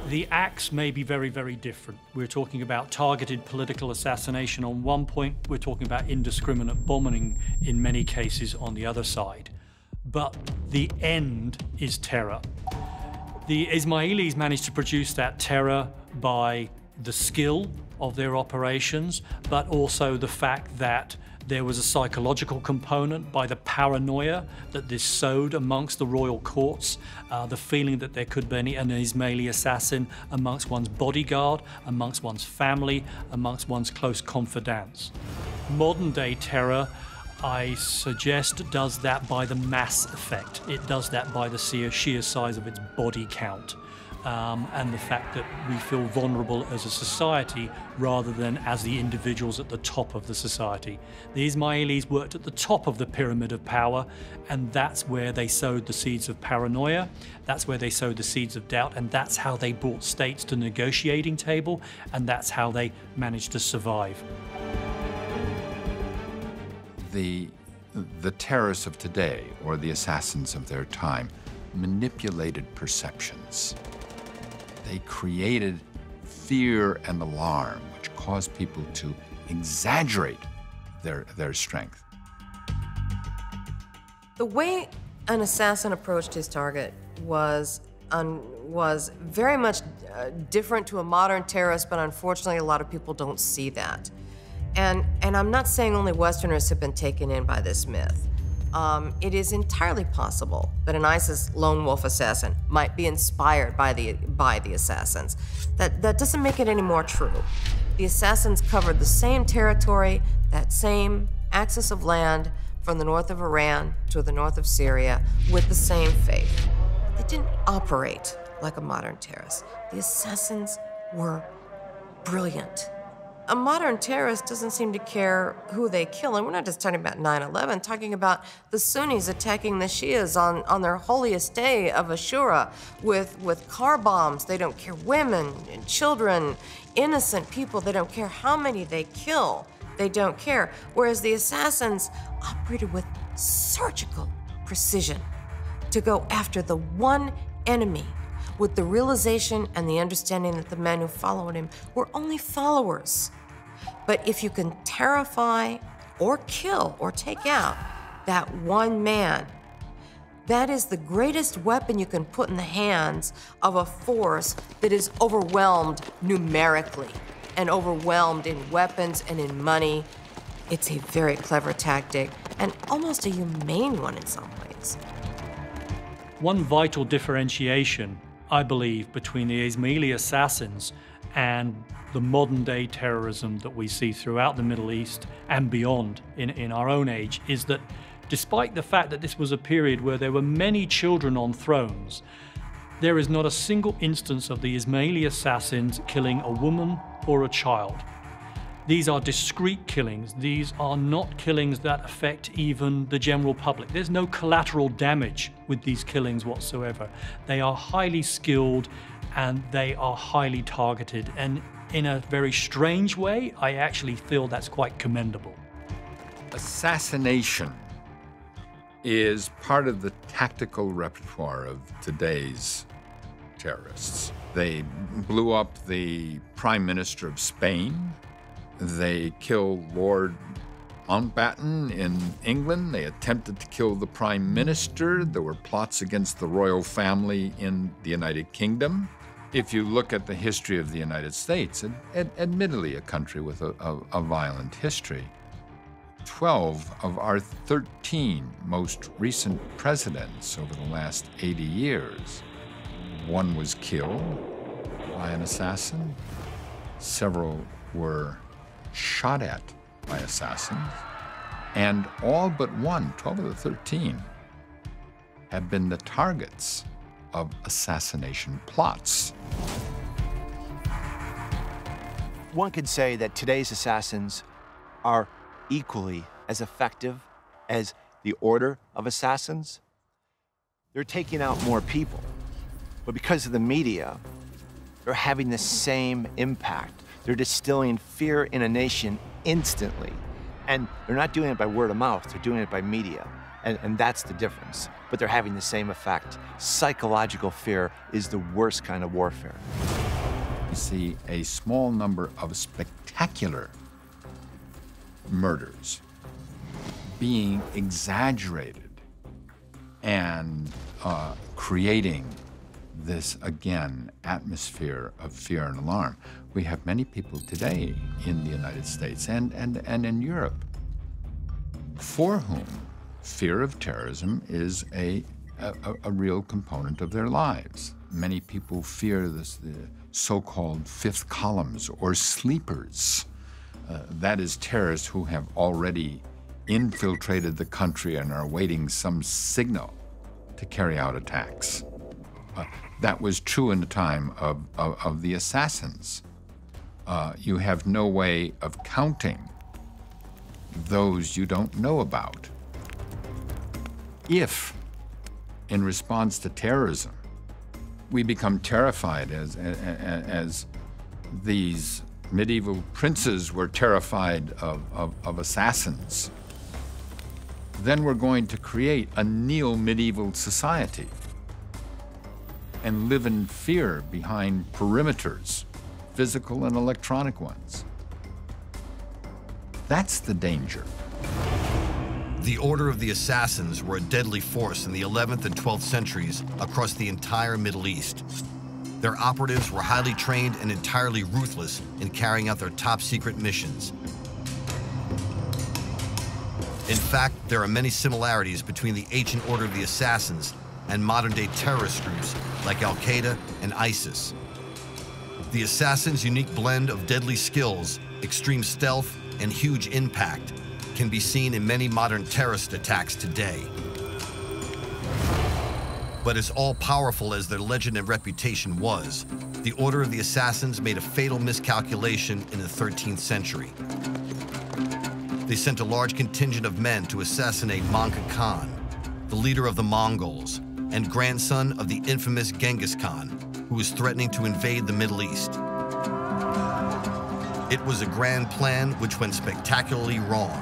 The acts may be very, very different. We're talking about targeted political assassination on one point, we're talking about indiscriminate bombing in many cases on the other side. But the end is terror. The Ismailis managed to produce that terror by the skill of their operations, but also the fact that there was a psychological component by the paranoia that this sowed amongst the royal courts, the feeling that there could be an Ismaili assassin amongst one's bodyguard, amongst one's family, amongst one's close confidants. Modern day terror, I suggest, does that by the mass effect. It does that by the sheer size of its body count. And the fact that we feel vulnerable as a society rather than as the individuals at the top of the society. The Ismailis worked at the top of the pyramid of power, and that's where they sowed the seeds of paranoia, that's where they sowed the seeds of doubt, and that's how they brought states to the negotiating table, and that's how they managed to survive. The terrorists of today, or the assassins of their time, manipulated perceptions. They created fear and alarm, which caused people to exaggerate their strength. The way an assassin approached his target was very much different to a modern terrorist, but unfortunately a lot of people don't see that. And I'm not saying only Westerners have been taken in by this myth. It is entirely possible that an ISIS lone wolf assassin might be inspired by the assassins. That doesn't make it any more true. The assassins covered the same territory, that same axis of land from the north of Iran to the north of Syria with the same faith. They didn't operate like a modern terrorist. The assassins were brilliant. A modern terrorist doesn't seem to care who they kill, and we're not just talking about 9/11, talking about the Sunnis attacking the Shias on their holiest day of Ashura with car bombs. They don't care women and children, innocent people. They don't care how many they kill. They don't care. Whereas the assassins operated with surgical precision to go after the one enemy with the realization and the understanding that the men who followed him were only followers. But if you can terrify or kill or take out that one man, that is the greatest weapon you can put in the hands of a force that is overwhelmed numerically and overwhelmed in weapons and in money. It's a very clever tactic and almost a humane one in some ways. One vital differentiation, I believe, between the Ismaili assassins and the modern-day terrorism that we see throughout the Middle East and beyond in our own age is that despite the fact that this was a period where there were many children on thrones, there is not a single instance of the Ismaili assassins killing a woman or a child. These are discrete killings. These are not killings that affect even the general public. There's no collateral damage with these killings whatsoever. They are highly skilled and they are highly targeted. And in a very strange way, I actually feel that's quite commendable. Assassination is part of the tactical repertoire of today's terrorists. They blew up the Prime Minister of Spain. They killed Lord Mountbatten in England. They attempted to kill the Prime Minister. There were plots against the royal family in the United Kingdom. If you look at the history of the United States, admittedly a country with a violent history, 12 of our 13 most recent presidents over the last 80 years, one was killed by an assassin, several were shot at by assassins, and all but one, 12 of the 13, have been the targets of assassination plots. One could say that today's assassins are equally as effective as the order of assassins, They're taking out more people. But because of the media, they're having the same impact. They're distilling fear in a nation instantly. And they're not doing it by word of mouth, they're doing it by media. And that's the difference. But they're having the same effect. Psychological fear is the worst kind of warfare. You see a small number of spectacular murders being exaggerated and creating this, again, atmosphere of fear and alarm. We have many people today in the United States and in Europe for whom fear of terrorism is a real component of their lives. Many people fear the so-called fifth columns or sleepers. That is, terrorists who have already infiltrated the country and are awaiting some signal to carry out attacks. That was true in the time of the assassins. You have no way of counting those you don't know about. If, in response to terrorism, we become terrified as these medieval princes were terrified of assassins, then we're going to create a neo-medieval society and live in fear behind perimeters, physical and electronic ones. That's the danger. The Order of the Assassins were a deadly force in the 11th and 12th centuries across the entire Middle East. Their operatives were highly trained and entirely ruthless in carrying out their top-secret missions. In fact, there are many similarities between the ancient Order of the Assassins and modern-day terrorist groups like Al-Qaeda and ISIS. The Assassins' unique blend of deadly skills, extreme stealth, and huge impact can be seen in many modern terrorist attacks today. But as all-powerful as their legend and reputation was, the Order of the Assassins made a fatal miscalculation in the 13th century. They sent a large contingent of men to assassinate Mancha Khan, the leader of the Mongols, and grandson of the infamous Genghis Khan, who was threatening to invade the Middle East. It was a grand plan which went spectacularly wrong.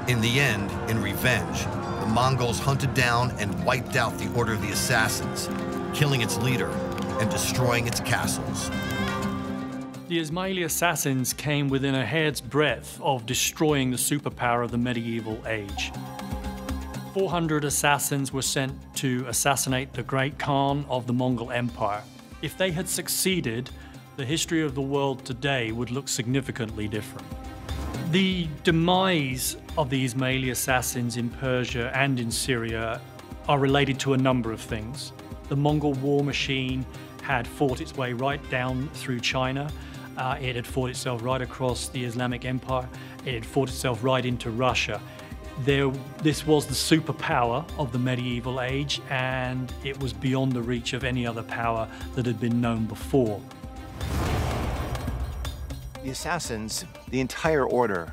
In the end, in revenge, the Mongols hunted down and wiped out the Order of the Assassins, killing its leader and destroying its castles. The Ismaili assassins came within a hair's breadth of destroying the superpower of the medieval age. 400 assassins were sent to assassinate the great Khan of the Mongol Empire. If they had succeeded, the history of the world today would look significantly different. The demise of the Ismaili assassins in Persia and in Syria are related to a number of things. The Mongol war machine had fought its way right down through China. It had fought itself right across the Islamic Empire. It had fought itself right into Russia. This was the superpower of the medieval age, and it was beyond the reach of any other power that had been known before. The assassins, the entire order,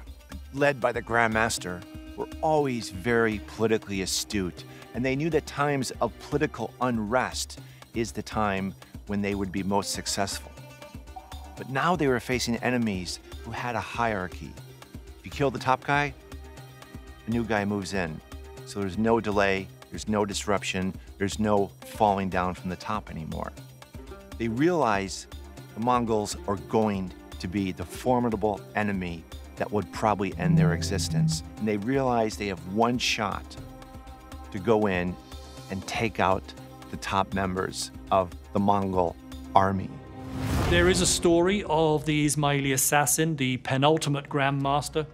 led by the Grand Master, were always very politically astute, and they knew that times of political unrest is the time when they would be most successful. But now they were facing enemies who had a hierarchy. If you kill the top guy, a new guy moves in. So there's no delay, there's no disruption, there's no falling down from the top anymore. They realize the Mongols are going to be the formidable enemy that would probably end their existence. And they realize they have one shot to go in and take out the top members of the Mongol army. There is a story of the Ismaili assassin, the penultimate Grand Master,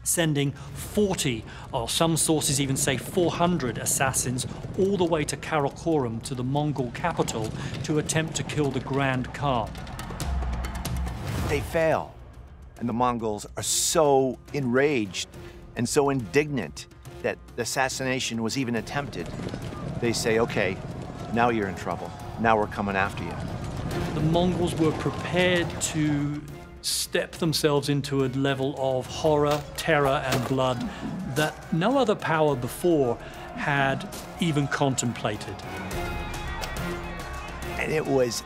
sending 40, or some sources even say 400 assassins all the way to Karakoram, to the Mongol capital, to attempt to kill the Grand Khan. They fail, and the Mongols are so enraged and so indignant that the assassination was even attempted. They say, okay, now you're in trouble. Now we're coming after you. The Mongols were prepared to step themselves into a level of horror, terror, and blood that no other power before had even contemplated. And it was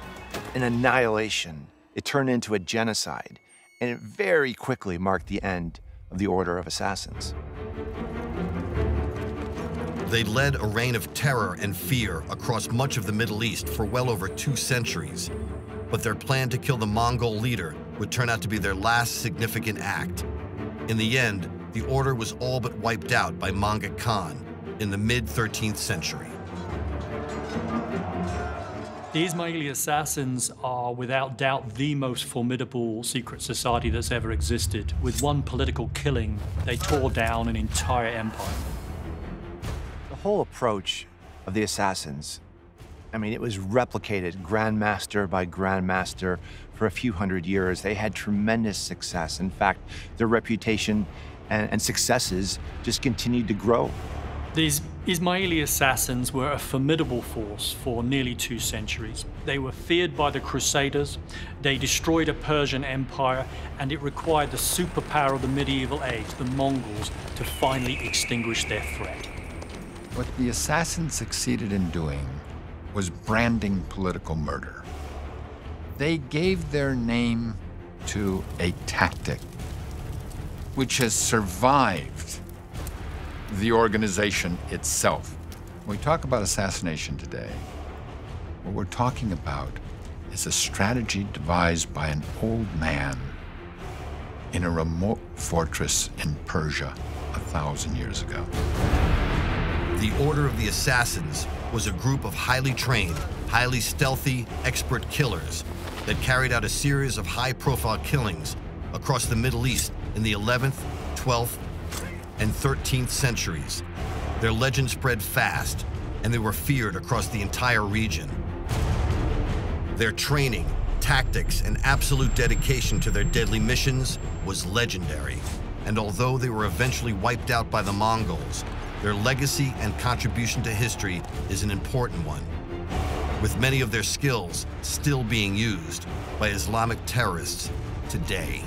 an annihilation. It turned into a genocide, and it very quickly marked the end of the Order of Assassins. They led a reign of terror and fear across much of the Middle East for well over 2 centuries. But their plan to kill the Mongol leader would turn out to be their last significant act. In the end, the order was all but wiped out by Manga Khan in the mid-13th century. The Ismaili assassins are without doubt the most formidable secret society that's ever existed. With one political killing, they tore down an entire empire. The whole approach of the assassins, I mean, it was replicated grandmaster by grandmaster for a few hundred years. They had tremendous success. In fact, their reputation and successes just continued to grow. These Ismaili assassins were a formidable force for nearly 2 centuries. They were feared by the Crusaders, they destroyed a Persian empire, and it required the superpower of the medieval age, the Mongols, to finally extinguish their threat. What the assassins succeeded in doing was branding political murder. They gave their name to a tactic which has survived the organization itself. When we talk about assassination today, what we're talking about is a strategy devised by an old man in a remote fortress in Persia 1,000 years ago. The Order of the Assassins was a group of highly trained, highly stealthy, expert killers that carried out a series of high-profile killings across the Middle East in the 11th, 12th, and 13th centuries. Their legend spread fast, and they were feared across the entire region. Their training, tactics, and absolute dedication to their deadly missions was legendary. And although they were eventually wiped out by the Mongols, their legacy and contribution to history is an important one, with many of their skills still being used by Islamic terrorists today.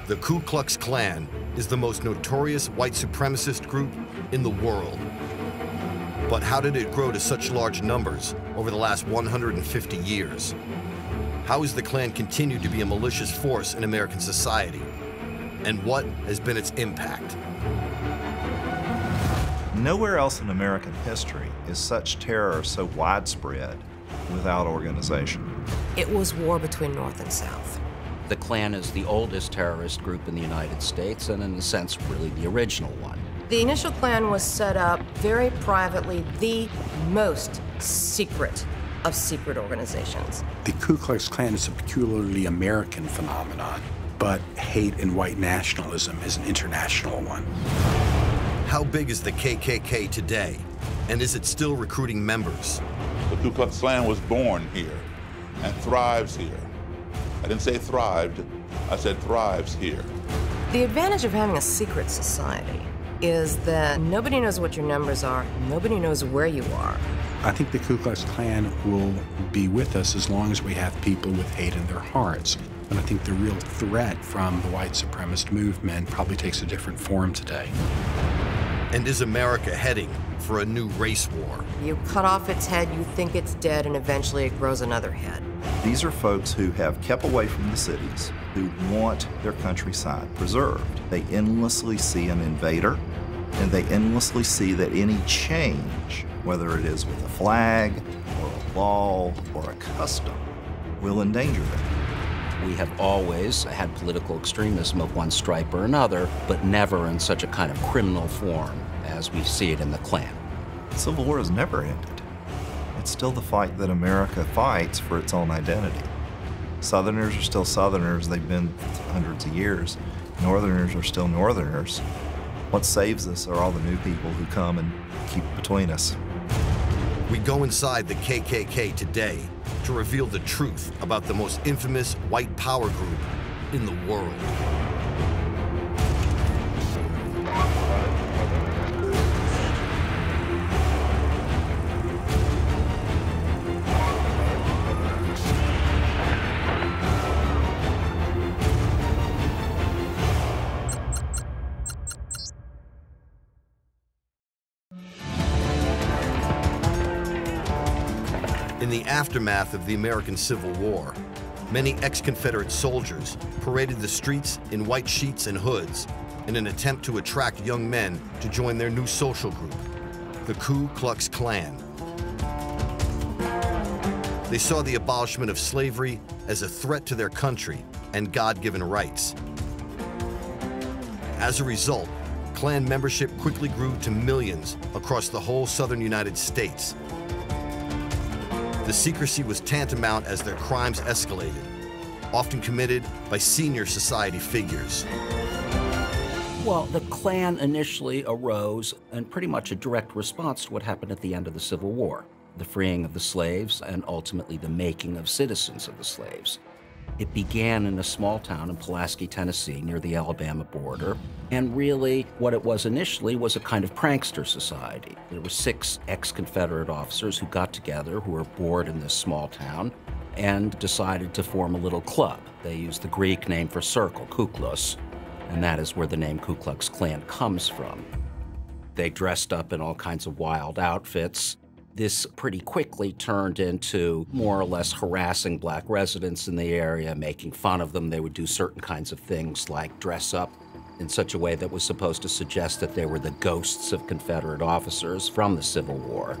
The Ku Klux Klan is the most notorious white supremacist group in the world. But how did it grow to such large numbers over the last 150 years? How has the Klan continued to be a malicious force in American society? And what has been its impact? Nowhere else in American history is such terror so widespread without organization. It was war between North and South. The Klan is the oldest terrorist group in the United States, and in a sense, really the original one. The initial Klan was set up very privately, the most secret of secret organizations. The Ku Klux Klan is a peculiarly American phenomenon, but hate and white nationalism is an international one. How big is the KKK today? And is it still recruiting members? The Ku Klux Klan was born here and thrives here. I didn't say thrived, I said thrives here. The advantage of having a secret society is that nobody knows what your numbers are, nobody knows where you are. I think the Ku Klux Klan will be with us as long as we have people with hate in their hearts. And I think the real threat from the white supremacist movement probably takes a different form today. And is America heading for a new race war? You cut off its head, you think it's dead, and eventually it grows another head. These are folks who have kept away from the cities, who want their countryside preserved. They endlessly see an invader, and they endlessly see that any change, whether it is with a flag, or a law, or a custom, will endanger them. We have always had political extremism of one stripe or another, but never in such a kind of criminal form as we see it in the Klan. The Civil War has never ended. It's still the fight that America fights for its own identity. Southerners are still Southerners, they've been hundreds of years. Northerners are still Northerners. What saves us are all the new people who come and keep between us. We go inside the KKK today to reveal the truth about the most infamous white power group in the world. In the aftermath of the American Civil War, many ex-Confederate soldiers paraded the streets in white sheets and hoods in an attempt to attract young men to join their new social group, the Ku Klux Klan. They saw the abolishment of slavery as a threat to their country and God-given rights. As a result, Klan membership quickly grew to millions across the whole southern United States. The secrecy was tantamount as their crimes escalated, often committed by senior society figures. Well, the Klan initially arose in pretty much a direct response to what happened at the end of the Civil War, the freeing of the slaves and ultimately the making of citizens of the slaves. It began in a small town in Pulaski, Tennessee, near the Alabama border, and really what it was initially was a kind of prankster society. There were 6 ex-Confederate officers who got together, who were bored in this small town, and decided to form a little club. They used the Greek name for circle, Kuklus, and that is where the name Ku Klux Klan comes from. They dressed up in all kinds of wild outfits. This pretty quickly turned into more or less harassing black residents in the area, making fun of them. They would do certain kinds of things like dress up in such a way that was supposed to suggest that they were the ghosts of Confederate officers from the Civil War.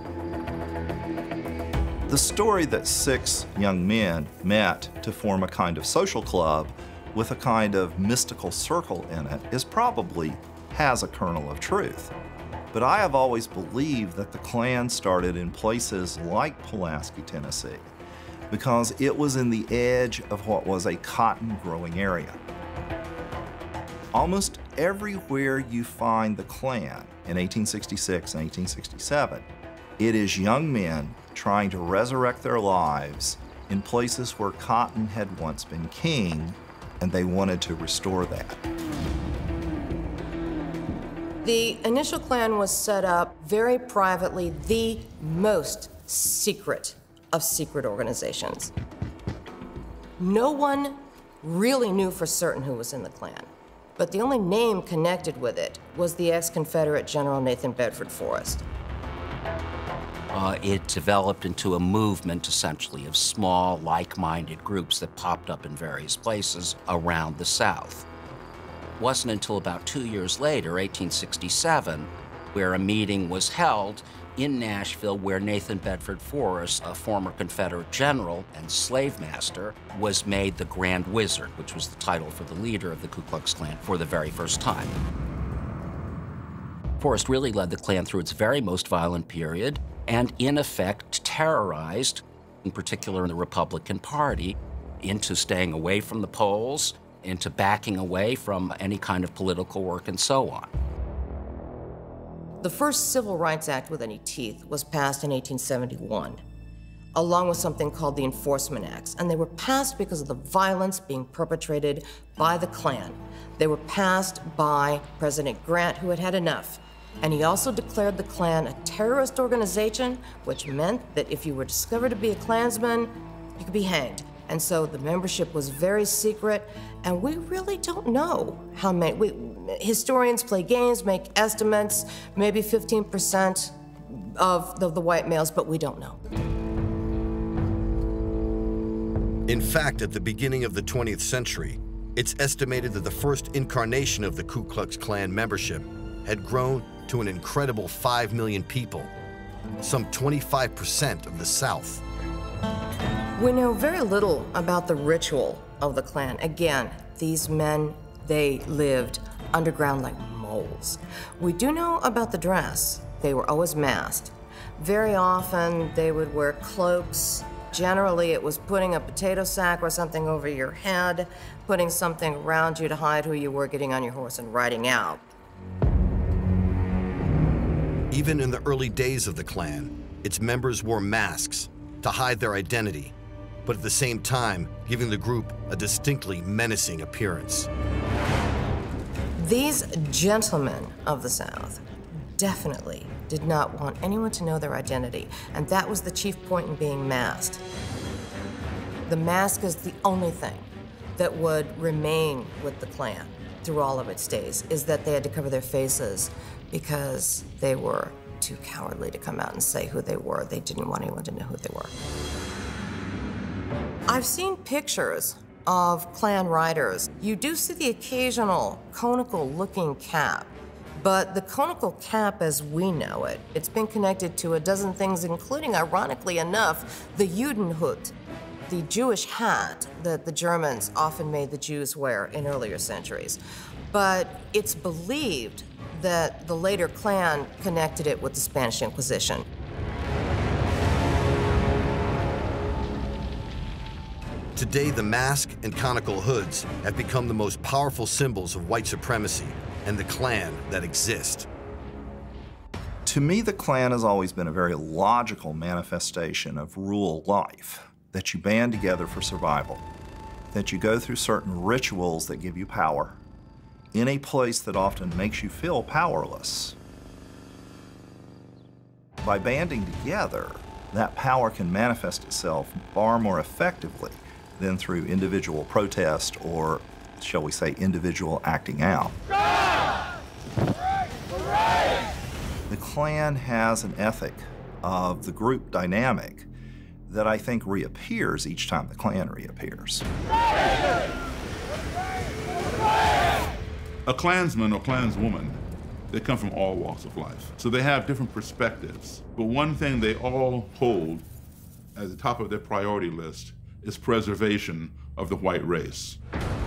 The story that 6 young men met to form a kind of social club with a kind of mystical circle in it probably has a kernel of truth. But I have always believed that the Klan started in places like Pulaski, Tennessee, because it was in the edge of what was a cotton-growing area. Almost everywhere you find the Klan in 1866 and 1867, it is young men trying to resurrect their lives in places where cotton had once been king, and they wanted to restore that. The initial Klan was set up very privately, the most secret of secret organizations. No one really knew for certain who was in the Klan, but the only name connected with it was the ex-Confederate General Nathan Bedford Forrest. It developed into a movement, essentially, of small, like-minded groups that popped up in various places around the South. It wasn't until about 2 years later, 1867, where a meeting was held in Nashville where Nathan Bedford Forrest, a former Confederate general and slave master, was made the Grand Wizard, which was the title for the leader of the Ku Klux Klan for the very first time. Forrest really led the Klan through its very most violent period and, in effect, terrorized, in particular the Republican Party, into staying away from the polls, into backing away from any kind of political work, and so on. The first Civil Rights Act with any teeth was passed in 1871, along with something called the Enforcement Acts, and they were passed because of the violence being perpetrated by the Klan. They were passed by President Grant, who had had enough. And he also declared the Klan a terrorist organization, which meant that if you were discovered to be a Klansman, you could be hanged. And so the membership was very secret, and we really don't know how many. Historians play games, make estimates, maybe 15% of the white males, but we don't know. In fact, at the beginning of the 20th century, it's estimated that the first incarnation of the Ku Klux Klan membership had grown to an incredible 5 million people, some 25% of the South. We know very little about the ritual of the Klan. Again, these men, they lived underground like moles. We do know about the dress. They were always masked. Very often, they would wear cloaks. Generally, it was putting a potato sack or something over your head, putting something around you to hide who you were, getting on your horse and riding out. Even in the early days of the Klan, its members wore masks to hide their identity, but at the same time, giving the group a distinctly menacing appearance. These gentlemen of the South definitely did not want anyone to know their identity, and that was the chief point in being masked. The mask is the only thing that would remain with the Klan through all of its days, is that they had to cover their faces because they were too cowardly to come out and say who they were. They didn't want anyone to know who they were. I've seen pictures of Klan riders. You do see the occasional conical-looking cap, but the conical cap as we know it, it's been connected to a dozen things, including, ironically enough, the Judenhut, the Jewish hat that the Germans often made the Jews wear in earlier centuries. But it's believed that the later Klan connected it with the Spanish Inquisition. Today, the mask and conical hoods have become the most powerful symbols of white supremacy and the Klan that exist. To me, the Klan has always been a very logical manifestation of rural life, that you band together for survival, that you go through certain rituals that give you power, in a place that often makes you feel powerless. By banding together, that power can manifest itself far more effectively than through individual protest or, shall we say, individual acting out. The Klan has an ethic of the group dynamic that I think reappears each time the Klan reappears. A Klansman or Klanswoman, they come from all walks of life. So they have different perspectives. But one thing they all hold at the top of their priority list is preservation of the white race.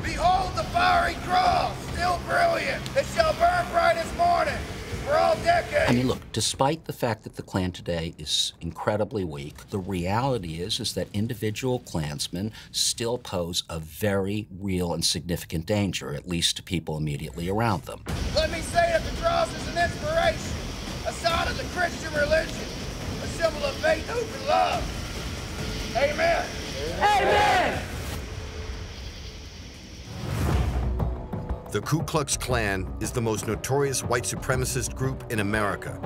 Behold the fiery cross, still brilliant. It shall burn bright as morning for all decades. I mean, look, despite the fact that the Klan today is incredibly weak, the reality is that individual Klansmen still pose a very real and significant danger, at least to people immediately around them. Let me say that the cross is an inspiration, a sign of the Christian religion, a symbol of faith, hope, and love. Amen. Amen. The Ku Klux Klan is the most notorious white supremacist group in America.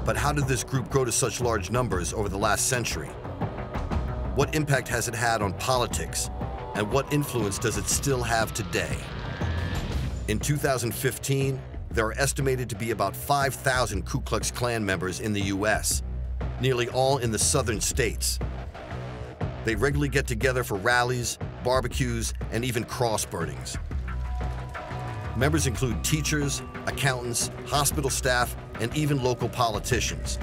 But how did this group grow to such large numbers over the last century? What impact has it had on politics? And what influence does it still have today? In 2015, there are estimated to be about 5,000 Ku Klux Klan members in the US, nearly all in the southern states. They regularly get together for rallies, barbecues, and even cross burnings. Members include teachers, accountants, hospital staff, and even local politicians.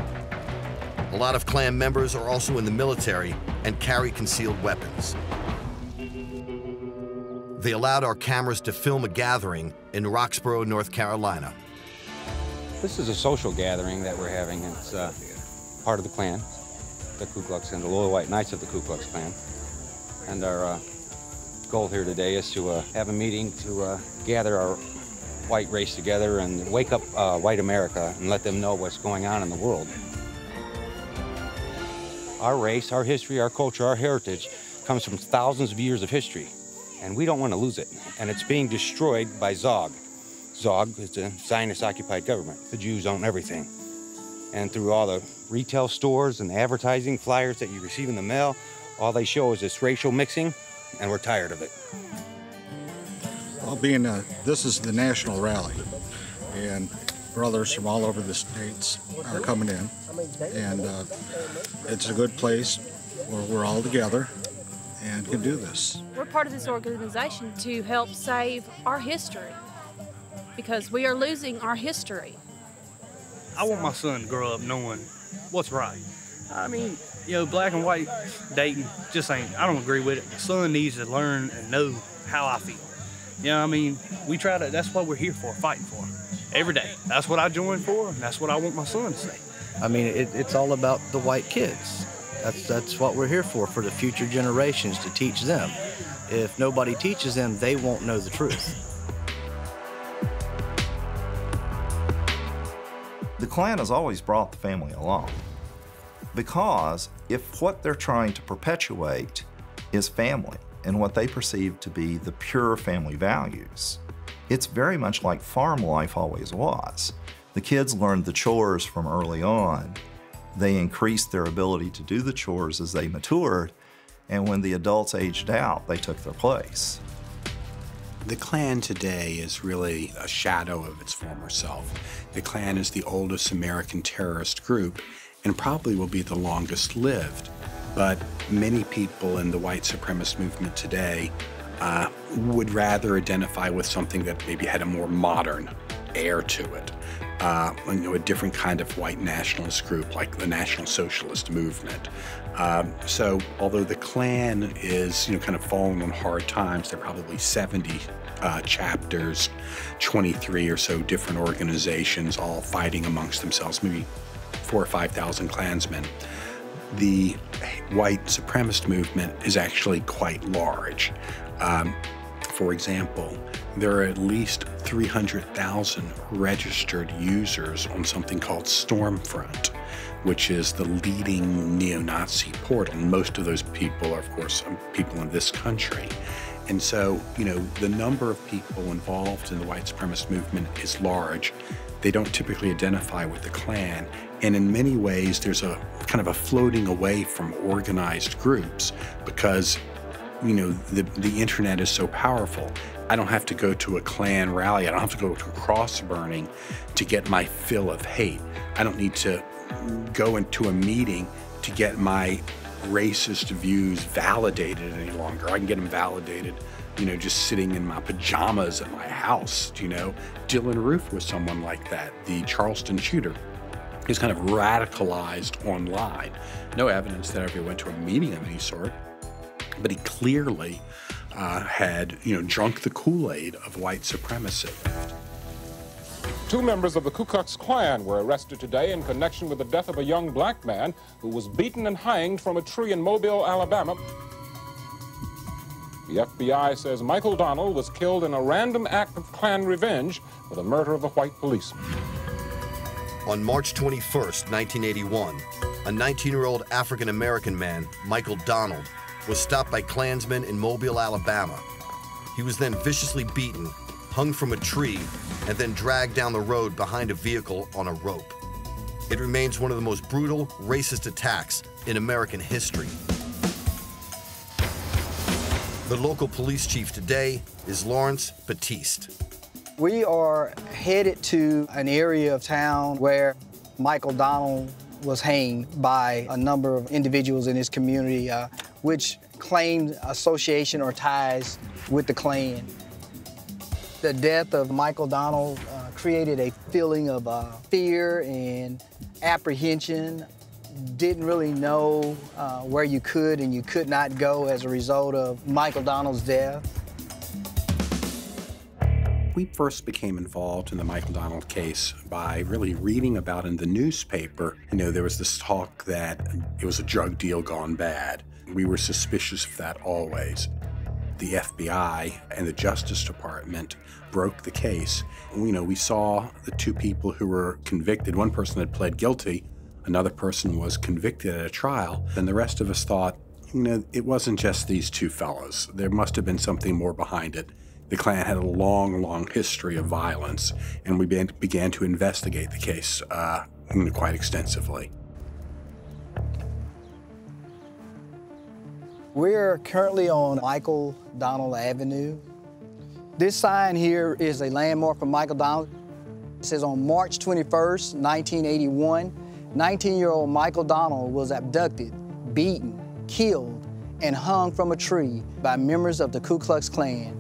A lot of Klan members are also in the military and carry concealed weapons. They allowed our cameras to film a gathering in Roxborough, North Carolina. This is a social gathering that we're having. It's part of the Klan, the Ku Klux and the Loyal White Knights of the Ku Klux Klan. And our goal here today is to have a meeting to gather our white race together and wake up white America and let them know what's going on in the world. Our race, our history, our culture, our heritage comes from thousands of years of history, and we don't want to lose it. And it's being destroyed by Zog. Zog is the Zionist-occupied government. The Jews own everything. And through all the retail stores and the advertising flyers that you receive in the mail, all they show is this racial mixing, and we're tired of it. Well, this is the national rally, and brothers from all over the states are coming in, and it's a good place where we're all together and can do this. We're part of this organization to help save our history, because we are losing our history. I want my son to grow up knowing what's right. I mean, you know, black and white dating just ain't, I don't agree with it. My son needs to learn and know how I feel. You know what I mean? We try to, that's what we're here for, fighting for, every day. That's what I joined for, and that's what I want my son to say. I mean, it's all about the white kids. That's what we're here for the future generations, to teach them. If nobody teaches them, they won't know the truth. The Klan has always brought the family along, because if what they're trying to perpetuate is family and what they perceive to be the pure family values, it's very much like farm life always was. The kids learned the chores from early on. They increased their ability to do the chores as they matured, and when the adults aged out, they took their place. The Klan today is really a shadow of its former self. The Klan is the oldest American terrorist group and probably will be the longest lived. But many people in the white supremacist movement today would rather identify with something that maybe had a more modern air to it. A different kind of white nationalist group like the National Socialist Movement. So although the Klan is kind of falling on hard times, there are probably 70 chapters, 23 or so different organizations all fighting amongst themselves, maybe 4,000 or 5,000 Klansmen. The white supremacist movement is actually quite large. For example, there are at least 300,000 registered users on something called Stormfront, which is the leading neo-Nazi portal. And most of those people are, of course, people in this country. And so, the number of people involved in the white supremacist movement is large. They don't typically identify with the Klan. And in many ways, there's a kind of a floating away from organized groups because the internet is so powerful. I don't have to go to a Klan rally. I don't have to go to a cross burning to get my fill of hate. I don't need to go into a meeting to get my racist views validated any longer. I can get them validated, just sitting in my pajamas at my house, Dylan Roof was someone like that, the Charleston shooter. He's kind of radicalized online. No evidence that I ever went to a meeting of any sort. But he clearly had, drunk the Kool-Aid of white supremacy. 2 members of the Ku Klux Klan were arrested today in connection with the death of a young black man who was beaten and hanged from a tree in Mobile, Alabama. The FBI says Michael Donald was killed in a random act of Klan revenge for the murder of a white policeman. On March 21st, 1981, a 19-year-old African-American man, Michael Donald, was stopped by Klansmen in Mobile, Alabama. He was then viciously beaten, hung from a tree, and then dragged down the road behind a vehicle on a rope. It remains one of the most brutal, racist attacks in American history. The local police chief today is Lawrence Batiste. We are headed to an area of town where Michael Donald was hanged by a number of individuals in his community, which claimed association or ties with the Klan. The death of Michael Donald created a feeling of fear and apprehension. Didn't really know where you could and you could not go as a result of Michael Donald's death. We first became involved in the Michael Donald case by really reading about in the newspaper. There was this talk that it was a drug deal gone bad. We were suspicious of that always. The FBI and the Justice Department broke the case. We saw the 2 people who were convicted. One person had pled guilty, another person was convicted at a trial, and the rest of us thought, it wasn't just these 2 fellows. There must have been something more behind it. The Klan had a long, long history of violence, and we began to investigate the case quite extensively. We're currently on Michael Donald Avenue. This sign here is a landmark for Michael Donald. It says on March 21st, 1981, 19-year-old Michael Donald was abducted, beaten, killed, and hung from a tree by members of the Ku Klux Klan.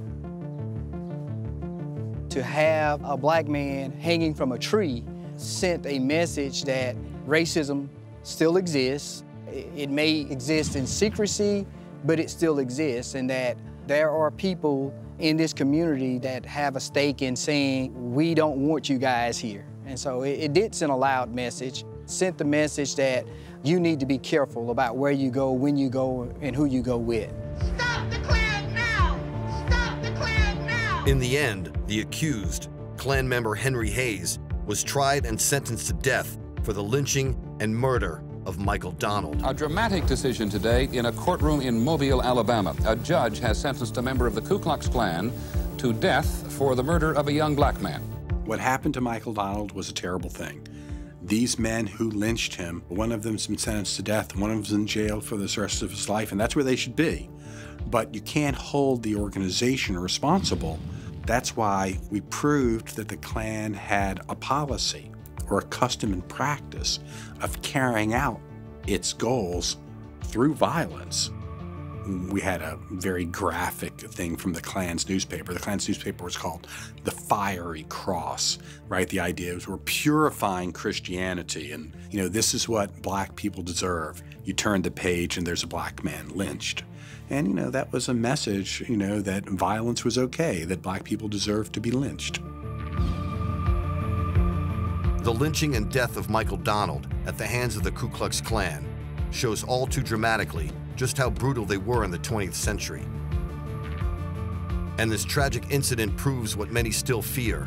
To have a black man hanging from a tree sent a message that racism still exists. It may exist in secrecy, but it still exists, and that there are people in this community that have a stake in saying, we don't want you guys here. And so it did send a loud message, sent the message that you need to be careful about where you go, when you go, and who you go with. Stop the Klan now! Stop the Klan now! In the end, the accused, Klan member Henry Hayes, was tried and sentenced to death for the lynching and murder of Michael Donald. A dramatic decision today in a courtroom in Mobile, Alabama. A judge has sentenced a member of the Ku Klux Klan to death for the murder of a young black man. What happened to Michael Donald was a terrible thing. These men who lynched him, one of them's been sentenced to death, one of them's in jail for the rest of his life, and that's where they should be. but you can't hold the organization responsible. That's why we proved that the Klan had a policy or a custom and practice of carrying out its goals through violence. We had a very graphic thing from the Klan's newspaper. The Klan's newspaper was called the Fiery Cross, right? The idea was we're purifying Christianity, and this is what black people deserve. You turn the page and there's a black man lynched. And that was a message, that violence was okay, that black people deserved to be lynched. The lynching and death of Michael Donald at the hands of the Ku Klux Klan shows all too dramatically just how brutal they were in the 20th century. And this tragic incident proves what many still fear,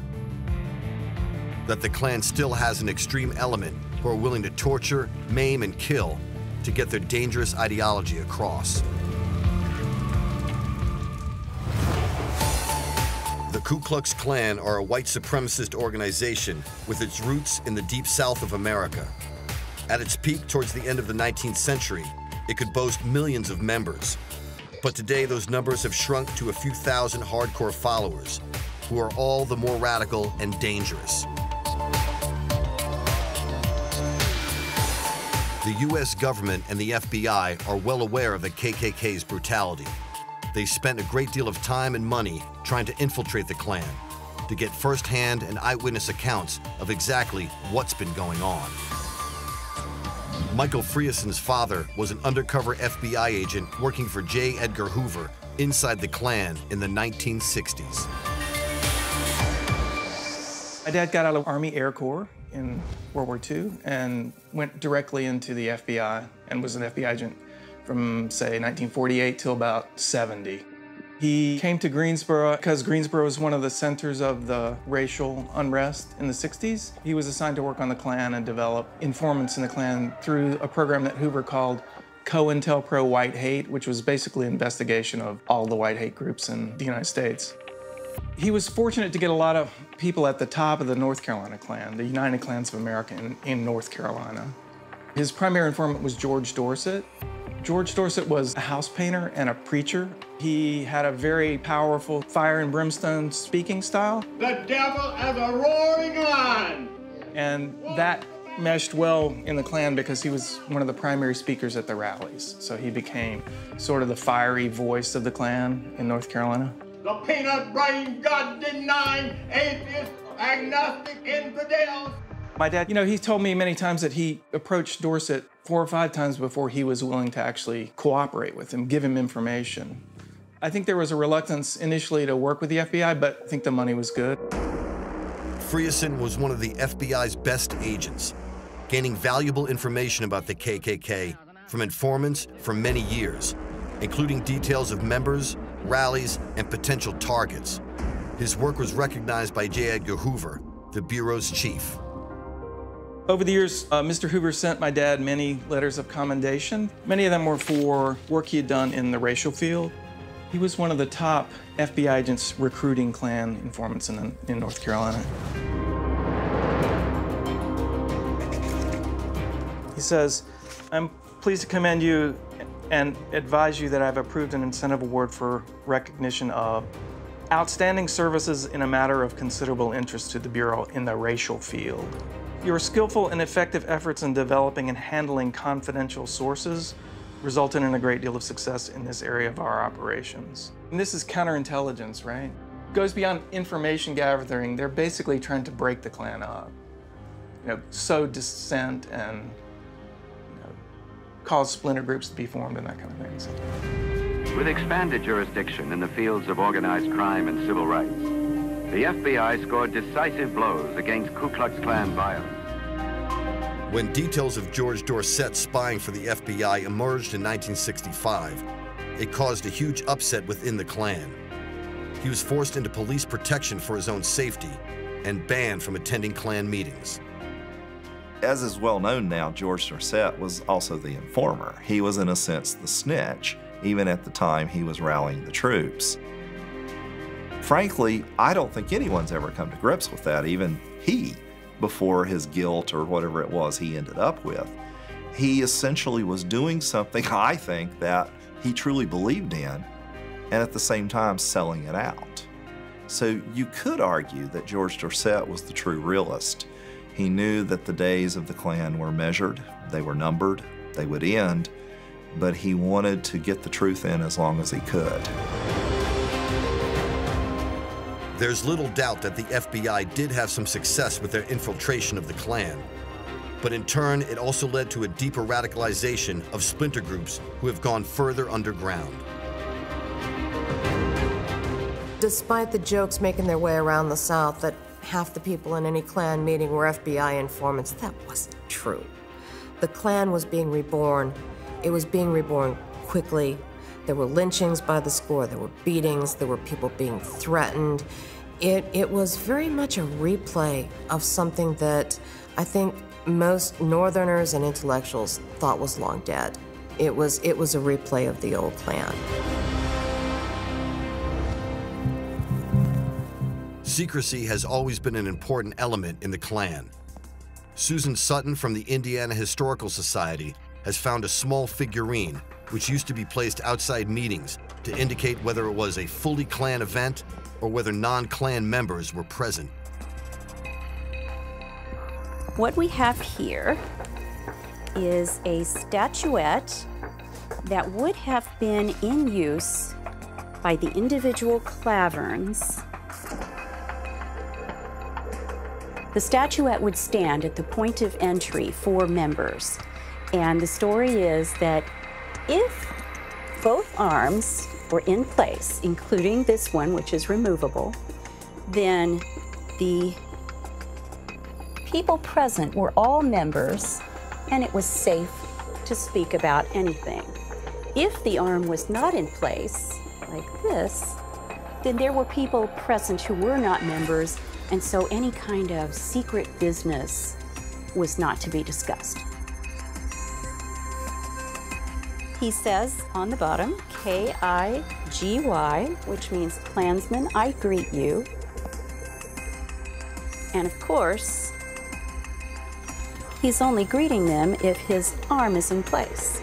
that the Klan still has an extreme element who are willing to torture, maim, and kill to get their dangerous ideology across. The Ku Klux Klan are a white supremacist organization with its roots in the deep south of America. At its peak towards the end of the 19th century, it could boast millions of members. But today, those numbers have shrunk to a few thousand hardcore followers, who are all the more radical and dangerous. The US government and the FBI are well aware of the KKK's brutality. They spent a great deal of time and money trying to infiltrate the Klan, to get firsthand and eyewitness accounts of exactly what's been going on. Michael Frieson's father was an undercover FBI agent working for J. Edgar Hoover inside the Klan in the 1960s. My dad got out of Army Air Corps in World War II and went directly into the FBI and was an FBI agent from, say, 1948 till about 70. He came to Greensboro because Greensboro was one of the centers of the racial unrest in the 60s. He was assigned to work on the Klan and develop informants in the Klan through a program that Hoover called COINTELPRO White Hate, which was basically an investigation of all the white hate groups in the United States. He was fortunate to get a lot of people at the top of the North Carolina Klan, the United Klans of America in North Carolina. His primary informant was George Dorset. George Dorset was a house painter and a preacher. He had a very powerful fire and brimstone speaking style. The devil as a roaring lion! And that meshed well in the Klan because he was one of the primary speakers at the rallies. So he became sort of the fiery voice of the Klan in North Carolina. The peanut-brain, God-denying, atheist, agnostic, infidels. My dad, he told me many times that he approached Dorset 4 or 5 times before he was willing to actually cooperate with him, give him information. I think there was a reluctance initially to work with the FBI, but I think the money was good. Frieson was one of the FBI's best agents, gaining valuable information about the KKK from informants for many years, including details of members, rallies, and potential targets. His work was recognized by J. Edgar Hoover, the Bureau's chief. Over the years, Mr. Hoover sent my dad many letters of commendation. Many of them were for work he had done in the racial field. He was one of the top FBI agents recruiting Klan informants in North Carolina. He says, "I'm pleased to commend you and advise you that I've approved an incentive award for recognition of outstanding services in a matter of considerable interest to the Bureau in the racial field. Your skillful and effective efforts in developing and handling confidential sources resulted in a great deal of success in this area of our operations." And this is counterintelligence, right? It goes beyond information gathering. They're basically trying to break the Klan up, sow dissent and cause splinter groups to be formed and that kind of thing. So. With expanded jurisdiction in the fields of organized crime and civil rights, the FBI scored decisive blows against Ku Klux Klan violence. When details of George Dorset spying for the FBI emerged in 1965, it caused a huge upset within the Klan. He was forced into police protection for his own safety and banned from attending Klan meetings. As is well known now, George Dorset was also the informer. He was, in a sense, the snitch, even at the time he was rallying the troops. Frankly, I don't think anyone's ever come to grips with that, even he, before his guilt or whatever it was he ended up with. He essentially was doing something, I think, that he truly believed in, and at the same time selling it out. So you could argue that George Dorset was the true realist. He knew that the days of the Klan were measured, they were numbered, they would end, but he wanted to get the truth in as long as he could. There's little doubt that the FBI did have some success with their infiltration of the Klan. But in turn, it also led to a deeper radicalization of splinter groups who have gone further underground. Despite the jokes making their way around the South that half the people in any Klan meeting were FBI informants, that wasn't true. The Klan was being reborn. It was being reborn quickly. There were lynchings by the score, there were beatings, there were people being threatened. It was very much a replay of something that I think most Northerners and intellectuals thought was long dead. It was a replay of the old Klan. Secrecy has always been an important element in the Klan. Susan Sutton from the Indiana Historical Society has found a small figurine which used to be placed outside meetings to indicate whether it was a fully Klan event or whether non-Klan members were present. What we have here is a statuette that would have been in use by the individual Klaverns. The statuette would stand at the point of entry for members. And the story is that if both arms were in place, including this one, which is removable, then the people present were all members, and it was safe to speak about anything. If the arm was not in place, like this, then there were people present who were not members, and so any kind of secret business was not to be discussed. He says on the bottom, K-I-G-Y, which means Klansman, I greet you. And of course, he's only greeting them if his arm is in place.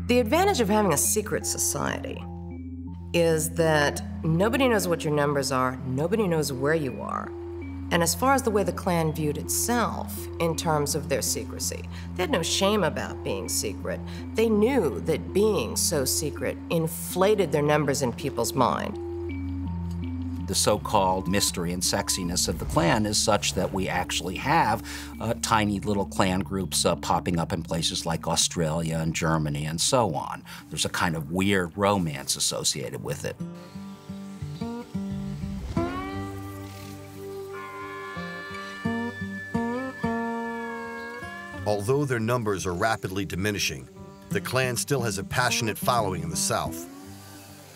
The advantage of having a secret society is that nobody knows what your numbers are, nobody knows where you are. And as far as the way the Klan viewed itself in terms of their secrecy, they had no shame about being secret. They knew that being so secret inflated their numbers in people's mind. The so-called mystery and sexiness of the Klan is such that we actually have tiny little Klan groups popping up in places like Australia and Germany and so on. There's a kind of weird romance associated with it. Although their numbers are rapidly diminishing, the Klan still has a passionate following in the South.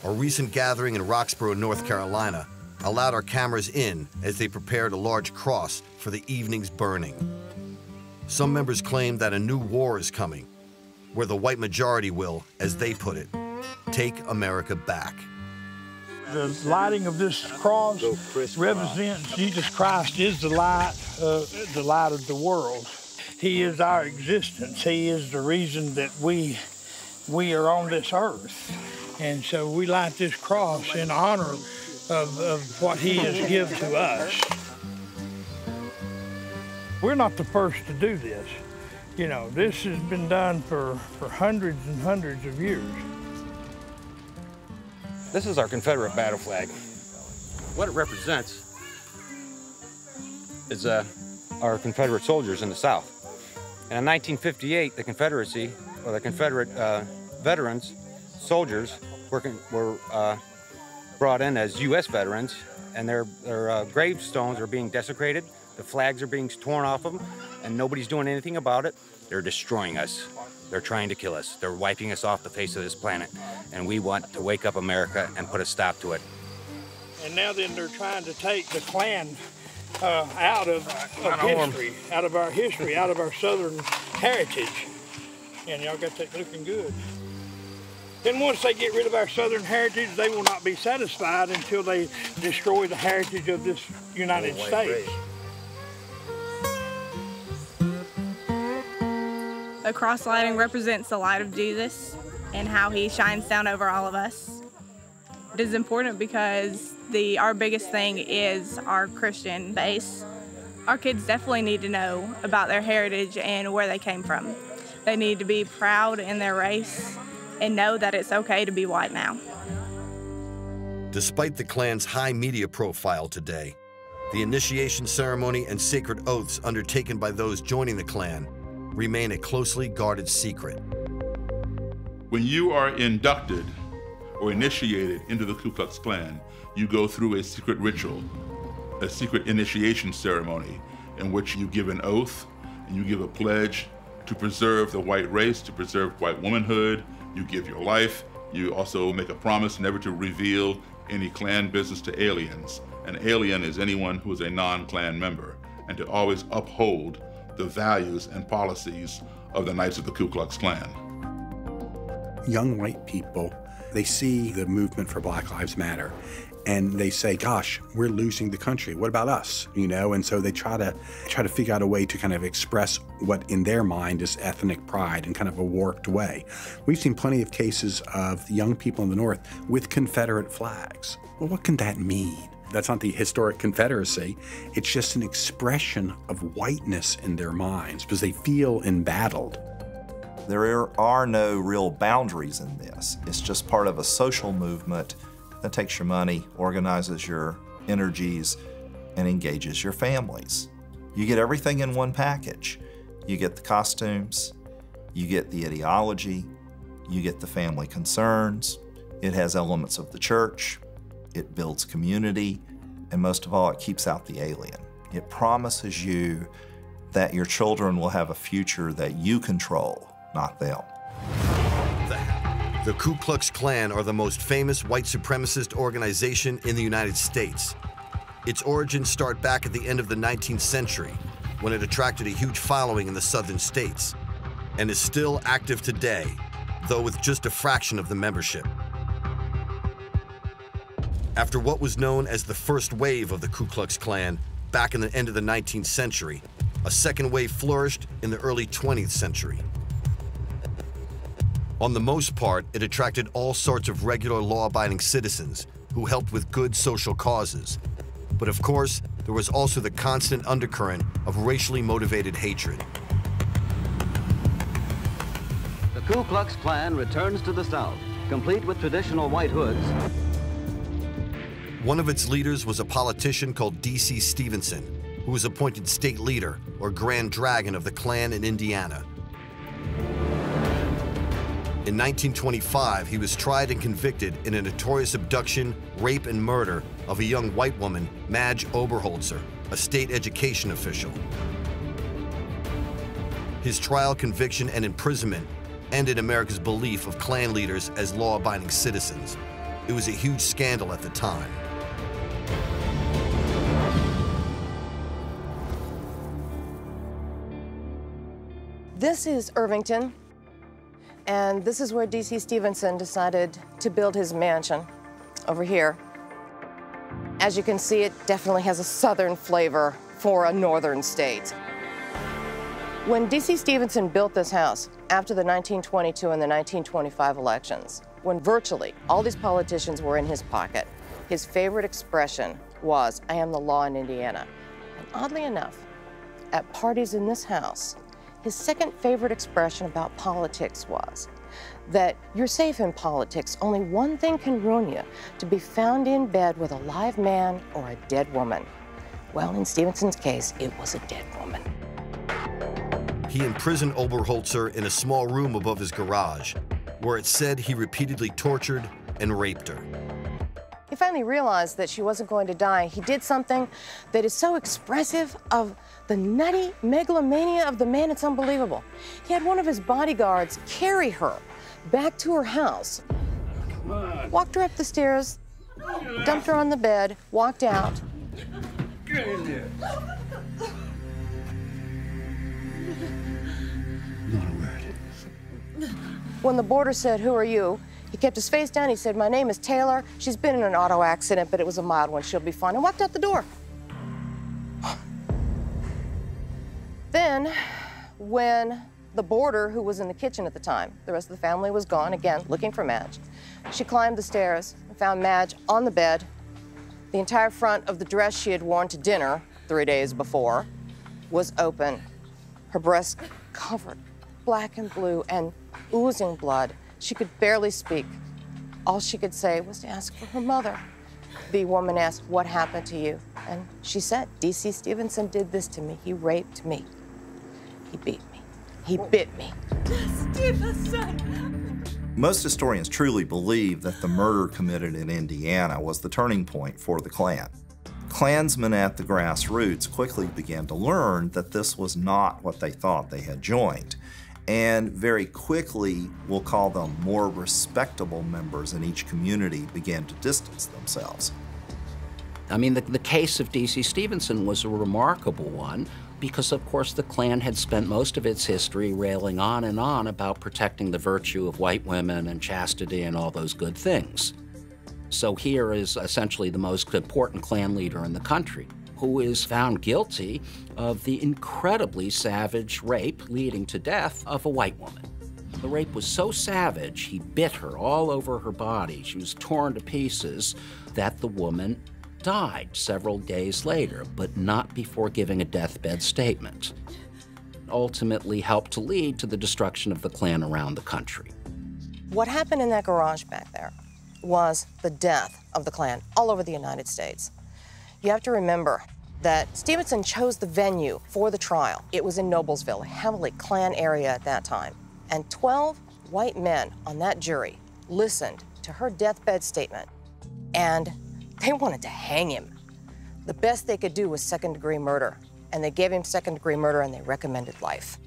A recent gathering in Roxborough, North Carolina, allowed our cameras in as they prepared a large cross for the evening's burning. Some members claim that a new war is coming, where the white majority will, as they put it, take America back. The lighting of this cross represents Jesus Christ is the light of the world. He is our existence. He is the reason that we are on this earth. And so we light this cross in honor of what he has given to us. We're not the first to do this. You know, this has been done for hundreds and hundreds of years. This is our Confederate battle flag. What it represents is our Confederate soldiers in the South. And in 1958, the Confederacy, or the Confederate veterans, soldiers, were brought in as U.S. veterans, and their gravestones are being desecrated, the flags are being torn off them, and nobody's doing anything about it. They're destroying us. They're trying to kill us. They're wiping us off the face of this planet, and we want to wake up America and put a stop to it. And now then they're trying to take the Klan out of history, out of our history, out of our Southern heritage. And y'all got that looking good. Then once they get rid of our Southern heritage, they will not be satisfied until they destroy the heritage of this United States. The cross lighting represents the light of Jesus and how he shines down over all of us. It is important because our biggest thing is our Christian base. Our kids definitely need to know about their heritage and where they came from. They need to be proud in their race and know that it's okay to be white now. Despite the Klan's high media profile today, the initiation ceremony and sacred oaths undertaken by those joining the Klan remain a closely guarded secret. When you are inducted or initiated into the Ku Klux Klan, you go through a secret ritual, a secret initiation ceremony in which you give an oath and you give a pledge to preserve the white race, to preserve white womanhood. You give your life. You also make a promise never to reveal any Klan business to aliens. An alien is anyone who is a non-Klan member, and to always uphold the values and policies of the Knights of the Ku Klux Klan. Young white people, they see the movement for Black Lives Matter, and they say, gosh, we're losing the country. What about us? You know, and so they try to figure out a way to kind of express what in their mind is ethnic pride in kind of a warped way. We've seen plenty of cases of young people in the North with Confederate flags. Well, what can that mean? That's not the historic Confederacy. It's just an expression of whiteness in their minds because they feel embattled. There are no real boundaries in this. It's just part of a social movement that takes your money, organizes your energies, and engages your families. You get everything in one package. You get the costumes, you get the ideology, you get the family concerns. It has elements of the church, it builds community, and most of all, it keeps out the alien. It promises you that your children will have a future that you control, not them. The Ku Klux Klan are the most famous white supremacist organization in the United States. Its origins start back at the end of the 19th century, when it attracted a huge following in the southern states, and is still active today, though with just a fraction of the membership. After what was known as the first wave of the Ku Klux Klan back in the end of the 19th century, a second wave flourished in the early 20th century. On the most part, it attracted all sorts of regular law-abiding citizens who helped with good social causes. But of course, there was also the constant undercurrent of racially motivated hatred. The Ku Klux Klan returns to the South, complete with traditional white hoods. One of its leaders was a politician called D.C. Stevenson, who was appointed state leader, or Grand Dragon, of the Klan in Indiana. In 1925, he was tried and convicted in a notorious abduction, rape, and murder of a young white woman, Madge Oberholzer, a state education official. His trial, conviction, and imprisonment ended America's belief of Klan leaders as law-abiding citizens. It was a huge scandal at the time. This is Irvington, and this is where D.C. Stevenson decided to build his mansion, over here. As you can see, it definitely has a southern flavor for a northern state. When D.C. Stevenson built this house after the 1922 and the 1925 elections, when virtually all these politicians were in his pocket, his favorite expression was, "I am the law in Indiana." And oddly enough, at parties in this house, his second favorite expression about politics was that you're safe in politics. Only one thing can ruin you, to be found in bed with a live man or a dead woman. Well, in Stevenson's case, it was a dead woman. He imprisoned Oberholzer in a small room above his garage, where it said he repeatedly tortured and raped her. He finally realized that she wasn't going to die. He did something that is so expressive of the nutty megalomania of the man, it's unbelievable. He had one of his bodyguards carry her back to her house, walked her up the stairs, dumped her on the bed, walked out. Get in there. When the boarder said, "Who are you?" he kept his face down. He said, "My name is Taylor. She's been in an auto accident, but it was a mild one. She'll be fine," and walked out the door. Then, when the boarder who was in the kitchen at the time. The rest of the family was gone, again, looking for Madge. She climbed the stairs and found Madge on the bed. The entire front of the dress she had worn to dinner 3 days before was open. Her breasts covered, black and blue and oozing blood. She could barely speak. All she could say was to ask for her mother. The woman asked, "What happened to you?" And she said, "D.C. Stevenson did this to me. He raped me. He beat me. He bit me." Stevenson! Most historians truly believe that the murder committed in Indiana was the turning point for the Klan. Klansmen at the grassroots quickly began to learn that this was not what they thought they had joined, and very quickly, we'll call them more respectable members in each community began to distance themselves. I mean, the case of D.C. Stevenson was a remarkable one because, of course, the Klan had spent most of its history railing on and on about protecting the virtue of white women and chastity and all those good things. So here is essentially the most important Klan leader in the country, who is found guilty of the incredibly savage rape leading to death of a white woman. The rape was so savage, he bit her all over her body. She was torn to pieces, that the woman died several days later, but not before giving a deathbed statement. Ultimately helped to lead to the destruction of the Klan around the country. What happened in that garage back there was the death of the Klan all over the United States. You have to remember that Stevenson chose the venue for the trial. It was in Noblesville, a heavily Klan area at that time. And 12 white men on that jury listened to her deathbed statement, and they wanted to hang him. The best they could do was second-degree murder, and they gave him second-degree murder and they recommended life.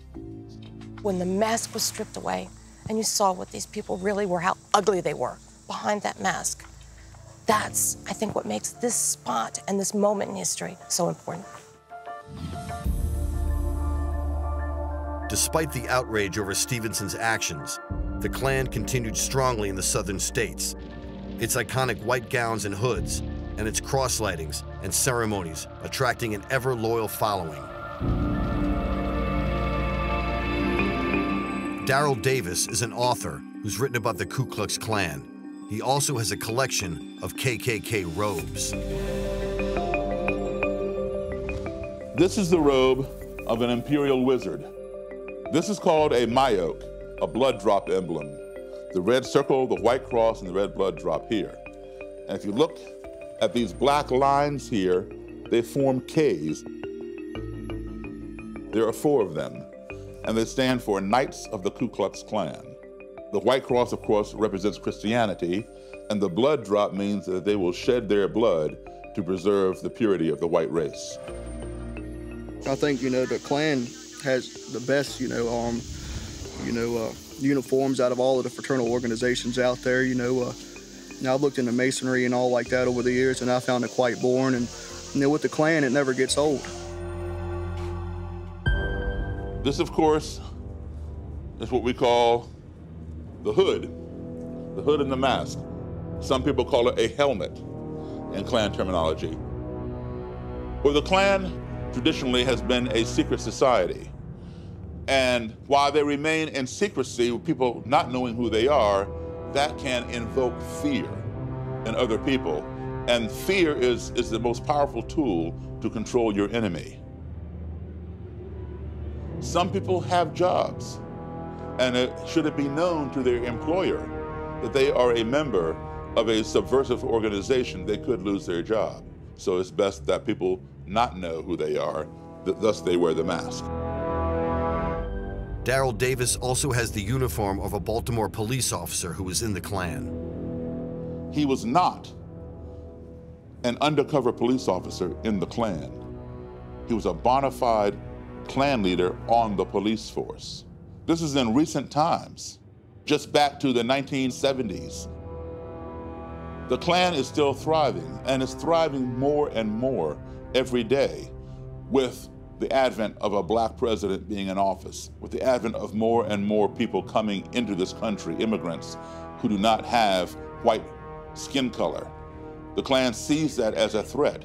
When the mask was stripped away and you saw what these people really were, how ugly they were behind that mask, that's, I think, what makes this spot and this moment in history so important. Despite the outrage over Stevenson's actions, the Klan continued strongly in the southern states. Its iconic white gowns and hoods, and its cross-lightings and ceremonies attracting an ever-loyal following. Daryl Davis is an author who's written about the Ku Klux Klan. He also has a collection of KKK robes. This is the robe of an imperial wizard. This is called a myoke, a blood drop emblem. The red circle, the white cross, and the red blood drop here. And if you look at these black lines here, they form Ks. There are 4 of them, and they stand for Knights of the Ku Klux Klan. The white cross, of course, represents Christianity, and the blood drop means that they will shed their blood to preserve the purity of the white race. I think, the Klan has the best, uniforms out of all of the fraternal organizations out there. Now I've looked into masonry and all like that over the years, and I found it quite boring. And with the Klan, it never gets old. This, of course, is what we call the hood and the mask. Some people call it a helmet in Klan terminology. Well, the Klan traditionally has been a secret society. And while they remain in secrecy, with people not knowing who they are, that can invoke fear in other people. And fear is the most powerful tool to control your enemy. Some people have jobs, and should it be known to their employer that they are a member of a subversive organization, they could lose their job. So it's best that people not know who they are, thus they wear the mask. Daryl Davis also has the uniform of a Baltimore police officer who was in the Klan. He was not an undercover police officer in the Klan. He was a bona fide Klan leader on the police force. This is in recent times, just back to the 1970s. The Klan is still thriving, and it's thriving more and more every day with the advent of a black president being in office, with the advent of more and more people coming into this country, immigrants who do not have white skin color. The Klan sees that as a threat.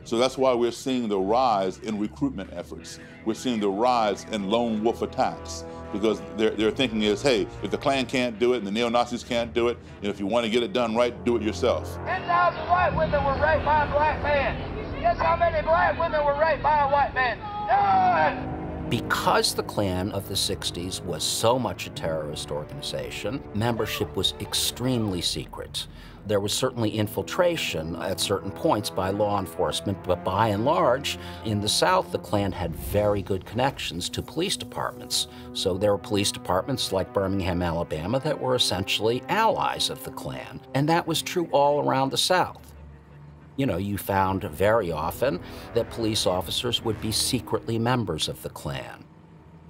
So that's why we're seeing the rise in recruitment efforts. We're seeing the rise in lone wolf attacks, because their thinking is, hey, if the Klan can't do it and the neo-Nazis can't do it, and if you want to get it done right, do it yourself. 10,000 white women were raped by a black man. Guess how many black women were raped by a white man? None! Because the Klan of the 60s was so much a terrorist organization, membership was extremely secret. There was certainly infiltration at certain points by law enforcement, but by and large, in the South, the Klan had very good connections to police departments. So there were police departments like Birmingham, Alabama, that were essentially allies of the Klan, and that was true all around the South. You know, you found very often that police officers would be secretly members of the Klan.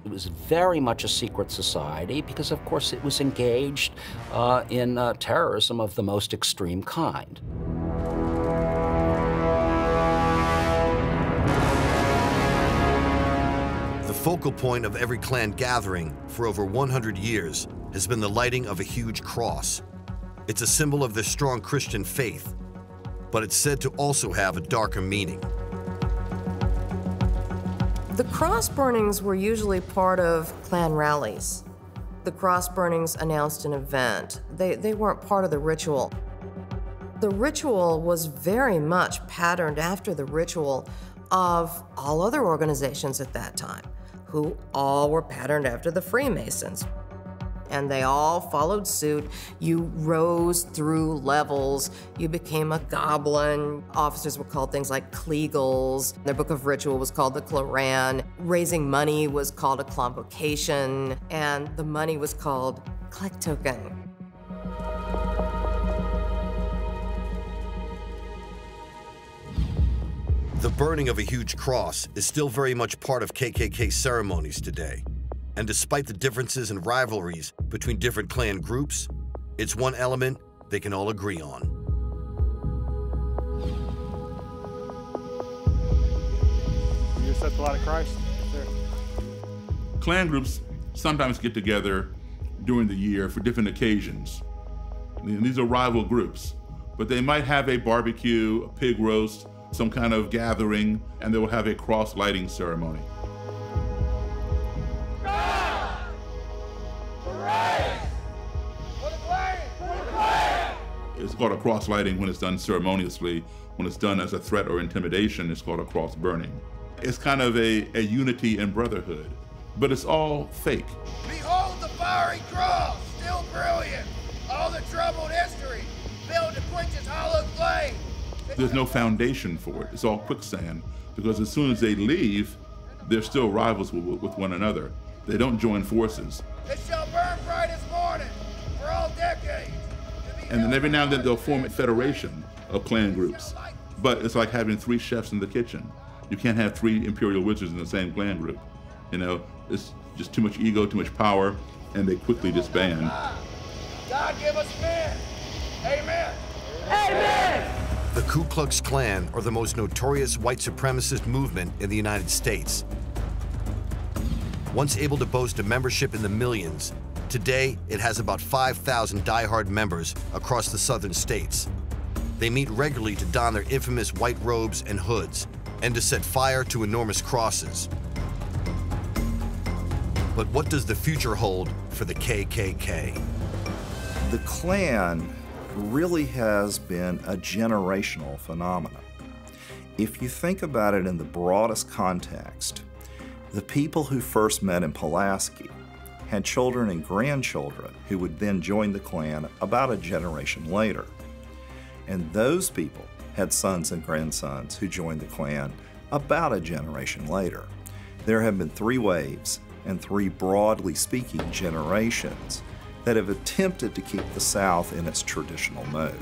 It was very much a secret society because, of course, it was engaged in terrorism of the most extreme kind. The focal point of every Klan gathering for over 100 years has been the lighting of a huge cross. It's a symbol of their strong Christian faith, but it's said to also have a darker meaning. The cross burnings were usually part of Klan rallies. The cross burnings announced an event. They weren't part of the ritual. The ritual was very much patterned after the ritual of all other organizations at that time, who all were patterned after the Freemasons. And they all followed suit. You rose through levels. You became a goblin. Officers were called things like Kleagles. Their book of ritual was called the Claran. Raising money was called a convocation. And the money was called click token. The burning of a huge cross is still very much part of KKK ceremonies today. And despite the differences and rivalries between different Klan groups, it's one element they can all agree on. You accept a lot of Christ? Sure. Klan groups sometimes get together during the year for different occasions. And these are rival groups, but they might have a barbecue, a pig roast, some kind of gathering, and they will have a cross lighting ceremony. It's called a cross lighting when it's done ceremoniously. When it's done as a threat or intimidation, it's called a cross burning. It's kind of a unity and brotherhood, but it's all fake. Behold the fiery cross, still brilliant. All the troubled history, built to quench its hollow flame. There's no foundation for it. It's all quicksand, because as soon as they leave, they're still rivals with one another. They don't join forces. It shall burn bright as morning for all decades. And then every now and then they'll form a federation of Klan groups. But it's like having 3 chefs in the kitchen. You can't have 3 Imperial Wizards in the same Klan group. You know, it's just too much ego, too much power, and they quickly disband. God give us men. Amen. Amen. The Ku Klux Klan are the most notorious white supremacist movement in the United States. Once able to boast a membership in the millions, today it has about 5,000 diehard members across the southern states. They meet regularly to don their infamous white robes and hoods and to set fire to enormous crosses. But what does the future hold for the KKK? The Klan really has been a generational phenomenon. If you think about it in the broadest context, the people who first met in Pulaski had children and grandchildren who would then join the Klan about a generation later. And those people had sons and grandsons who joined the Klan about a generation later. There have been 3 waves and 3, broadly speaking, generations that have attempted to keep the South in its traditional mode.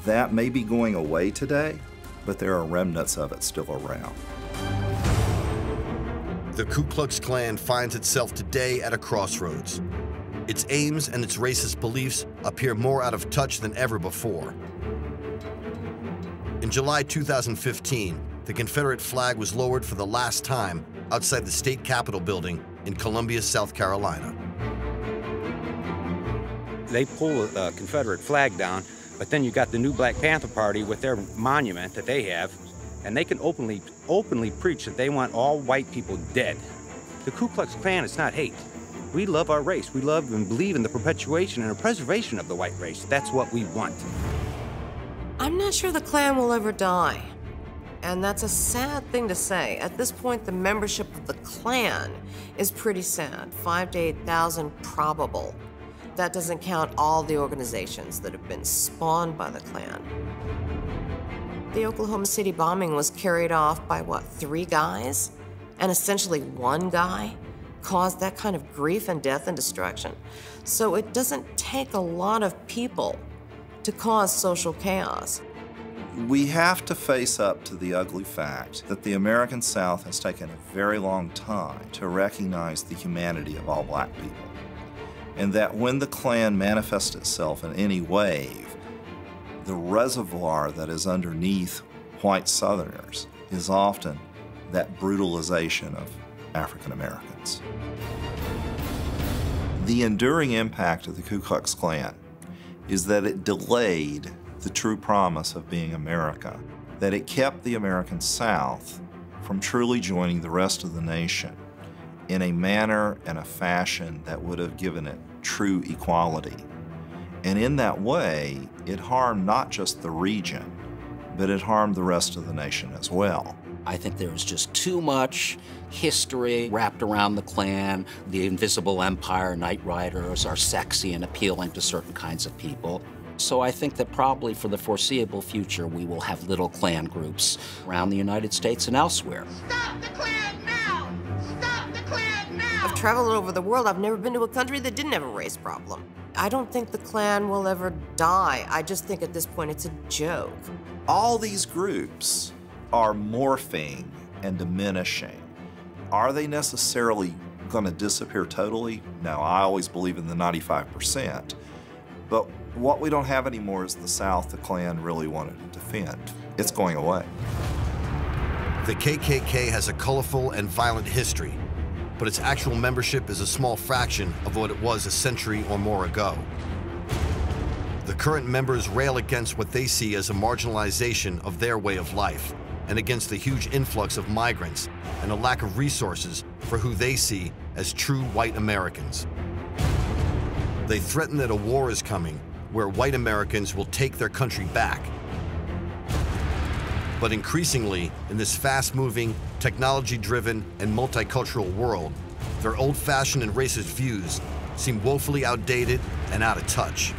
That may be going away today, but there are remnants of it still around. The Ku Klux Klan finds itself today at a crossroads. Its aims and its racist beliefs appear more out of touch than ever before. In July 2015, the Confederate flag was lowered for the last time outside the state capitol building in Columbia, South Carolina. They pull the Confederate flag down, but then you got the new Black Panther Party with their monument that they have, And they can openly preach that they want all white people dead. The Ku Klux Klan is not hate. We love our race. We love and believe in the perpetuation and the preservation of the white race. That's what we want. I'm not sure the Klan will ever die. And that's a sad thing to say. At this point, the membership of the Klan is pretty sad. 5,000 to 8,000 probable. That doesn't count all the organizations that have been spawned by the Klan. The Oklahoma City bombing was carried off by, what, 3 guys? And essentially one guy caused that kind of grief and death and destruction. So it doesn't take a lot of people to cause social chaos. We have to face up to the ugly fact that the American South has taken a very long time to recognize the humanity of all black people. And that when the Klan manifests itself in any wave, the reservoir that is underneath white Southerners is often that brutalization of African Americans. The enduring impact of the Ku Klux Klan is that it delayed the true promise of being America, that it kept the American South from truly joining the rest of the nation in a manner and a fashion that would have given it true equality. And in that way, it harmed not just the region, but it harmed the rest of the nation as well. I think there was just too much history wrapped around the Klan. The invisible empire, Knight Riders are sexy and appealing to certain kinds of people. So I think that probably for the foreseeable future, we will have little Klan groups around the United States and elsewhere. Stop the Klan now! Stop the Klan now! I've traveled over the world. I've never been to a country that didn't have a race problem. I don't think the Klan will ever die. I just think at this point it's a joke. All these groups are morphing and diminishing. Are they necessarily going to disappear totally? No, I always believe in the 95%. But what we don't have anymore is the South the Klan really wanted to defend. It's going away. The KKK has a colorful and violent history, but its actual membership is a small fraction of what it was a century or more ago. The current members rail against what they see as a marginalization of their way of life, and against the huge influx of migrants and a lack of resources for who they see as true white Americans. They threaten that a war is coming where white Americans will take their country back. But increasingly, in this fast-moving, technology-driven, and multicultural world, their old-fashioned and racist views seem woefully outdated and out of touch.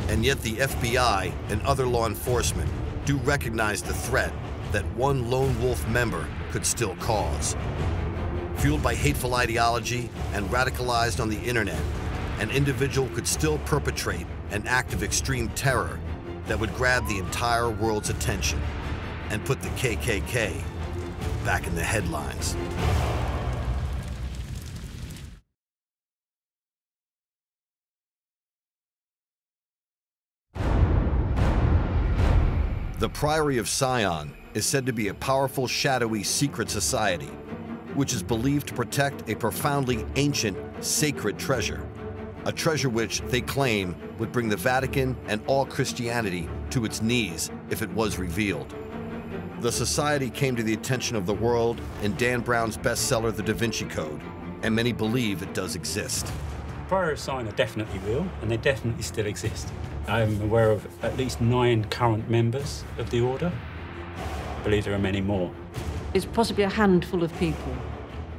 And yet the FBI and other law enforcement do recognize the threat that one lone wolf member could still cause. Fueled by hateful ideology and radicalized on the internet, an individual could still perpetrate an act of extreme terror that would grab the entire world's attention and put the KKK back in the headlines. The Priory of Sion is said to be a powerful, shadowy, secret society, which is believed to protect a profoundly ancient, sacred treasure. A treasure which, they claim, would bring the Vatican and all Christianity to its knees if it was revealed. The society came to the attention of the world in Dan Brown's bestseller, The Da Vinci Code, and many believe it does exist. Priory of Sion are definitely real, and they definitely still exist. I'm aware of at least 9 current members of the order. I believe there are many more. It's possibly a handful of people,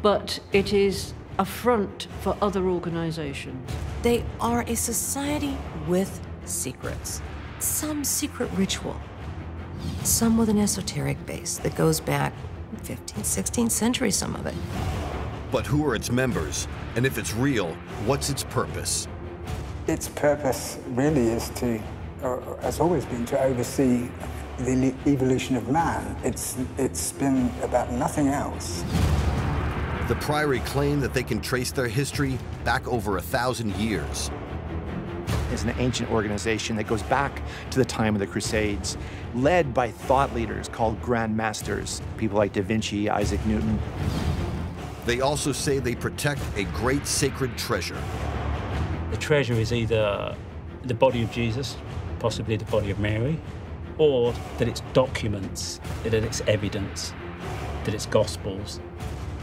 but it is a front for other organizations. They are a society with secrets. Some secret ritual. Some with an esoteric base that goes back 15th, 16th century, some of it. But who are its members? And if it's real, what's its purpose? Its purpose really is to, has always been to oversee the evolution of man. It's been about nothing else. The Priory claim that they can trace their history back over 1,000 years. It's an ancient organization that goes back to the time of the Crusades, led by thought leaders called Grand Masters, people like Da Vinci, Isaac Newton. They also say they protect a great sacred treasure. The treasure is either the body of Jesus, possibly the body of Mary, or that it's documents, that it's evidence, that it's gospels,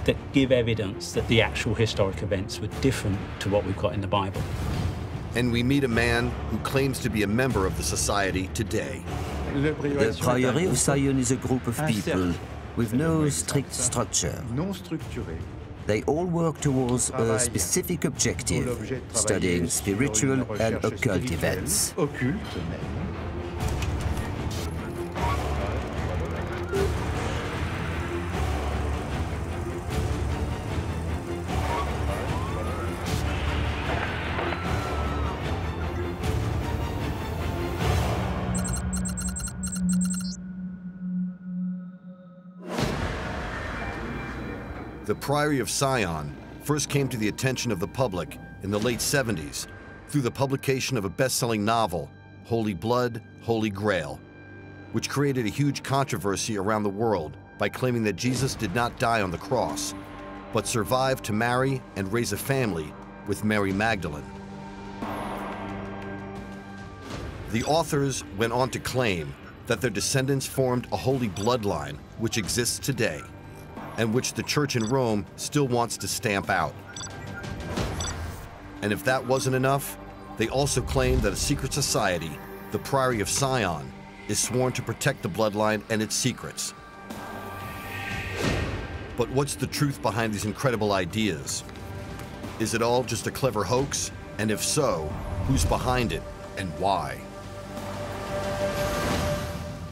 that give evidence that the actual historic events were different to what we've got in the Bible. And we meet a man who claims to be a member of the society today. The Priory of Sion is a group of people with no strict structure. They all work towards a specific objective, studying spiritual and occult events. The Priory of Sion first came to the attention of the public in the late 70s through the publication of a best-selling novel, Holy Blood, Holy Grail, which created a huge controversy around the world by claiming that Jesus did not die on the cross, but survived to marry and raise a family with Mary Magdalene. The authors went on to claim that their descendants formed a holy bloodline which exists today, and which the Church in Rome still wants to stamp out. And if that wasn't enough, they also claim that a secret society, the Priory of Sion, is sworn to protect the bloodline and its secrets. But what's the truth behind these incredible ideas? Is it all just a clever hoax? And if so, who's behind it and why?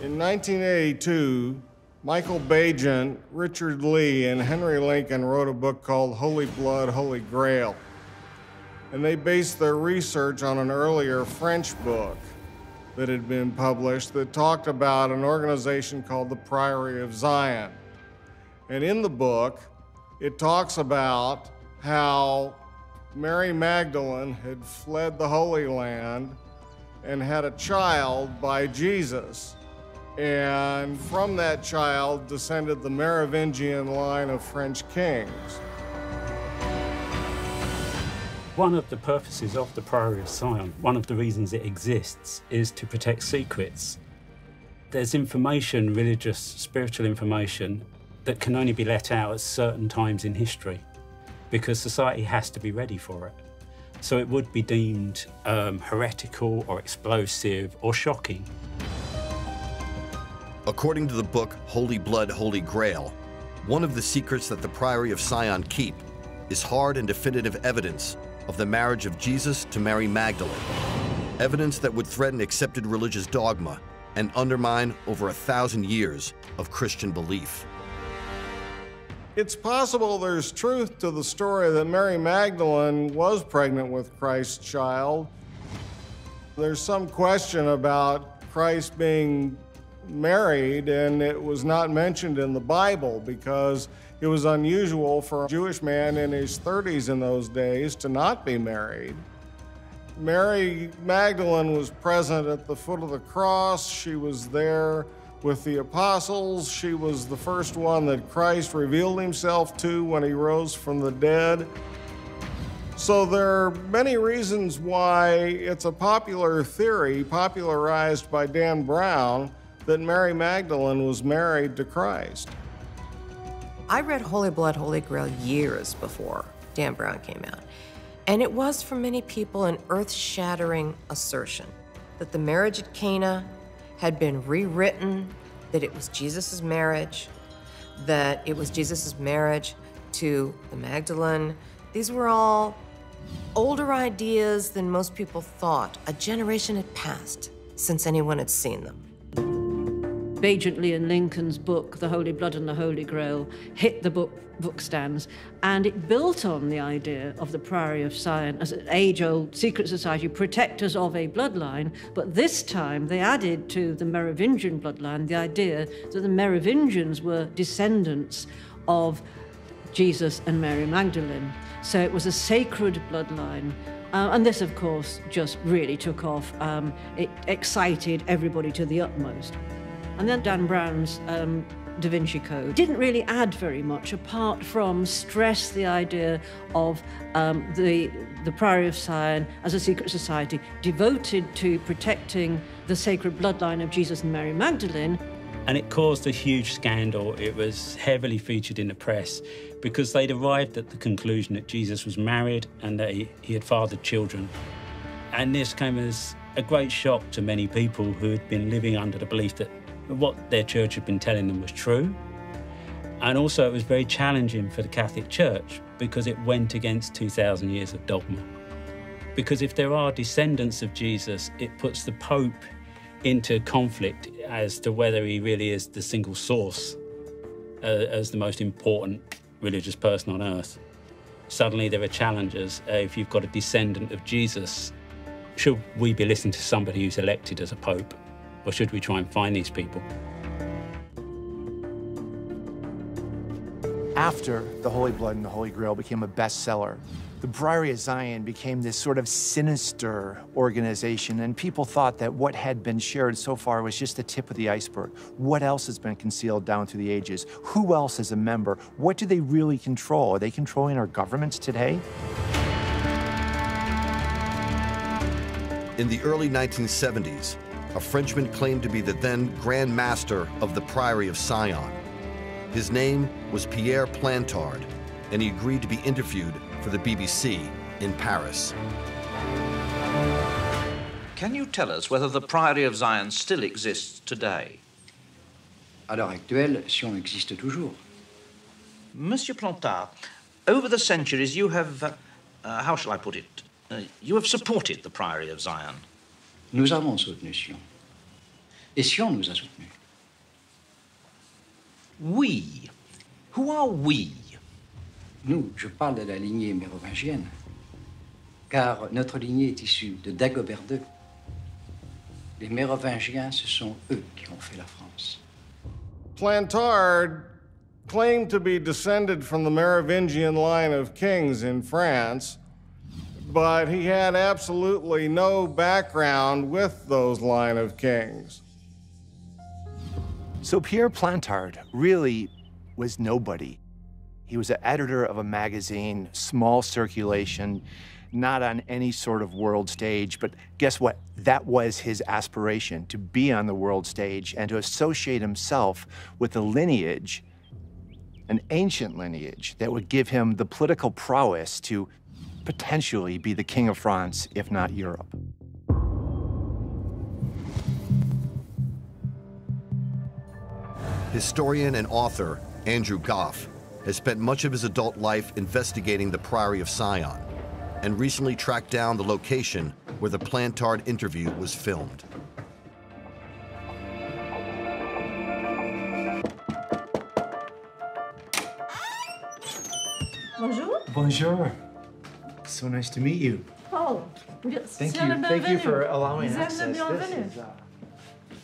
In 1982, Michael Bagent, Richard Lee, and Henry Lincoln wrote a book called Holy Blood, Holy Grail. And they based their research on an earlier French book that had been published that talked about an organization called the Priory of Zion. And in the book, it talks about how Mary Magdalene had fled the Holy Land and had a child by Jesus. And from that child descended the Merovingian line of French kings. One of the purposes of the Priory of Sion, one of the reasons it exists, is to protect secrets. There's information, religious, spiritual information, that can only be let out at certain times in history because society has to be ready for it. So it would be deemed heretical or explosive or shocking. According to the book Holy Blood, Holy Grail, one of the secrets that the Priory of Sion keep is hard and definitive evidence of the marriage of Jesus to Mary Magdalene, evidence that would threaten accepted religious dogma and undermine over 1,000 years of Christian belief. It's possible there's truth to the story that Mary Magdalene was pregnant with Christ's child. There's some question about Christ being married, and it was not mentioned in the Bible because it was unusual for a Jewish man in his 30s in those days to not be married. Mary Magdalene was present at the foot of the cross. She was there with the apostles. She was the first one that Christ revealed himself to when he rose from the dead. So there are many reasons why it's a popular theory, popularized by Dan Brown, that Mary Magdalene was married to Christ. I read Holy Blood, Holy Grail years before Dan Brown came out. And it was for many people an earth-shattering assertion that the marriage at Cana had been rewritten, that it was Jesus' marriage, that it was Jesus' marriage to the Magdalene. These were all older ideas than most people thought. A generation had passed since anyone had seen them. Bagent, Lee and Lincoln's book, The Holy Blood and the Holy Grail, hit the book stands, and it built on the idea of the Priory of Sion as an age-old secret society, protectors of a bloodline, but this time they added to the Merovingian bloodline the idea that the Merovingians were descendants of Jesus and Mary Magdalene. So it was a sacred bloodline. And this, of course, just really took off. It excited everybody to the utmost. And then Dan Brown's Da Vinci Code didn't really add very much apart from stress the idea of the Priory of Sion as a secret society devoted to protecting the sacred bloodline of Jesus and Mary Magdalene. And it caused a huge scandal. It was heavily featured in the press because they'd arrived at the conclusion that Jesus was married and that he had fathered children. And this came as a great shock to many people who had been living under the belief that what their church had been telling them was true. And also it was very challenging for the Catholic Church because it went against 2,000 years of dogma. Because if there are descendants of Jesus, it puts the Pope into conflict as to whether he really is the single source as the most important religious person on earth. Suddenly there are challenges. If you've got a descendant of Jesus, should we be listening to somebody who's elected as a Pope, or should we try and find these people? After The Holy Blood and the Holy Grail became a bestseller, the Priory of Sion became this sort of sinister organization, and people thought that what had been shared so far was just the tip of the iceberg. What else has been concealed down through the ages? Who else is a member? What do they really control? Are they controlling our governments today? In the early 1970s, a Frenchman claimed to be the then Grand Master of the Priory of Sion. His name was Pierre Plantard, and he agreed to be interviewed for the BBC in Paris. Can you tell us whether the Priory of Sion still exists today? À l'heure actuelle, Sion existe toujours. Monsieur Plantard, over the centuries you have, how shall I put it, you have supported the Priory of Sion. Nous avons soutenu Sion. Et Sion nous a soutenus. We. Who are we? Nous, je parle de la lignée mérovingienne, car notre lignée est issue de Dagobert II. Les Mérovingiens, ce sont eux qui ont fait la France. Plantard claimed to be descended from the Merovingian line of kings in France, but he had absolutely no background with those line of kings. So Pierre Plantard really was nobody. He was an editor of a magazine, small circulation, not on any sort of world stage, but guess what? That was his aspiration, to be on the world stage and to associate himself with a lineage, an ancient lineage, that would give him the political prowess to potentially be the King of France, if not Europe. Historian and author Andrew Goff has spent much of his adult life investigating the Priory of Sion and recently tracked down the location where the Plantard interview was filmed. Bonjour. Bonjour. So nice to meet you. Oh, Thank you for allowing access.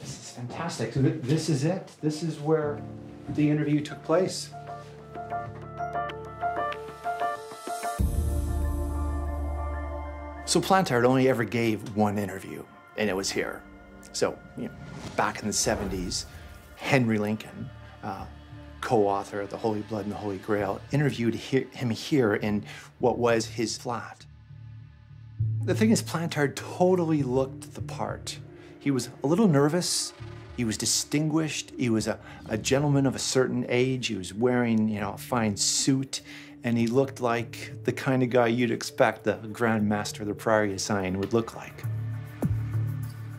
This is fantastic. So this is it. This is where the interview took place. So Plantard only ever gave one interview, and it was here. So, back in the 70s, Henry Lincoln, co-author of The Holy Blood and the Holy Grail, interviewed him here in what was his flat. The thing is, Plantard totally looked the part. He was a little nervous. He was distinguished. He was a gentleman of a certain age. He was wearing, a fine suit. And he looked like the kind of guy you'd expect the Grand Master of the Priory of Sion would look like.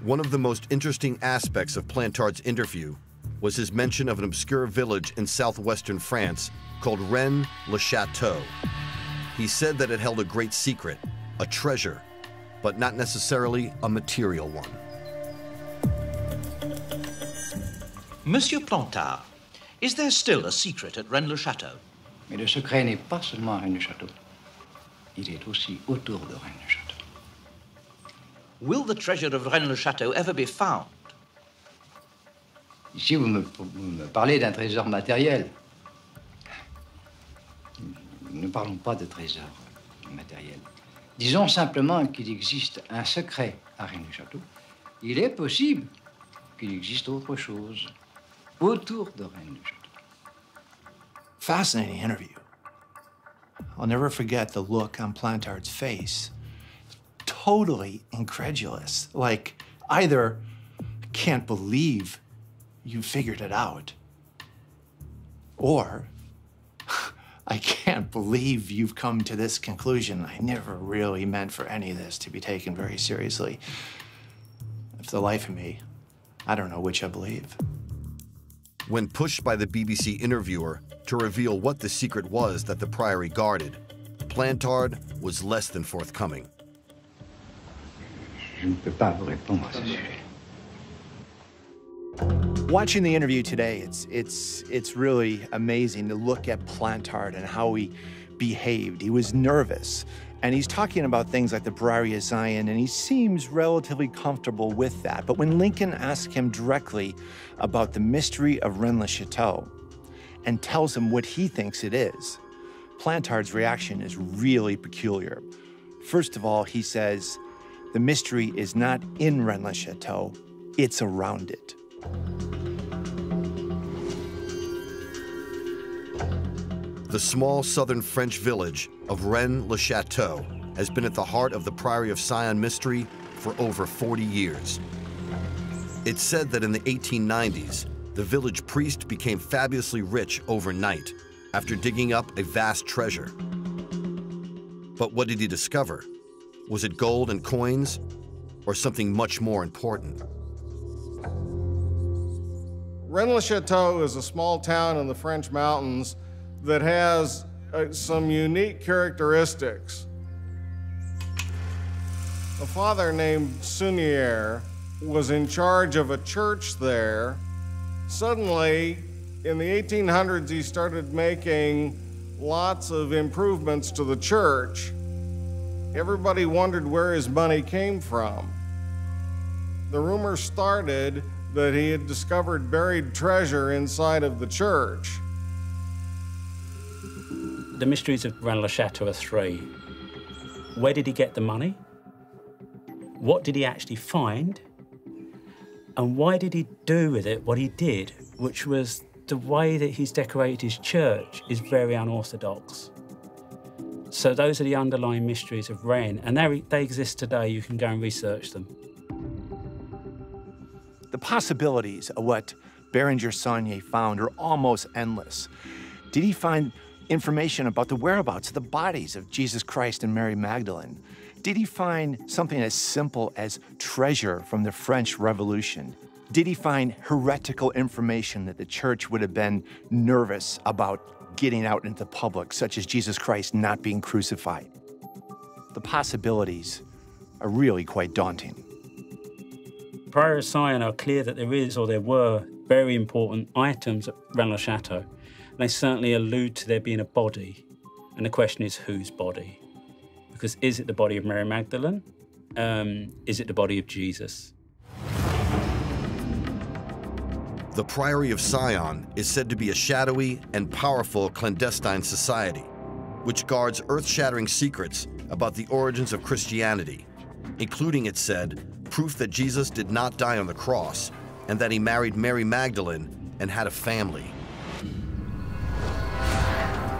One of the most interesting aspects of Plantard's interview was his mention of an obscure village in southwestern France called Rennes-le-Château. He said that it held a great secret, a treasure, but not necessarily a material one. Monsieur Plantard, is there still a secret at Rennes-le-Château? Mais le secret n'est pas seulement à Rennes-le-Château. Il est aussi autour de Rennes-le-Château. Will the treasure of Rennes-le-Château ever be found? Ici, vous me parlez d'un trésor matériel. Nous ne parlons pas de trésor matériel. Disons simplement qu'il existe un secret à Rennes-le-Château. Il est possible qu'il existe autre chose autour de Rennes-le-Château. Fascinating interview. I'll never forget the look on Plantard's face. Totally incredulous. Like, either can't believe you figured it out. Or, I can't believe you've come to this conclusion. I never really meant for any of this to be taken very seriously. For the life of me, I don't know which I believe. When pushed by the BBC interviewer to reveal what the secret was that the Priory guarded, Plantard was less than forthcoming. Watching the interview today, it's really amazing to look at Plantard and how he behaved. He was nervous, and he's talking about things like the Priory of Sion, and he seems relatively comfortable with that. But when Lincoln asks him directly about the mystery of Rennes-le-Château and tells him what he thinks it is, Plantard's reaction is really peculiar. First of all, he says, the mystery is not in Rennes-le-Château, it's around it. The small southern French village of Rennes-le-Château has been at the heart of the Priory of Sion mystery for over 40 years. It's said that in the 1890s, the village priest became fabulously rich overnight after digging up a vast treasure. But what did he discover? Was it gold and coins, or something much more important? Rennes-le-Château is a small town in the French mountains that has some unique characteristics. A father named Sunier was in charge of a church there. Suddenly, in the 1800s, he started making lots of improvements to the church. Everybody wondered where his money came from. The rumor started that he had discovered buried treasure inside of the church. The mysteries of Rennes-le-Château are three. Where did he get the money? What did he actually find? And why did he do with it what he did, which was the way that he's decorated his church is very unorthodox. So those are the underlying mysteries of Rennes, and they exist today. You can go and research them. The possibilities of what Bérenger Saunier found are almost endless. Did he find information about the whereabouts of the bodies of Jesus Christ and Mary Magdalene? Did he find something as simple as treasure from the French Revolution? Did he find heretical information that the church would have been nervous about getting out into the public, such as Jesus Christ not being crucified? The possibilities are really quite daunting. Priory of Sion are clear that there is, or there were, very important items at Rennes-le-Château. They certainly allude to there being a body, and the question is whose body? Because is it the body of Mary Magdalene? Is it the body of Jesus? The Priory of Sion is said to be a shadowy and powerful clandestine society, which guards earth-shattering secrets about the origins of Christianity, including, it said, proof that Jesus did not die on the cross and that he married Mary Magdalene and had a family.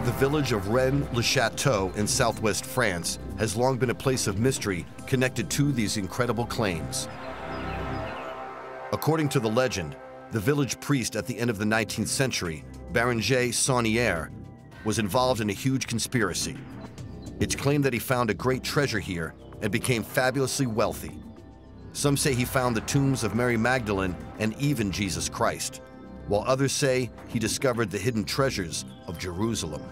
The village of Rennes-le-Château in southwest France has long been a place of mystery connected to these incredible claims. According to the legend, the village priest at the end of the 19th century, Banijay Documentaries, was involved in a huge conspiracy. It's claimed that he found a great treasure here and became fabulously wealthy. Some say he found the tombs of Mary Magdalene and even Jesus Christ, while others say he discovered the hidden treasures of Jerusalem.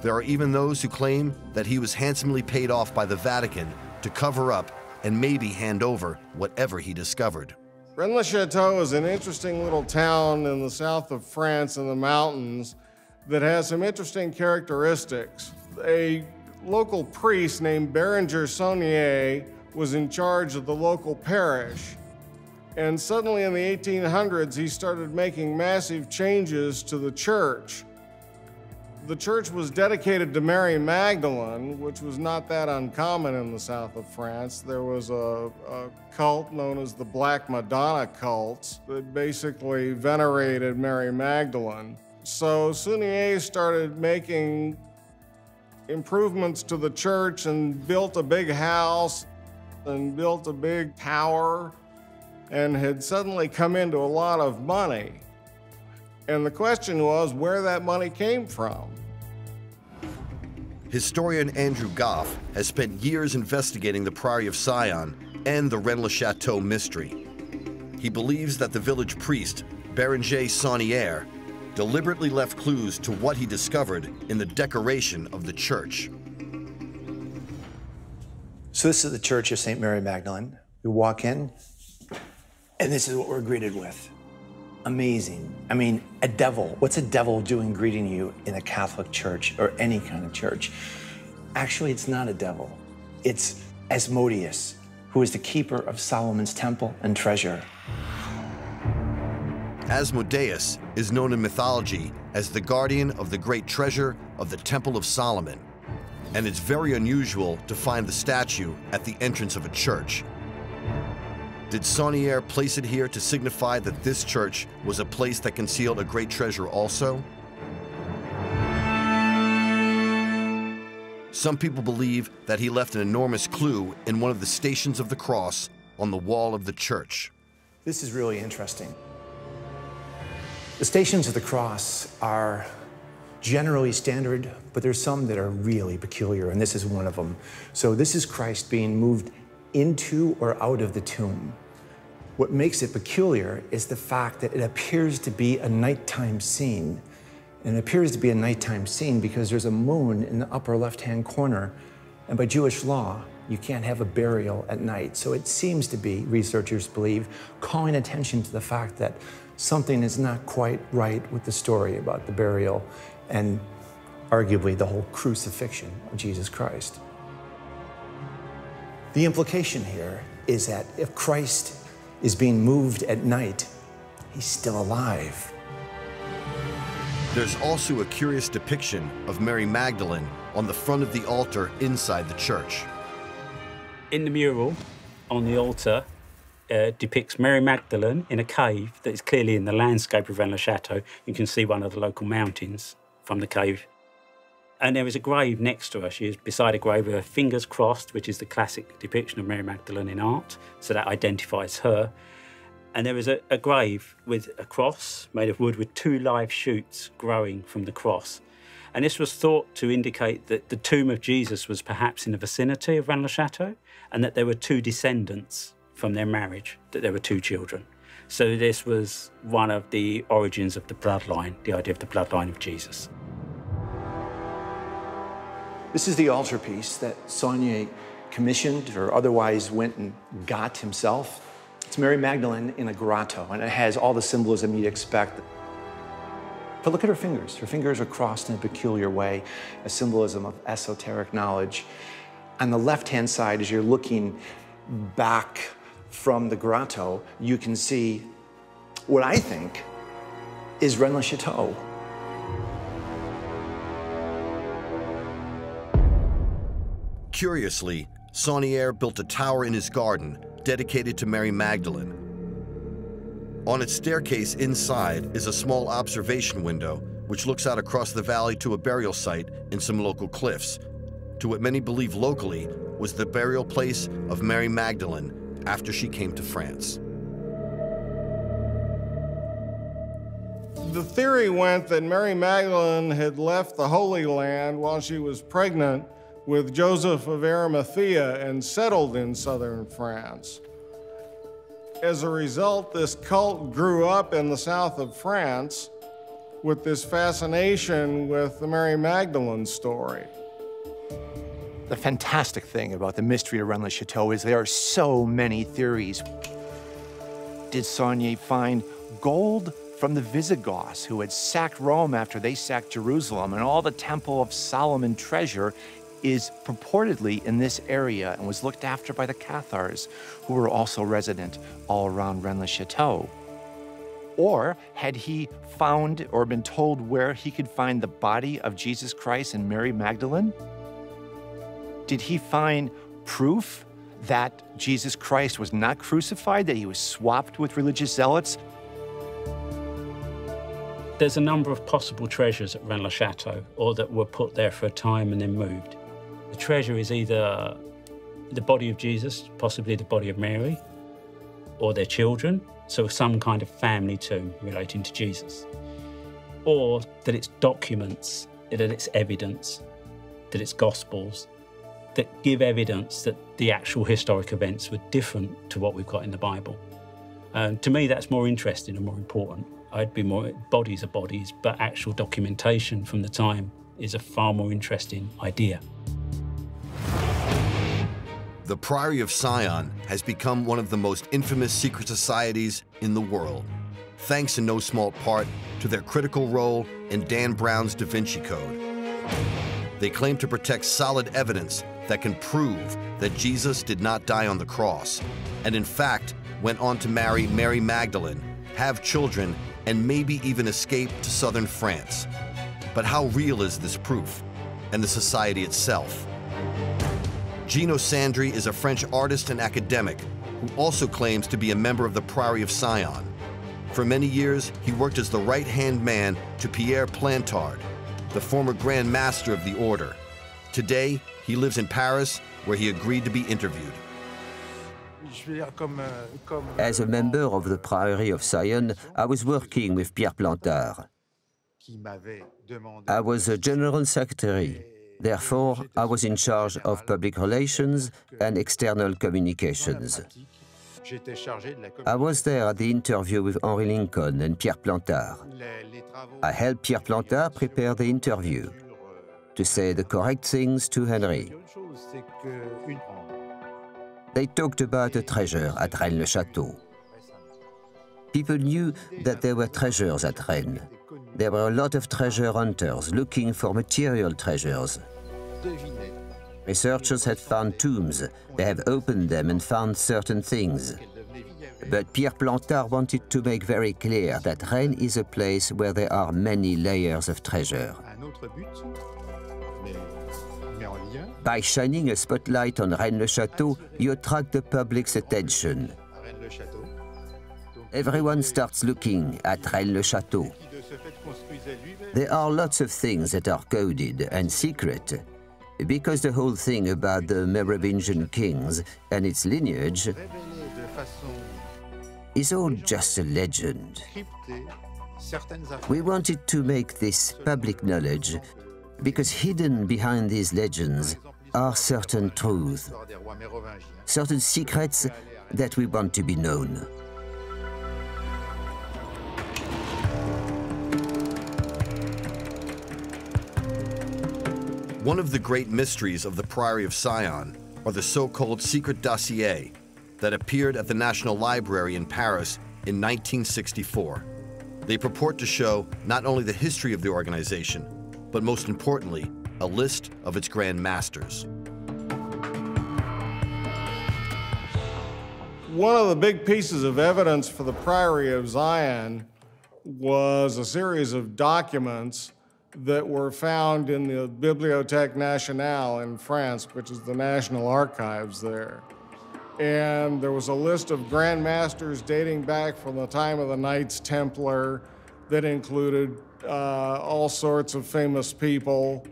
There are even those who claim that he was handsomely paid off by the Vatican to cover up and maybe hand over whatever he discovered. Rennes-le-Château is an interesting little town in the south of France in the mountains that has some interesting characteristics. A local priest named Bérenger Saunier was in charge of the local parish. And suddenly in the 1800s, he started making massive changes to the church. The church was dedicated to Mary Magdalene, which was not that uncommon in the south of France. There was a cult known as the Black Madonna cult that basically venerated Mary Magdalene. So Saunier started making improvements to the church and built a big house and built a big tower. and had suddenly come into a lot of money. And the question was where that money came from. Historian Andrew Goff has spent years investigating the Priory of Sion and the Rennes-le-Château mystery. He believes that the village priest, Banijay Saunier, deliberately left clues to what he discovered in the decoration of the church. So this is the Church of St. Mary Magdalene. We walk in, and this is what we're greeted with. Amazing. I mean, a devil. What's a devil doing greeting you in a Catholic church or any kind of church? Actually, it's not a devil. It's Asmodeus, who is the keeper of Solomon's temple and treasure. Asmodeus is known in mythology as the guardian of the great treasure of the Temple of Solomon, and it's very unusual to find the statue at the entrance of a church. Did Saunier place it here to signify that this church was a place that concealed a great treasure also? Some people believe that he left an enormous clue in one of the Stations of the Cross on the wall of the church. This is really interesting. The Stations of the Cross are generally standard, but there's some that are really peculiar, and this is one of them. So this is Christ being moved into or out of the tomb. What makes it peculiar is the fact that it appears to be a nighttime scene. And it appears to be a nighttime scene because there's a moon in the upper left-hand corner, and by Jewish law, you can't have a burial at night. So it seems to be, researchers believe, calling attention to the fact that something is not quite right with the story about the burial and arguably the whole crucifixion of Jesus Christ. The implication here is that if Christ is being moved at night, he's still alive. There's also a curious depiction of Mary Magdalene on the front of the altar inside the church. In the mural on the altar depicts Mary Magdalene in a cave that is clearly in the landscape of Rennes-le-Château. You can see one of the local mountains from the cave. And there is a grave next to her. She is beside a grave with her fingers crossed, which is the classic depiction of Mary Magdalene in art, so that identifies her. And there is a grave with a cross made of wood with 2 live shoots growing from the cross. And this was thought to indicate that the tomb of Jesus was perhaps in the vicinity of Rennes-le-Château, and that there were 2 descendants from their marriage, that there were 2 children. So this was one of the origins of the bloodline, the idea of the bloodline of Jesus. This is the altarpiece that Saunier commissioned or otherwise went and got himself. It's Mary Magdalene in a grotto, and it has all the symbolism you'd expect. But look at her fingers. Her fingers are crossed in a peculiar way, a symbolism of esoteric knowledge. On the left-hand side, as you're looking back from the grotto, you can see what I think is Rennes-le-Château. Curiously, Saunier built a tower in his garden dedicated to Mary Magdalene. On its staircase inside is a small observation window which looks out across the valley to a burial site in some local cliffs, to what many believe locally was the burial place of Mary Magdalene after she came to France. The theory went that Mary Magdalene had left the Holy Land while she was pregnant with Joseph of Arimathea and settled in southern France. As a result, this cult grew up in the south of France with this fascination with the Mary Magdalene story. The fantastic thing about the mystery of Rennes-le-Château is there are so many theories. Did Saunier find gold from the Visigoths who had sacked Rome after they sacked Jerusalem, and all the Temple of Solomon treasure is purportedly in this area and was looked after by the Cathars, who were also resident all around Rennes-le-Château? Or had he found or been told where he could find the body of Jesus Christ and Mary Magdalene? Did he find proof that Jesus Christ was not crucified, that he was swapped with religious zealots? There's a number of possible treasures at Rennes-le-Château, or that were put there for a time and then moved. The treasure is either the body of Jesus, possibly the body of Mary, or their children, so some kind of family tomb relating to Jesus, or that it's documents, that it's evidence, that it's gospels, that give evidence that the actual historic events were different to what we've got in the Bible. To me, that's more interesting and more important. I'd be more, bodies are bodies, but actual documentation from the time is a far more interesting idea. The Priory of Sion has become one of the most infamous secret societies in the world, thanks in no small part to their critical role in Dan Brown's Da Vinci Code. They claim to protect solid evidence that can prove that Jesus did not die on the cross, and in fact went on to marry Mary Magdalene, have children, and maybe even escape to southern France. But how real is this proof, and the society itself? Gino Sandri is a French artist and academic who also claims to be a member of the Priory of Sion. For many years, he worked as the right-hand man to Pierre Plantard, the former Grand Master of the Order. Today, he lives in Paris, where he agreed to be interviewed. As a member of the Priory of Sion, I was working with Pierre Plantard. I was a general secretary. Therefore, I was in charge of public relations and external communications. I was there at the interview with Henry Lincoln and Pierre Plantard. I helped Pierre Plantard prepare the interview, to say the correct things to Henry. They talked about a treasure at Rennes-le-Château. People knew that there were treasures at Rennes. There were a lot of treasure hunters looking for material treasures. Researchers had found tombs. They have opened them and found certain things. But Pierre Plantard wanted to make very clear that Rennes is a place where there are many layers of treasure. By shining a spotlight on Rennes-le-Château, you attract the public's attention. Everyone starts looking at Rennes-le-Château. There are lots of things that are coded and secret, because the whole thing about the Merovingian kings and its lineage is all just a legend. We wanted to make this public knowledge because hidden behind these legends are certain truths, certain secrets that we want to be known. One of the great mysteries of the Priory of Sion are the so-called secret dossiers that appeared at the National Library in Paris in 1964. They purport to show not only the history of the organization, but most importantly, a list of its Grand Masters. One of the big pieces of evidence for the Priory of Sion was a series of documents that were found in the Bibliothèque Nationale in France, which is the National Archives there. And there was a list of Grand Masters dating back from the time of the Knights Templar that included all sorts of famous people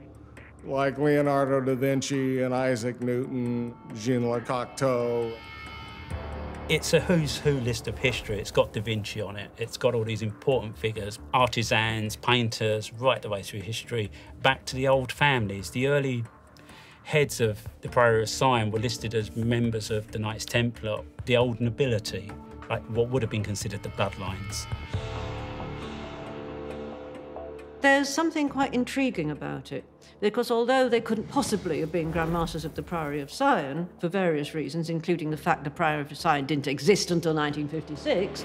like Leonardo da Vinci and Isaac Newton, Jean Le Cocteau. It's a who's who list of history. It's got Da Vinci on it. It's got all these important figures, artisans, painters, right the way through history, back to the old families. The early heads of the Priory of Sion were listed as members of the Knights Templar, the old nobility, like what would have been considered the bloodlines. There's something quite intriguing about it, because although they couldn't possibly have been Grand Masters of the Priory of Sion, for various reasons, including the fact the Priory of Sion didn't exist until 1956,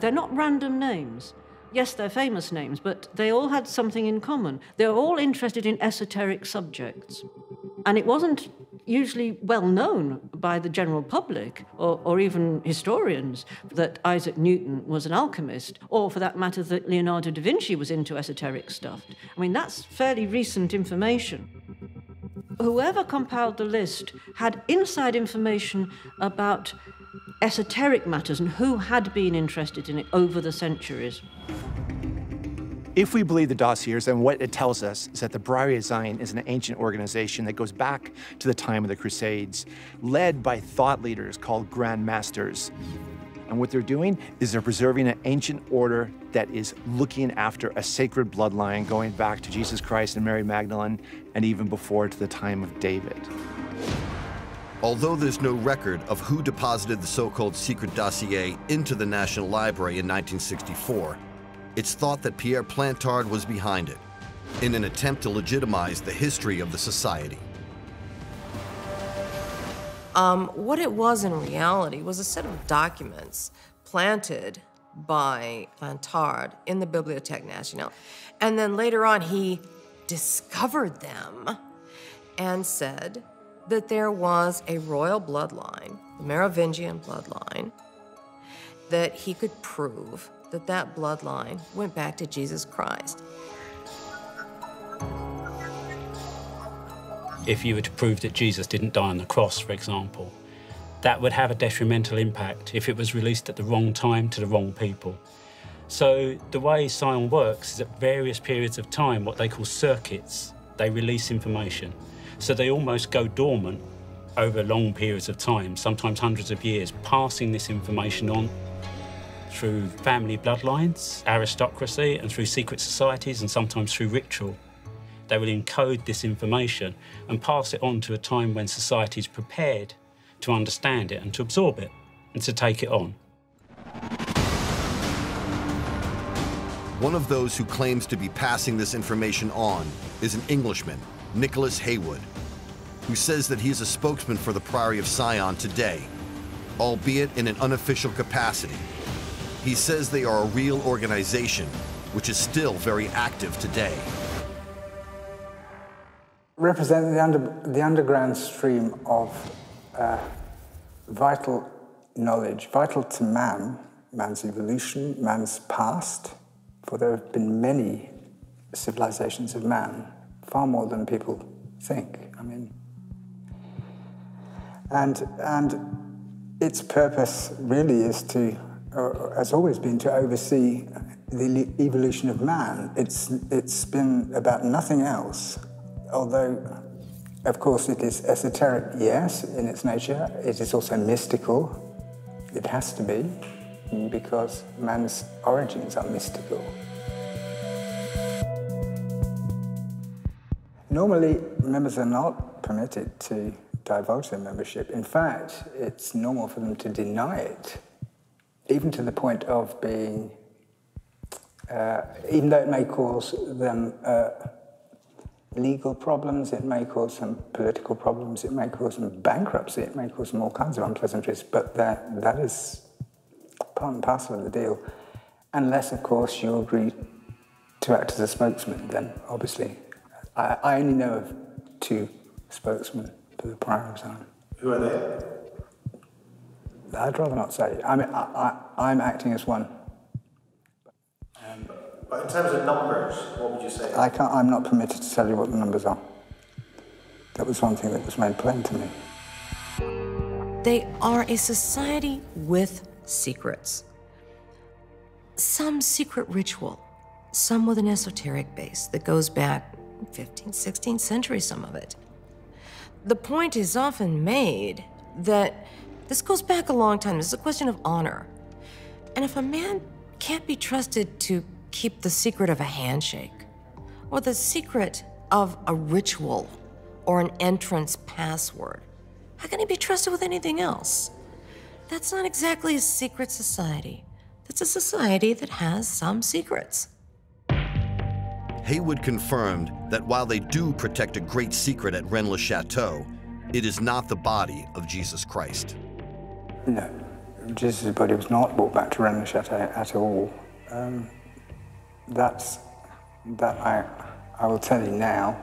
they're not random names. Yes, they're famous names, but they all had something in common. They're all interested in esoteric subjects. And it wasn't usually well known by the general public or even historians that Isaac Newton was an alchemist, or for that matter that Leonardo da Vinci was into esoteric stuff. I mean, that's fairly recent information. Whoever compiled the list had inside information about esoteric matters and who had been interested in it over the centuries. If we believe the dossiers, then what it tells us is that the Priory of Zion is an ancient organization that goes back to the time of the Crusades, led by thought leaders called Grand Masters. And what they're doing is they're preserving an ancient order that is looking after a sacred bloodline going back to Jesus Christ and Mary Magdalene, and even before to the time of David. Although there's no record of who deposited the so-called secret dossier into the National Library in 1964, it's thought that Pierre Plantard was behind it, in an attempt to legitimize the history of the society. What it was in reality was a set of documents planted by Plantard in the Bibliothèque Nationale. And then later on, he discovered them and said that there was a royal bloodline, the Merovingian bloodline, that he could prove that that bloodline went back to Jesus Christ. If you were to prove that Jesus didn't die on the cross, for example, that would have a detrimental impact if it was released at the wrong time to the wrong people. So the way Sion works is at various periods of time, what they call circuits, they release information. So they almost go dormant over long periods of time, sometimes hundreds of years, passing this information on through family bloodlines, aristocracy, and through secret societies, and sometimes through ritual. They will encode this information and pass it on to a time when society is prepared to understand it and to absorb it and to take it on. One of those who claims to be passing this information on is an Englishman, Nicholas Haywood, who says that he is a spokesman for the Priory of Sion today, albeit in an unofficial capacity. He says they are a real organization, which is still very active today. Represent the underground stream of vital knowledge, vital to man, man's evolution, man's past, for there have been many civilizations of man, far more than people think. I mean, and its purpose really is to, has always been to oversee the evolution of man. It's been about nothing else, although, of course, it is esoteric, yes, in its nature. It is also mystical. It has to be, because man's origins are mystical. Normally, members are not permitted to divulge their membership. In fact, it's normal for them to deny it, even to the point of being, even though it may cause them legal problems, it may cause them political problems, it may cause them bankruptcy, it may cause them all kinds of unpleasantries, but that is part and parcel of the deal. Unless, of course, you agree to act as a spokesman, then obviously. I only know of 2 spokesmen for the Priory of Zion. Who are they? I'd rather not say. I mean, I'm acting as one. But in terms of numbers, what would you say? I'm not permitted to tell you what the numbers are. That was one thing that was made plain to me. They are a society with secrets. Some secret ritual, some with an esoteric base that goes back 15th, 16th century, some of it. The point is often made that this goes back a long time. This is a question of honor. And if a man can't be trusted to keep the secret of a handshake, or the secret of a ritual, or an entrance password, how can he be trusted with anything else? That's not exactly a secret society. That's a society that has some secrets. Haywood confirmed that while they do protect a great secret at Rennes-le-Château, it is not the body of Jesus Christ. No, Jesus' body was not brought back to Rennes-le-Château at all. I will tell you now,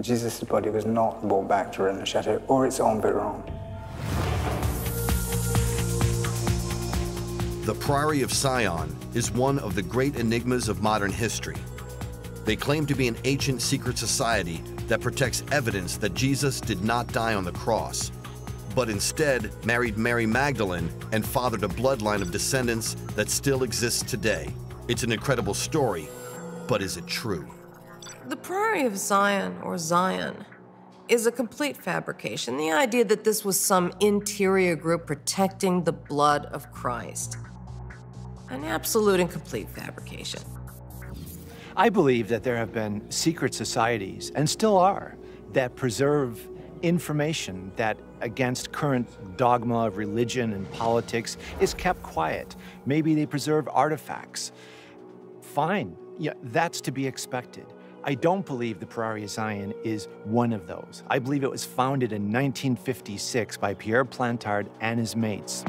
Jesus' body was not brought back to Rennes-le-Château or its environ. The Priory of Sion is one of the great enigmas of modern history. They claim to be an ancient secret society that protects evidence that Jesus did not die on the cross, but instead married Mary Magdalene and fathered a bloodline of descendants that still exists today. It's an incredible story, But is it true? The Priory of Sion, or Zion, is a complete fabrication. The idea that this was some interior group protecting the blood of Christ. An absolute and complete fabrication. I believe that there have been secret societies, and still are, that preserve information that, against current dogma of religion and politics, is kept quiet. Maybe they preserve artifacts. Fine, yeah, that's to be expected. I don't believe the Priory of Zion is one of those. I believe it was founded in 1956 by Pierre Plantard and his mates.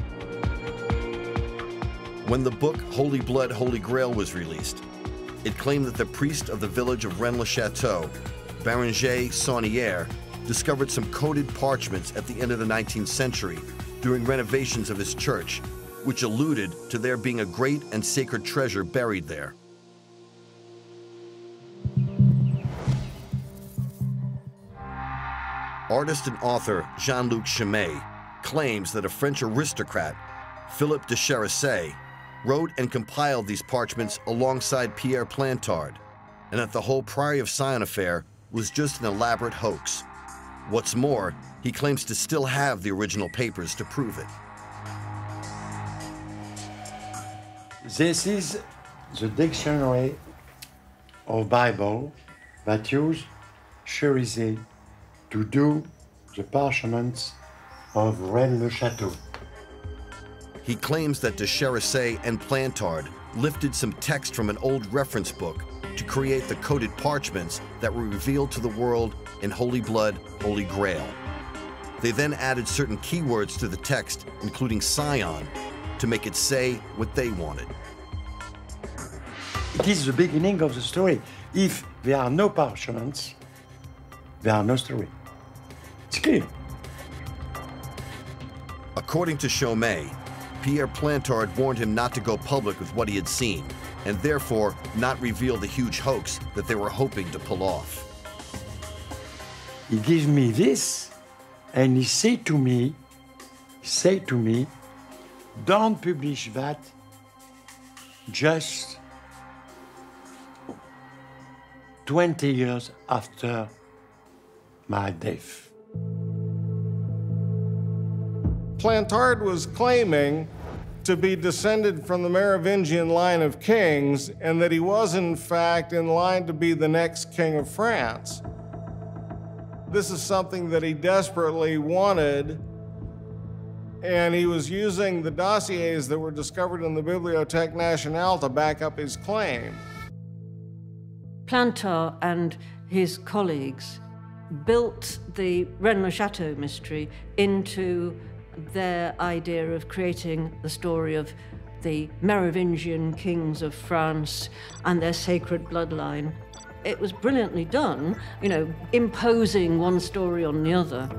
When the book Holy Blood, Holy Grail was released, it claimed that the priest of the village of Rennes-le-Château, Banijay Documentaries, discovered some coded parchments at the end of the 19th century during renovations of his church, which alluded to there being a great and sacred treasure buried there. Artist and author Jean-Luc Chimay claims that a French aristocrat, Philippe de Chérissé, wrote and compiled these parchments alongside Pierre Plantard, and that the whole Priory of Sion affair was just an elaborate hoax. What's more, he claims to still have the original papers to prove it. This is the dictionary of Bible that used Chérissé to do the parchments of Rennes-le-Château. He claims that de Chérissé and Plantard lifted some text from an old reference book to create the coded parchments that were revealed to the world in Holy Blood, Holy Grail. They then added certain keywords to the text, including Sion, to make it say what they wanted. It is the beginning of the story. If there are no parchments, there are no story. It's clear. According to Chomay, Pierre Plantard warned him not to go public with what he had seen, and therefore not reveal the huge hoax that they were hoping to pull off. He gives me this, and he say to me, don't publish that, just 20 years after my death. Plantard was claiming to be descended from the Merovingian line of kings, and that he was in fact in line to be the next king of France. This is something that he desperately wanted, and he was using the dossiers that were discovered in the Bibliothèque Nationale to back up his claim. Plantard and his colleagues built the Rennes-le-Château mystery into their idea of creating the story of the Merovingian kings of France and their sacred bloodline. It was brilliantly done, you know, imposing one story on the other.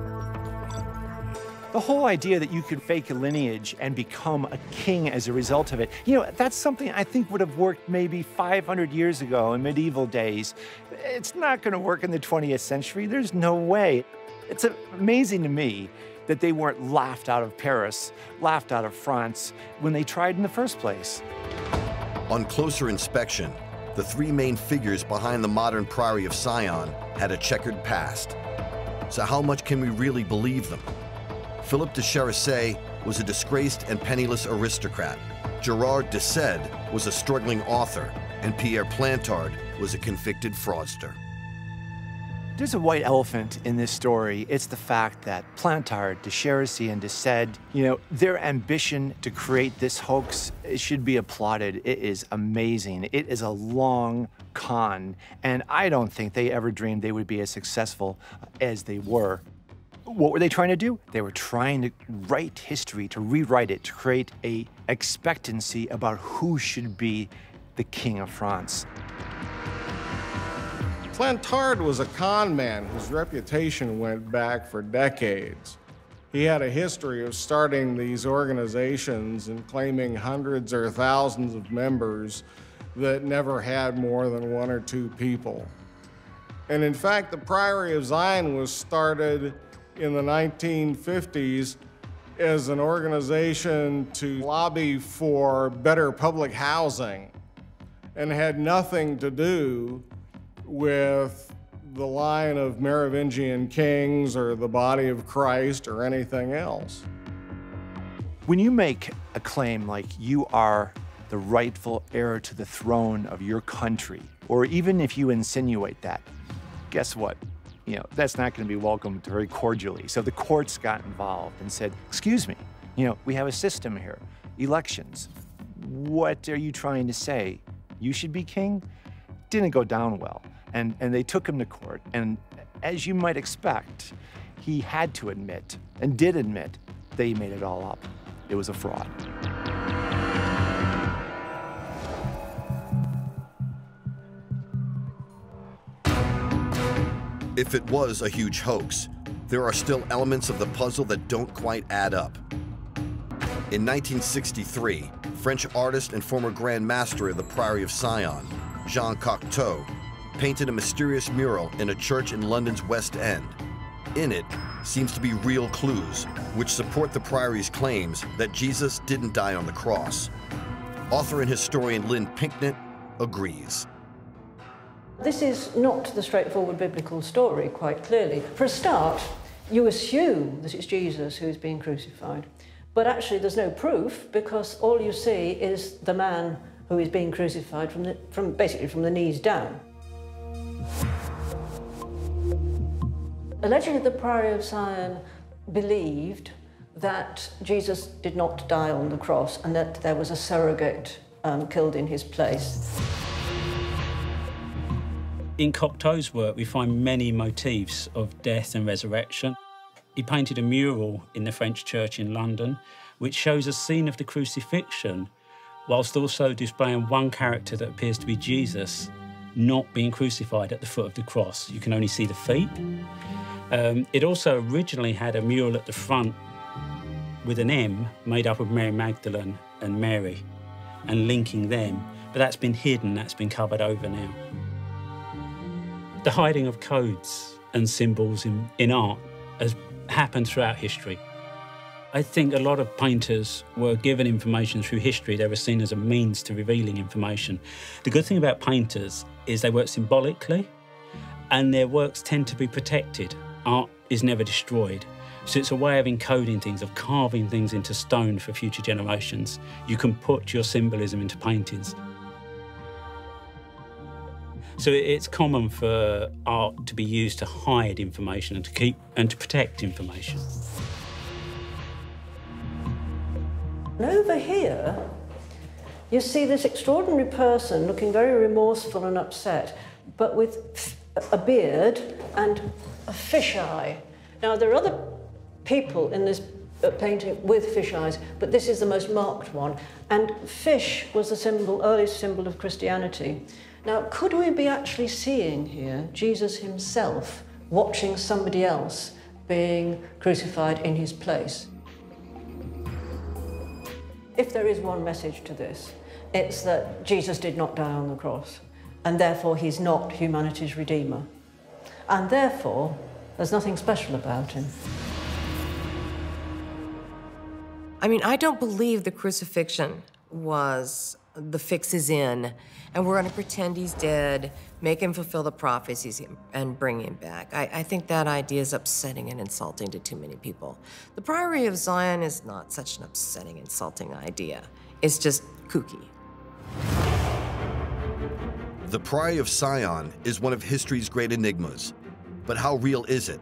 The whole idea that you could fake a lineage and become a king as a result of it, you know, that's something I think would have worked maybe 500 years ago in medieval days. It's not going to work in the 20th century. There's no way. It's amazing to me that they weren't laughed out of Paris, laughed out of France when they tried in the first place. On closer inspection, the three main figures behind the modern Priory of Sion had a checkered past. So how much can we really believe them? Philippe de Chérissé was a disgraced and penniless aristocrat. Gerard de Sède was a struggling author, and Pierre Plantard was a convicted fraudster. There's a white elephant in this story. It's the fact that Plantard, de Chérissé, and de Sède, you know, their ambition to create this hoax, it should be applauded. It is amazing. It is a long con, and I don't think they ever dreamed they would be as successful as they were. What were they trying to do? They were trying to write history, to rewrite it, to create an expectancy about who should be the King of France. Plantard was a con man whose reputation went back for decades. He had a history of starting these organizations and claiming hundreds or thousands of members that never had more than 1 or 2 people. And in fact, the Priory of Zion was started in the 1950s as an organization to lobby for better public housing. and had nothing to do with the line of Merovingian kings or the body of Christ or anything else. When you make a claim like you are the rightful heir to the throne of your country, or even if you insinuate that, guess what? You know, that's not going to be welcomed very cordially. So the courts got involved and said, excuse me, you know, we have a system here, elections. What are you trying to say? You should be king? Didn't go down well. And they took him to court. And as you might expect, he had to admit, and did admit, that he made it all up. It was a fraud. If it was a huge hoax, there are still elements of the puzzle that don't quite add up. In 1963, French artist and former Grand Master of the Priory of Sion, Jean Cocteau, painted a mysterious mural in a church in London's West End. In it seems to be real clues, which support the Priory's claims that Jesus didn't die on the cross. Author and historian Lynn Pinknett agrees. This is not the straightforward biblical story, quite clearly. For a start, you assume that it's Jesus who's being crucified, but actually there's no proof, because all you see is the man who is being crucified basically from the knees down. Allegedly, the Priory of Sion believed that Jesus did not die on the cross and that there was a surrogate killed in his place. In Cocteau's work, we find many motifs of death and resurrection. He painted a mural in the French church in London, which shows a scene of the crucifixion, whilst also displaying one character that appears to be Jesus not being crucified at the foot of the cross. You can only see the feet. It also originally had a mural at the front with an M made up of Mary Magdalene and Mary and linking them, but that's been hidden, that's been covered over now. The hiding of codes and symbols in art has happened throughout history. I think a lot of painters were given information through history. They were seen as a means to revealing information. The good thing about painters is they work symbolically, and their works tend to be protected. Art is never destroyed. So it's a way of encoding things, of carving things into stone for future generations. You can put your symbolism into paintings. So it's common for art to be used to hide information and to keep and to protect information. And over here, you see this extraordinary person looking very remorseful and upset, but with a beard and a fisheye. Now, there are other people in this painting with fish eyes, but this is the most marked one. And fish was the symbol, earliest symbol of Christianity. Now, could we be actually seeing here Jesus himself watching somebody else being crucified in his place? If there is one message to this, it's that Jesus did not die on the cross, and therefore he's not humanity's redeemer. And therefore, there's nothing special about him. I mean, I don't believe the crucifixion was the fix is in, and we're going to pretend he's dead, make him fulfill the prophecies, and bring him back. I think that idea is upsetting and insulting to too many people. The Priory of Sion is not such an upsetting, insulting idea. It's just kooky. The Priory of Sion is one of history's great enigmas. But how real is it?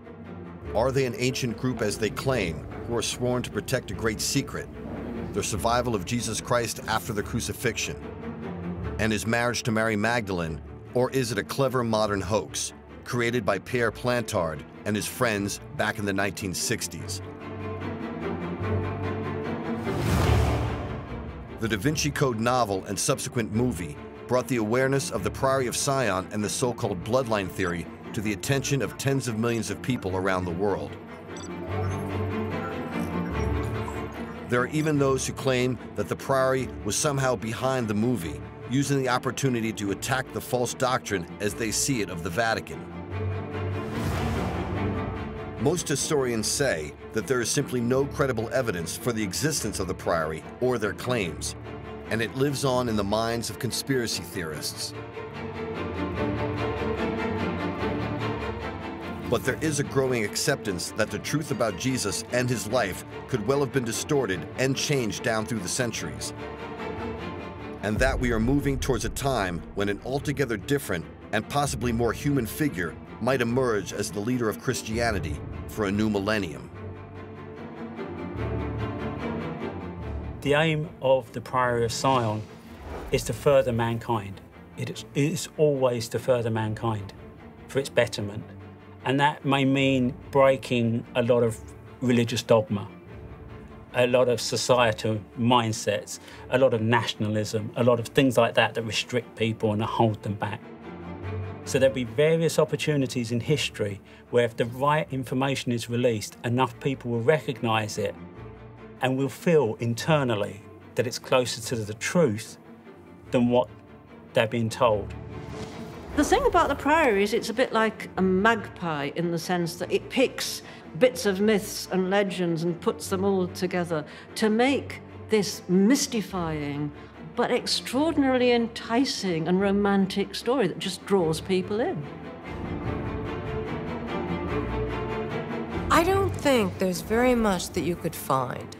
Are they an ancient group as they claim, who are sworn to protect a great secret, the survival of Jesus Christ after the crucifixion, and his marriage to Mary Magdalene, or is it a clever modern hoax created by Pierre Plantard and his friends back in the 1960s? The Da Vinci Code novel and subsequent movie brought the awareness of the Priory of Sion and the so-called bloodline theory to the attention of tens of millions of people around the world. There are even those who claim that the Priory was somehow behind the movie, using the opportunity to attack the false doctrine as they see it of the Vatican. Most historians say that there is simply no credible evidence for the existence of the Priory or their claims, and it lives on in the minds of conspiracy theorists. But there is a growing acceptance that the truth about Jesus and his life could well have been distorted and changed down through the centuries, and that we are moving towards a time when an altogether different and possibly more human figure might emerge as the leader of Christianity for a new millennium. The aim of the Priory of Sion is to further mankind. It is always to further mankind for its betterment. And that may mean breaking a lot of religious dogma, a lot of societal mindsets, a lot of nationalism, a lot of things like that that restrict people and hold them back. So there'll be various opportunities in history where if the right information is released, enough people will recognise it and will feel internally that it's closer to the truth than what they're being told. The thing about the Priory is it's a bit like a magpie in the sense that it picks bits of myths and legends and puts them all together to make this mystifying but extraordinarily enticing and romantic story that just draws people in. I don't think there's very much that you could find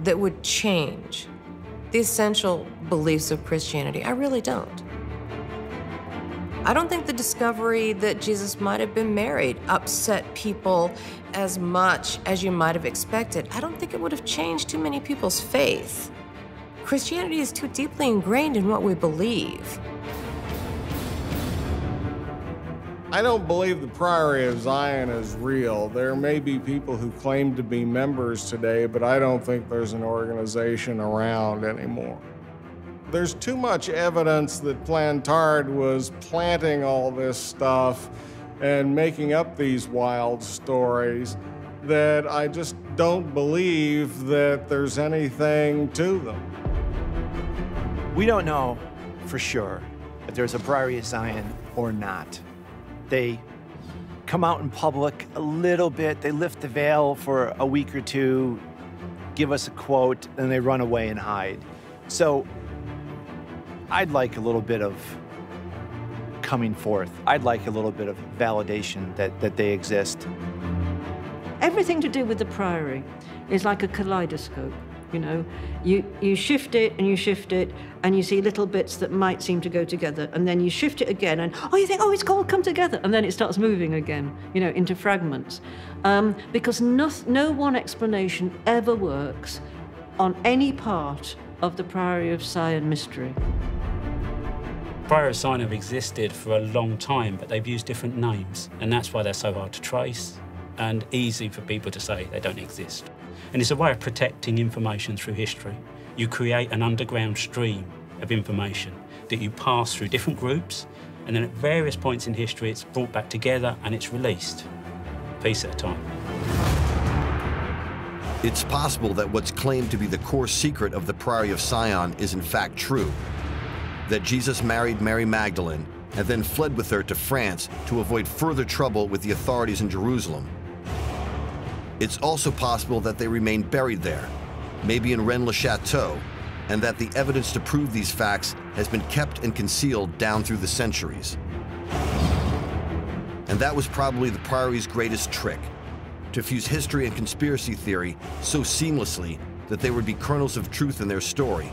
that would change the essential beliefs of Christianity. I really don't. I don't think the discovery that Jesus might have been married upset people as much as you might have expected. I don't think it would have changed too many people's faith. Christianity is too deeply ingrained in what we believe. I don't believe the Priory of Zion is real. There may be people who claim to be members today, but I don't think there's an organization around anymore. There's too much evidence that Plantard was planting all this stuff and making up these wild stories that I just don't believe that there's anything to them. We don't know for sure if there's a Priory of Zion or not. They come out in public a little bit, they lift the veil for a week or two, give us a quote, and they run away and hide. So I'd like a little bit of coming forth. I'd like a little bit of validation that they exist. Everything to do with the Priory is like a kaleidoscope, you know. You shift it and you shift it and you see little bits that might seem to go together, and then you shift it again and you think, oh, it's all come together, and then it starts moving again, you know, into fragments. Because no one explanation ever works on any part of the Priory of Sion mystery. Priory of Sion have existed for a long time, but they've used different names, and that's why they're so hard to trace and easy for people to say they don't exist. And it's a way of protecting information through history. You create an underground stream of information that you pass through different groups, and then at various points in history it's brought back together and it's released, a piece at a time. It's possible that what's claimed to be the core secret of the Priory of Sion is in fact true. That Jesus married Mary Magdalene and then fled with her to France to avoid further trouble with the authorities in Jerusalem. It's also possible that they remained buried there, maybe in Rennes-le-Château, and that the evidence to prove these facts has been kept and concealed down through the centuries. And that was probably the Priory's greatest trick, to fuse history and conspiracy theory so seamlessly that there would be kernels of truth in their story,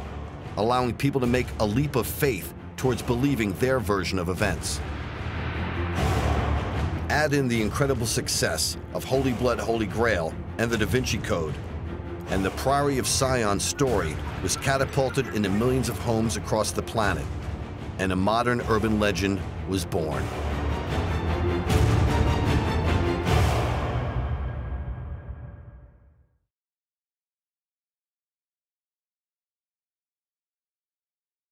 allowing people to make a leap of faith towards believing their version of events. Add in the incredible success of Holy Blood, Holy Grail and the Da Vinci Code, and the Priory of Sion story was catapulted into millions of homes across the planet, and a modern urban legend was born.